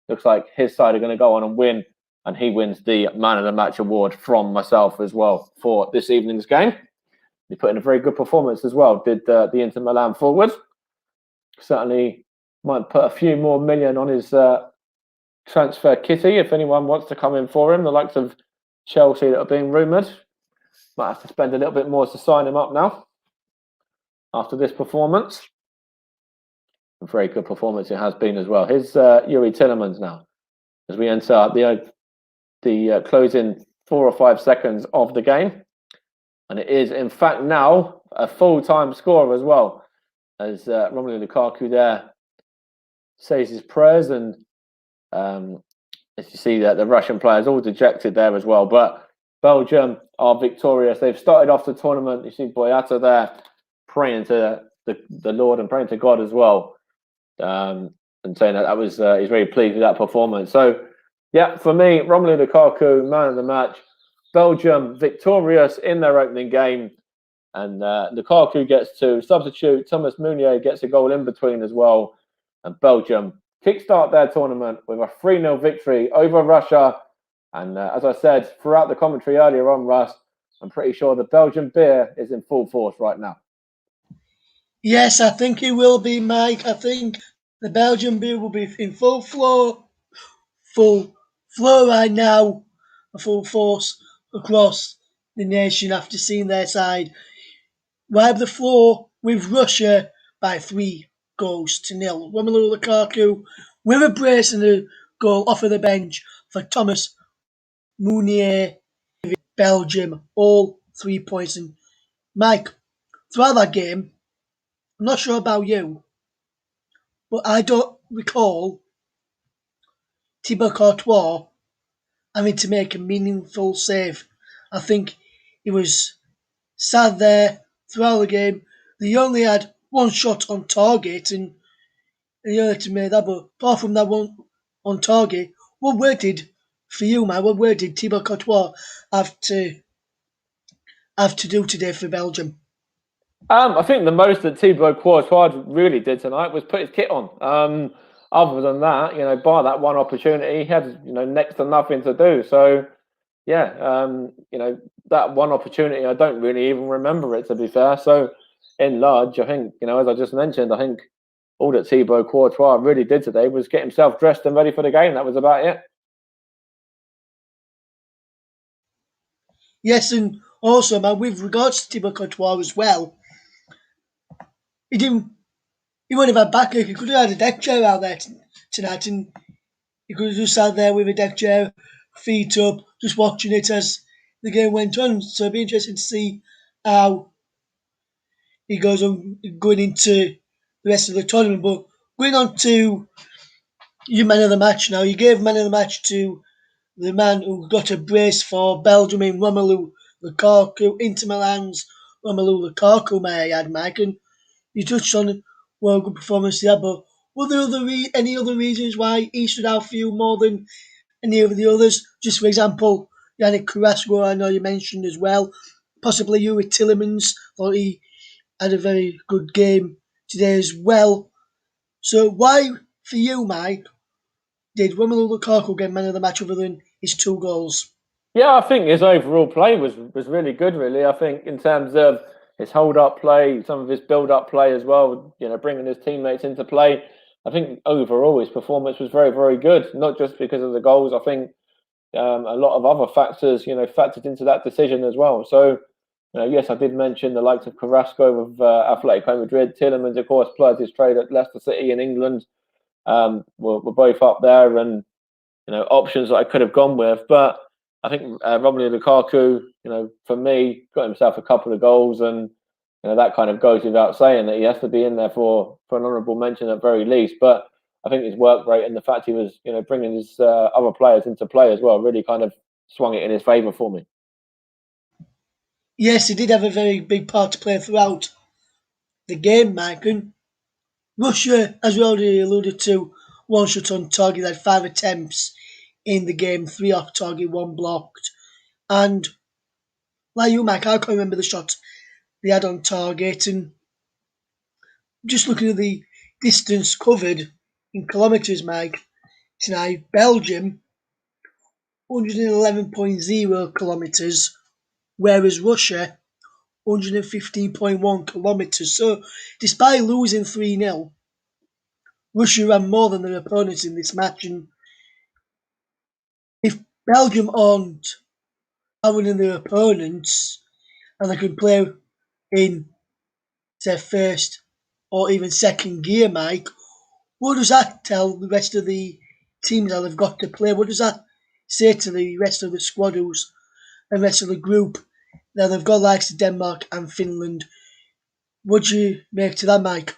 looks like his side are going to go on and win, and he wins the man of the match award from myself as well for this evening's game. He put in a very good performance as well, did the Inter Milan forward. Certainly might put a few more million on his transfer kitty if anyone wants to come in for him. The likes of Chelsea that are being rumoured might have to spend a little bit more to sign him up now after this performance. A very good performance it has been as well. Here's Yuri Tillemans now as we enter the closing 4 or 5 seconds of the game. And it is, in fact, now a full-time score as well, as Romelu Lukaku there says his prayers. And as you see, that the Russian players all dejected there as well. But Belgium are victorious. They've started off the tournament. You see Boyata there praying to the Lord and praying to God as well, and saying that was he's very pleased with that performance. So, yeah, for me, Romelu Lukaku, man of the match. Belgium victorious in their opening game, and Lukaku gets to substitute. Thomas Meunier gets a goal in between as well, and Belgium kickstart their tournament with a 3-0 victory over Russia. And as I said throughout the commentary earlier on, Russ, I'm pretty sure the Belgian beer is in full force right now. Yes, I think it will be, Mike. I think the Belgian beer will be in full flow right now, a full force across the nation after seeing their side wipe the floor with Russia by 3 goals to 0. Romelu Lukaku with a brace and a goal off of the bench for Thomas Meunier. Belgium all 3 points. And Mike, throughout that game, I'm not sure about you, but I don't recall Thibaut Courtois having to make a meaningful save. I think he was sat there throughout the game. They only had 1 shot on target, and he only had to make that. But apart from that one on target, what work did for you, man? What work did Thibaut Courtois have to do today for Belgium? I think the most that Thibaut Courtois really did tonight was put his kit on. Other than that, bar that one opportunity, he had next to nothing to do. So, yeah, that one opportunity, I don't really even remember it, to be fair. So, in large, I think, as I just mentioned, I think all that Thibaut Courtois really did today was get himself dressed and ready for the game. That was about it. Yes, and also, man, with regards to Thibaut Courtois as well, he didn't. He wouldn't have had backache. He could have had a deck chair out there tonight, and he could have just sat there with a deck chair, feet up, just watching it as the game went on. So it'd be interesting to see how he goes on going into the rest of the tournament. But going on to your man of the match now, you gave man of the match to the man who got a brace for Belgium in Romelu Lukaku, Inter Milan's Romelu Lukaku, may I add, Mike. And you touched on well, good performance there, but were there any other reasons why he stood out for you more than any of the others? Just for example, Yannick Carrasco, I know you mentioned as well. Possibly you with Tillemans, thought he had a very good game today as well. So why, for you, Mike, did Romelu Lukaku get man of the match other than his two goals? Yeah, I think his overall play was really good. Really, I think in terms of his hold up play, some of his build up play as well. You know, bringing his teammates into play. I think overall his performance was very good. Not just because of the goals. I think a lot of other factors, factored into that decision as well. So, yes, I did mention the likes of Carrasco with Atletico Madrid, Tillemans, of course, played his trade at Leicester City in England. Were both up there, and options that I could have gone with. But I think Romelu Lukaku, for me, got himself a couple of goals, and that kind of goes without saying that he has to be in there for an honourable mention at very least. But I think his work rate and the fact he was, bringing his other players into play as well, really kind of swung it in his favour for me. Yes, he did have a very big part to play throughout the game, Mike. And Russia, as we already alluded to, one shot on target, had 5 attempts in the game, 3 off target, one blocked. And like you, Mike, I can't remember the shots they had on target. And just looking at the distance covered in kilometres, Mike, tonight, Belgium, 111.0 kilometres, whereas Russia, 115.1 kilometres. So, despite losing 3-0, Russia ran more than their opponents in this match. And if Belgium aren't outwinning their opponents and they can play in their first or even second gear, Mike, what does that tell the rest of the teams that they've got to play? What does that say to the rest of the squad and rest of the group that they've got likes of Denmark and Finland? What do you make to that, Mike?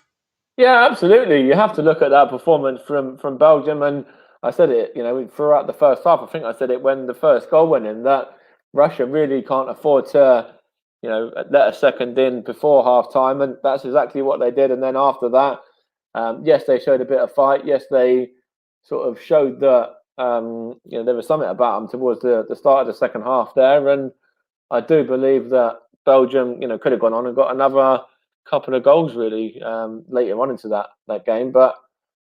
Yeah, absolutely. You have to look at that performance from Belgium, and I said it. Throughout the first half, I think I said it when the first goal went in that Russia really can't afford to, let a second in before half time, and that's exactly what they did. And then after that, yes, they showed a bit of fight. Yes, they sort of showed that there was something about them towards the start of the second half there, and I do believe that Belgium, could have gone on and got another couple of goals really later on into that game. But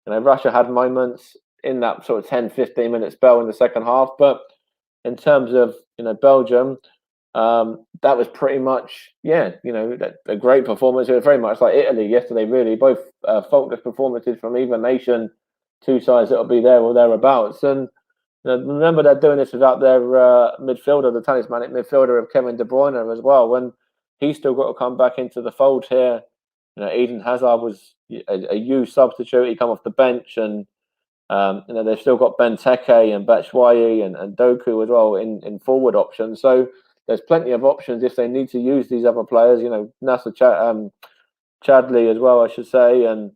Russia had moments in that sort of 10, 15 minute spell in the second half. But in terms of Belgium, that was pretty much a great performance. It was very much like Italy yesterday. Really, both faultless performances from either nation, two sides that'll be there or thereabouts, and remember, they're doing this without their midfielder, the talismanic midfielder of Kevin De Bruyne as well. When he's still got to come back into the fold here, Eden Hazard was a huge substitute. He come off the bench, and they've still got Benteke and Batshuayi and Doku as well in forward options. So there's plenty of options if they need to use these other players. Nasser Chadley as well, I should say, and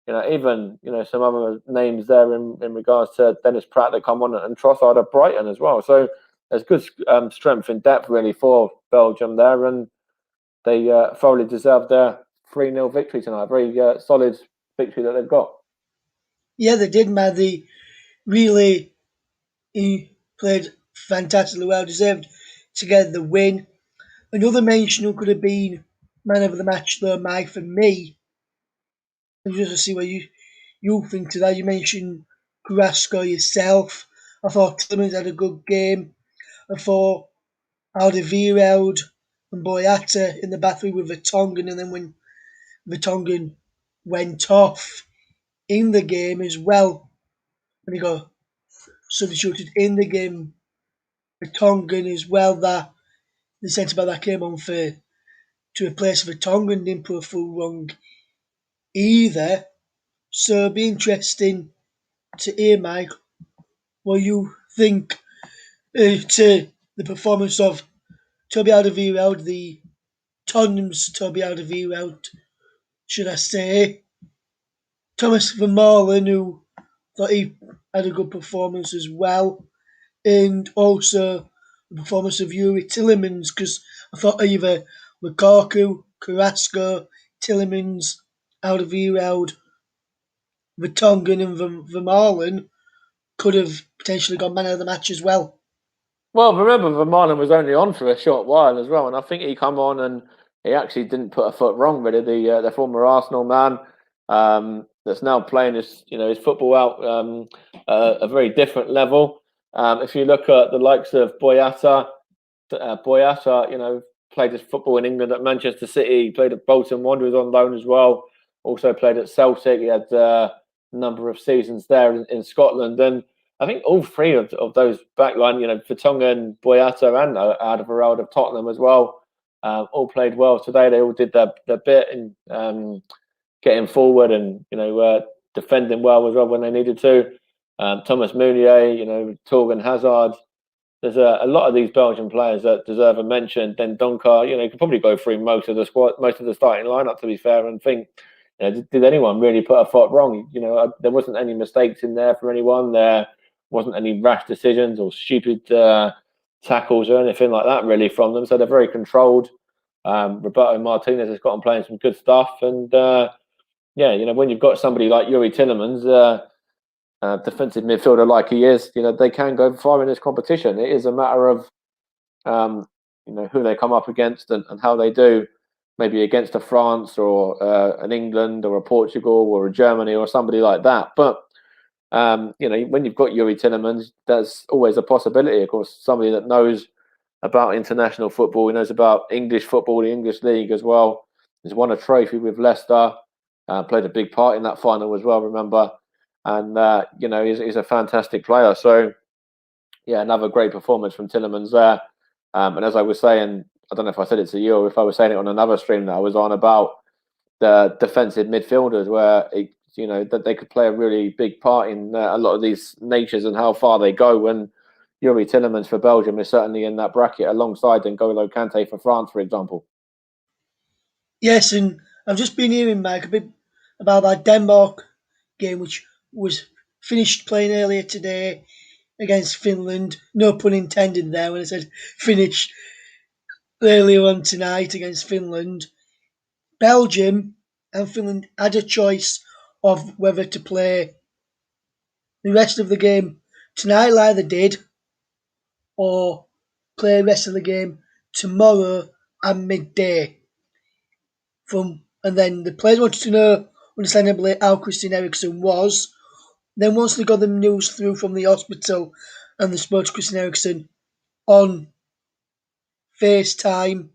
even some other names there in regards to Dennis Pratt that come on and Trossard at Brighton as well. So there's good strength in depth really for Belgium there, and they thoroughly deserve their 3-0 victory tonight. Very solid victory that they've got. Yeah, they did, man. They really he played fantastically well, deserved to get the win. Another mention who could have been man of the match, though, Mike, for me, and just to see what you think to that. You mentioned Carrasco yourself. I thought Clemens had a good game. I thought Alderweireld and Boyata in the bathroom with Vertonghen, and then when Vertonghen went off in the game as well, when he got substituted in the game, Vertonghen as well, that the centre back that came on for to replace Vertonghen didn't put a full wrong either. So it'd be interesting to hear, Mike, what you think to the performance of Toby Alderweireld, the Tottenham's Toby Alderweireld, should I say. Thomas Vermaelen, who thought he had a good performance as well, and also the performance of Yuri Tillemans, because I thought either Lukaku, Carrasco, Tillemans, Alderweireld, Vertonghen and Vermaelen could have potentially gone man of the match as well. Well, remember, Vermaelen was only on for a short while as well, and I think he come on and he actually didn't put a foot wrong. Really, the former Arsenal man that's now playing his football out a very different level. If you look at the likes of Boyata, played his football in England at Manchester City. He played at Bolton Wanderers on loan as well. Also played at Celtic. He had a number of seasons there in Scotland. And I think all three of those backline, Vertonghen, Boyata, and Alderweireld of Tottenham as well, all played well today. They all did their bit in getting forward and defending well as well when they needed to. Thomas Meunier, Torgan Hazard. There's a lot of these Belgian players that deserve a mention. Then Donker, you could probably go through most of the squad, most of the starting lineup, to be fair, and think, did anyone really put a foot wrong? There wasn't any mistakes in there for anyone. There wasn't any rash decisions or stupid tackles or anything like that really from them. So they're very controlled. Roberto Martinez has got them playing some good stuff, and when you've got somebody like Yuri Tillemans. Defensive midfielder like he is, they can go far in this competition. It is a matter of, who they come up against and how they do, maybe against a France or an England or a Portugal or a Germany or somebody like that. But, when you've got Yuri Tillemans, that's always a possibility. Of course, somebody that knows about international football, he knows about English football, the English league as well. He's won a trophy with Leicester, played a big part in that final as well, remember. And he's a fantastic player. So yeah, another great performance from Tillemans there. And as I was saying, I don't know if I said it to you or if I was saying it on another stream that I was on about the defensive midfielders, where that they could play a really big part in a lot of these natures and how far they go. And Yuri Tillemans for Belgium is certainly in that bracket alongside N'Golo Kante for France, for example. Yes, and I've just been hearing, Mike, a bit about that Denmark game, which was finished playing earlier today against Finland. No pun intended there when I said finished earlier on tonight against Finland. Belgium and Finland had a choice of whether to play the rest of the game tonight, like they did, or play the rest of the game tomorrow at midday. And then the players wanted to know, understandably, how Christian Eriksen was. Then once they got the news through from the hospital and they spoke to Christian Eriksen on FaceTime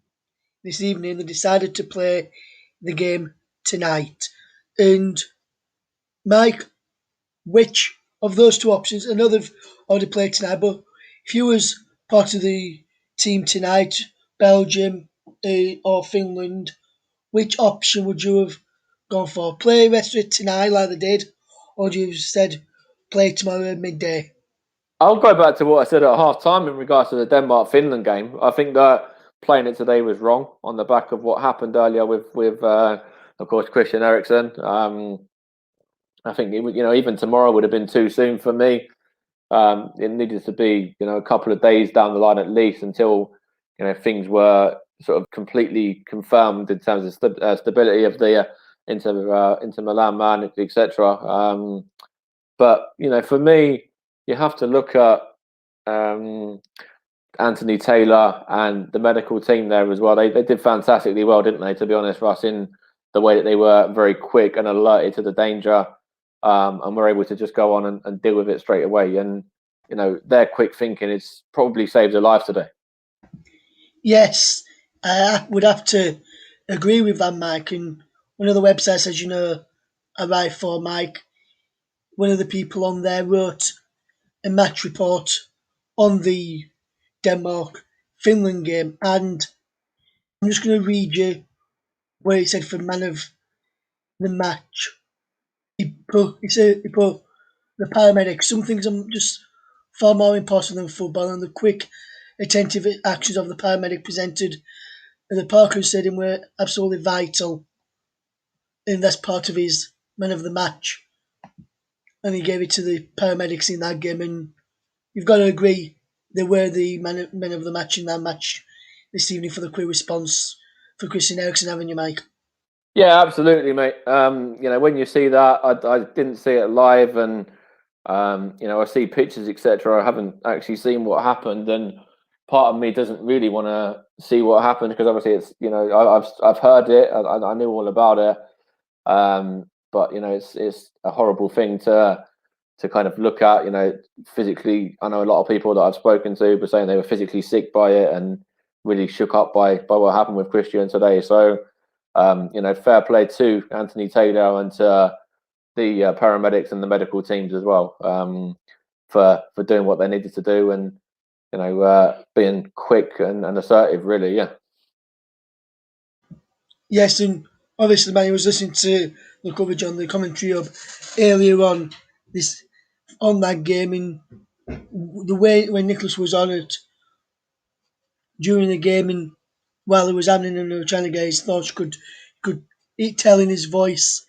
this evening, they decided to play the game tonight. And Mike, which of those two options? I know they've already played tonight, but if you was part of the team tonight, Belgium or Finland, which option would you have gone for? Play rest of it tonight like they did, or do you said play tomorrow at midday? I'll go back to what I said at half time in regards to the Denmark Finland game. I think that playing it today was wrong on the back of what happened earlier with of course, Christian Eriksen. I think even tomorrow would have been too soon for me. It needed to be a couple of days down the line at least until things were sort of completely confirmed in terms of stability of the Inter Milan man, etc. But for me, you have to look at Anthony Taylor and the medical team there as well. They did fantastically well, didn't they? To be honest, Russ, in the way that they were very quick and alerted to the danger, and were able to just go on and deal with it straight away. And their quick thinking has probably saved a life today. Yes, I would have to agree with that, Mike. And one of the websites, as you know, I write for, Mike, one of the people on there wrote a match report on the Denmark Finland game, and I'm just going to read you what he said for man of the match. He put the paramedics. Some things are just far more important than football, and the quick, attentive actions of the paramedic presented at the Parker Stadium were absolutely vital, and that's part of his man of the match. And he gave it to the paramedics in that game, and you've got to agree they were the men of the match in that match this evening for the quick response for Christian Eriksen, haven't you, Mike? Yeah, absolutely, mate. When you see that, I didn't see it live, and I see pictures, etc. I haven't actually seen what happened, and part of me doesn't really want to see what happened because obviously it's I've heard it, I knew all about it, but it's a horrible thing to kind of look at. Physically, I know a lot of people that I've spoken to were saying they were physically sick by it and really shook up by what happened with Christian today. So. Fair play to Anthony Taylor and to the paramedics and the medical teams as well for doing what they needed to do and being quick and assertive. Really, yeah. Yes, and obviously, man, I was listening to the coverage on the commentary up earlier on that game, and the way when Nicholas was on it during the game and while it was happening and they were trying to get his thoughts, could tell in his voice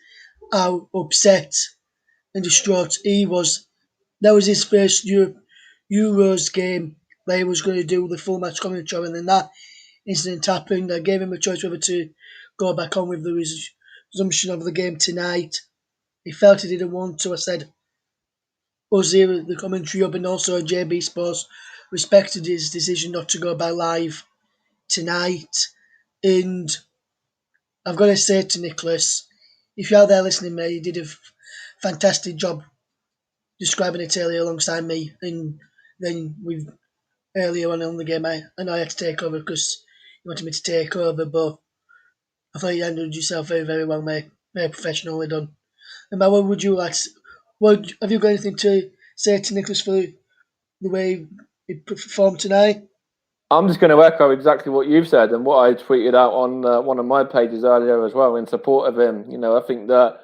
how upset and distraught he was. That was his first Euros game where he was going to do the full match commentary, and then that incident happened. I gave him a choice whether to go back on with the resumption of the game tonight. He felt he didn't want to. I said, us here at the commentary up and also JB Sports respected his decision not to go back live tonight. And I've got to say to Nicholas, if you're out there listening, mate, you did a fantastic job describing it earlier alongside me. And then we've earlier on the game, I know I had to take over because you wanted me to take over, but I thought you handled yourself very, very well, mate. Very professionally done. And what would you like? Have you got anything to say to Nicholas for the way he performed tonight? I'm just going to echo exactly what you've said and what I tweeted out on one of my pages earlier as well in support of him. I think that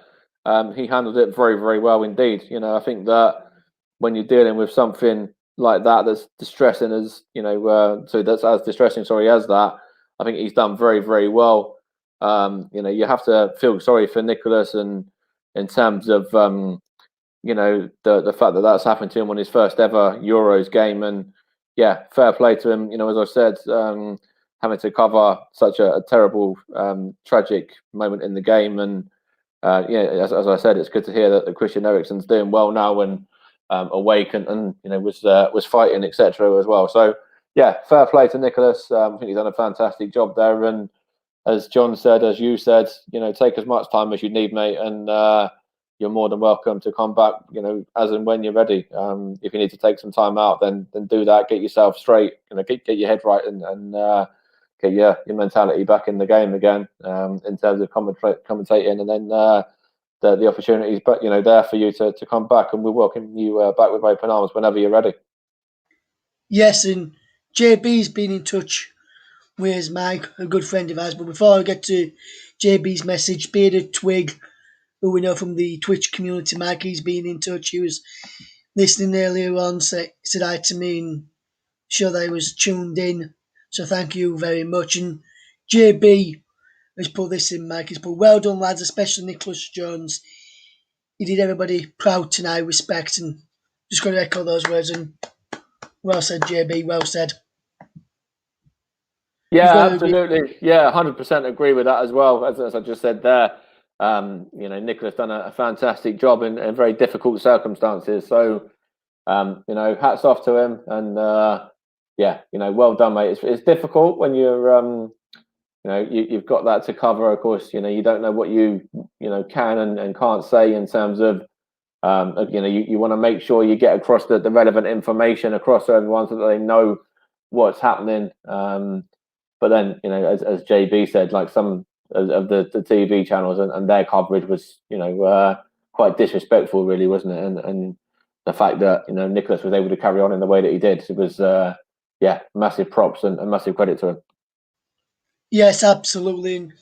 he handled it very, very well indeed. I think that when you're dealing with something like that that's distressing as so that's as distressing, sorry, as that, I think he's done very, very well. You have to feel sorry for Nicholas and in terms of the fact that that's happened to him on his first ever Euros game. And yeah, fair play to him. As I said, having to cover such a terrible, tragic moment in the game. And as I said, it's good to hear that Christian Eriksen's doing well now and awake and was fighting, etc. as well. So yeah, fair play to Nicholas. I think he's done a fantastic job there. And as John said, as you said, take as much time as you need, mate, and you're more than welcome to come back, as and when you're ready. If you need to take some time out, then do that. Get yourself straight, get your head right, and get your mentality back in the game again in terms of commentating, and then the opportunities, but there for you to come back, and we'll welcome you back with open arms whenever you're ready. Yes, and JB's been in touch with Mike, a good friend of ours. But before I get to JB's message, Bearded Twig, who we know from the Twitch community, Mike, he's been in touch. He was listening earlier on, said hi to me and sure that he was tuned in. So thank you very much. And JB has put this in, Mike. He's put, well done, lads, especially Nicholas Jones. He did everybody proud tonight, respect, and just going to echo those words. And well said, JB, well said. Yeah, absolutely. Yeah, 100% agree with that as well. As I just said there, Nicholas done a fantastic job in very difficult circumstances. So, hats off to him. And well done, mate. It's difficult when you're, you've got that to cover. Of course, you don't know what you can and can't say in terms of, you want to make sure you get across the relevant information across to everyone so that they know what's happening. But then, as JB said, like some of the TV channels and their coverage was, quite disrespectful, really, wasn't it? And the fact that Nicholas was able to carry on in the way that he did was, yeah, massive props and massive credit to him. Yes, absolutely. And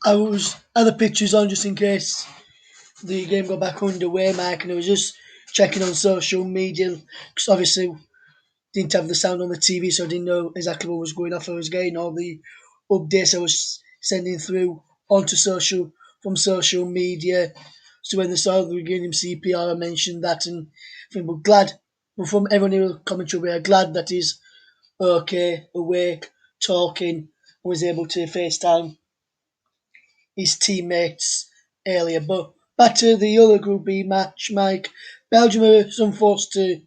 I was had the pictures on just in case the game got back underway, Mike, and I was just checking on social media because obviously didn't have the sound on the TV, so I didn't know exactly what was going off. I was getting all the updates I was sending through onto social media. So when they saw the giving him CPR, I mentioned that, and I think we're glad. But from everyone in the commentary, we are glad that he's okay, awake, talking, and was able to FaceTime his teammates earlier. But back to the other Group B match, Mike. Belgium are some force to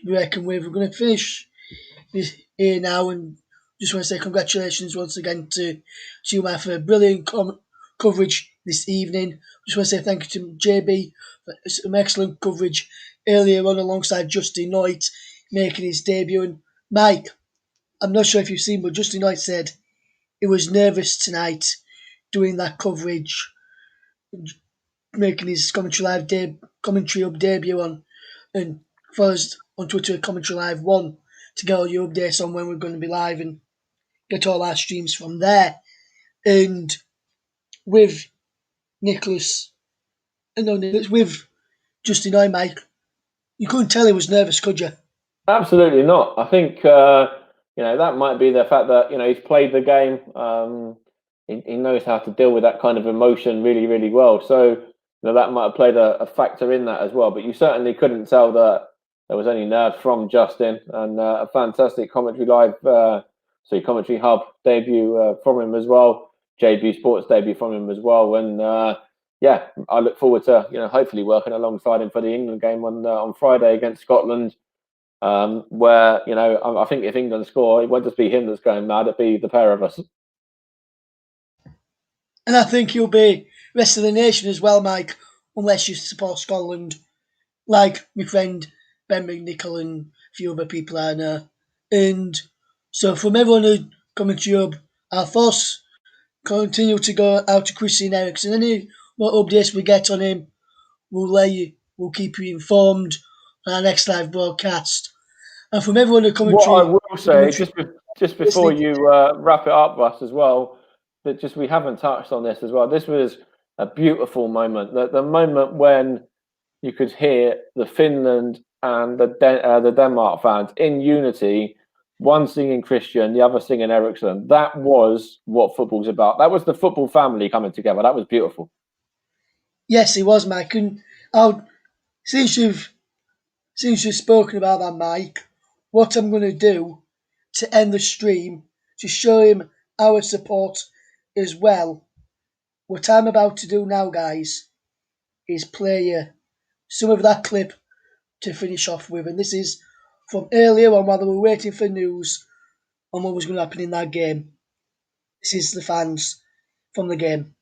be reckoned with. We're going to finish this here now, and just want to say congratulations once again to you, Mike, for brilliant coverage this evening. Just want to say thank you to JB for some excellent coverage earlier on alongside Justin Knight making his debut. And Mike, I'm not sure if you've seen, but Justin Knight said he was nervous tonight doing that coverage, making his commentary up debut on, and follows on Twitter Commentary Live 1 to get all your updates on when we're going to be live and get all our streams from there. And with Nicholas, no, Nicholas, with Justin I, Mike, you couldn't tell he was nervous, could you? Absolutely not. I think that might be the fact that he's played the game. He knows how to deal with that kind of emotion really, really well. So that might have played a factor in that as well. But you certainly couldn't tell that there was any nerves from Justin, and a fantastic commentary live, commentary hub debut from him as well. JB Sports debut from him as well, and yeah, I look forward to hopefully working alongside him for the England game on Friday against Scotland. Where I think if England score, it won't just be him that's going mad; it'll be the pair of us. And I think you'll be rest of the nation as well, Mike, unless you support Scotland, like my friend Ben McNichol and a few other people I know. And so from everyone who commentary up, our thoughts continue to go out to Christian Eriksen. Any more updates we get on him, we'll keep you informed on our next live broadcast. And from everyone who What I commentary, will say, just before listening, you wrap it up, Russ, as well, that just we haven't touched on this as well. This was a beautiful moment. The moment when you could hear the Finland and the Denmark fans in unity, one singing Christian, the other singing Eriksen. That was what football's about. That was the football family coming together. That was beautiful. yes, it was, Mike. And I'll, since you've since you've spoken about that, Mike, what I'm going to do to end the stream to show him our support as well. What I'm about to do now, guys, is play you some of that clip to finish off with, and this is from earlier on while they were waiting for news on what was going to happen in that game. This is the fans from the game.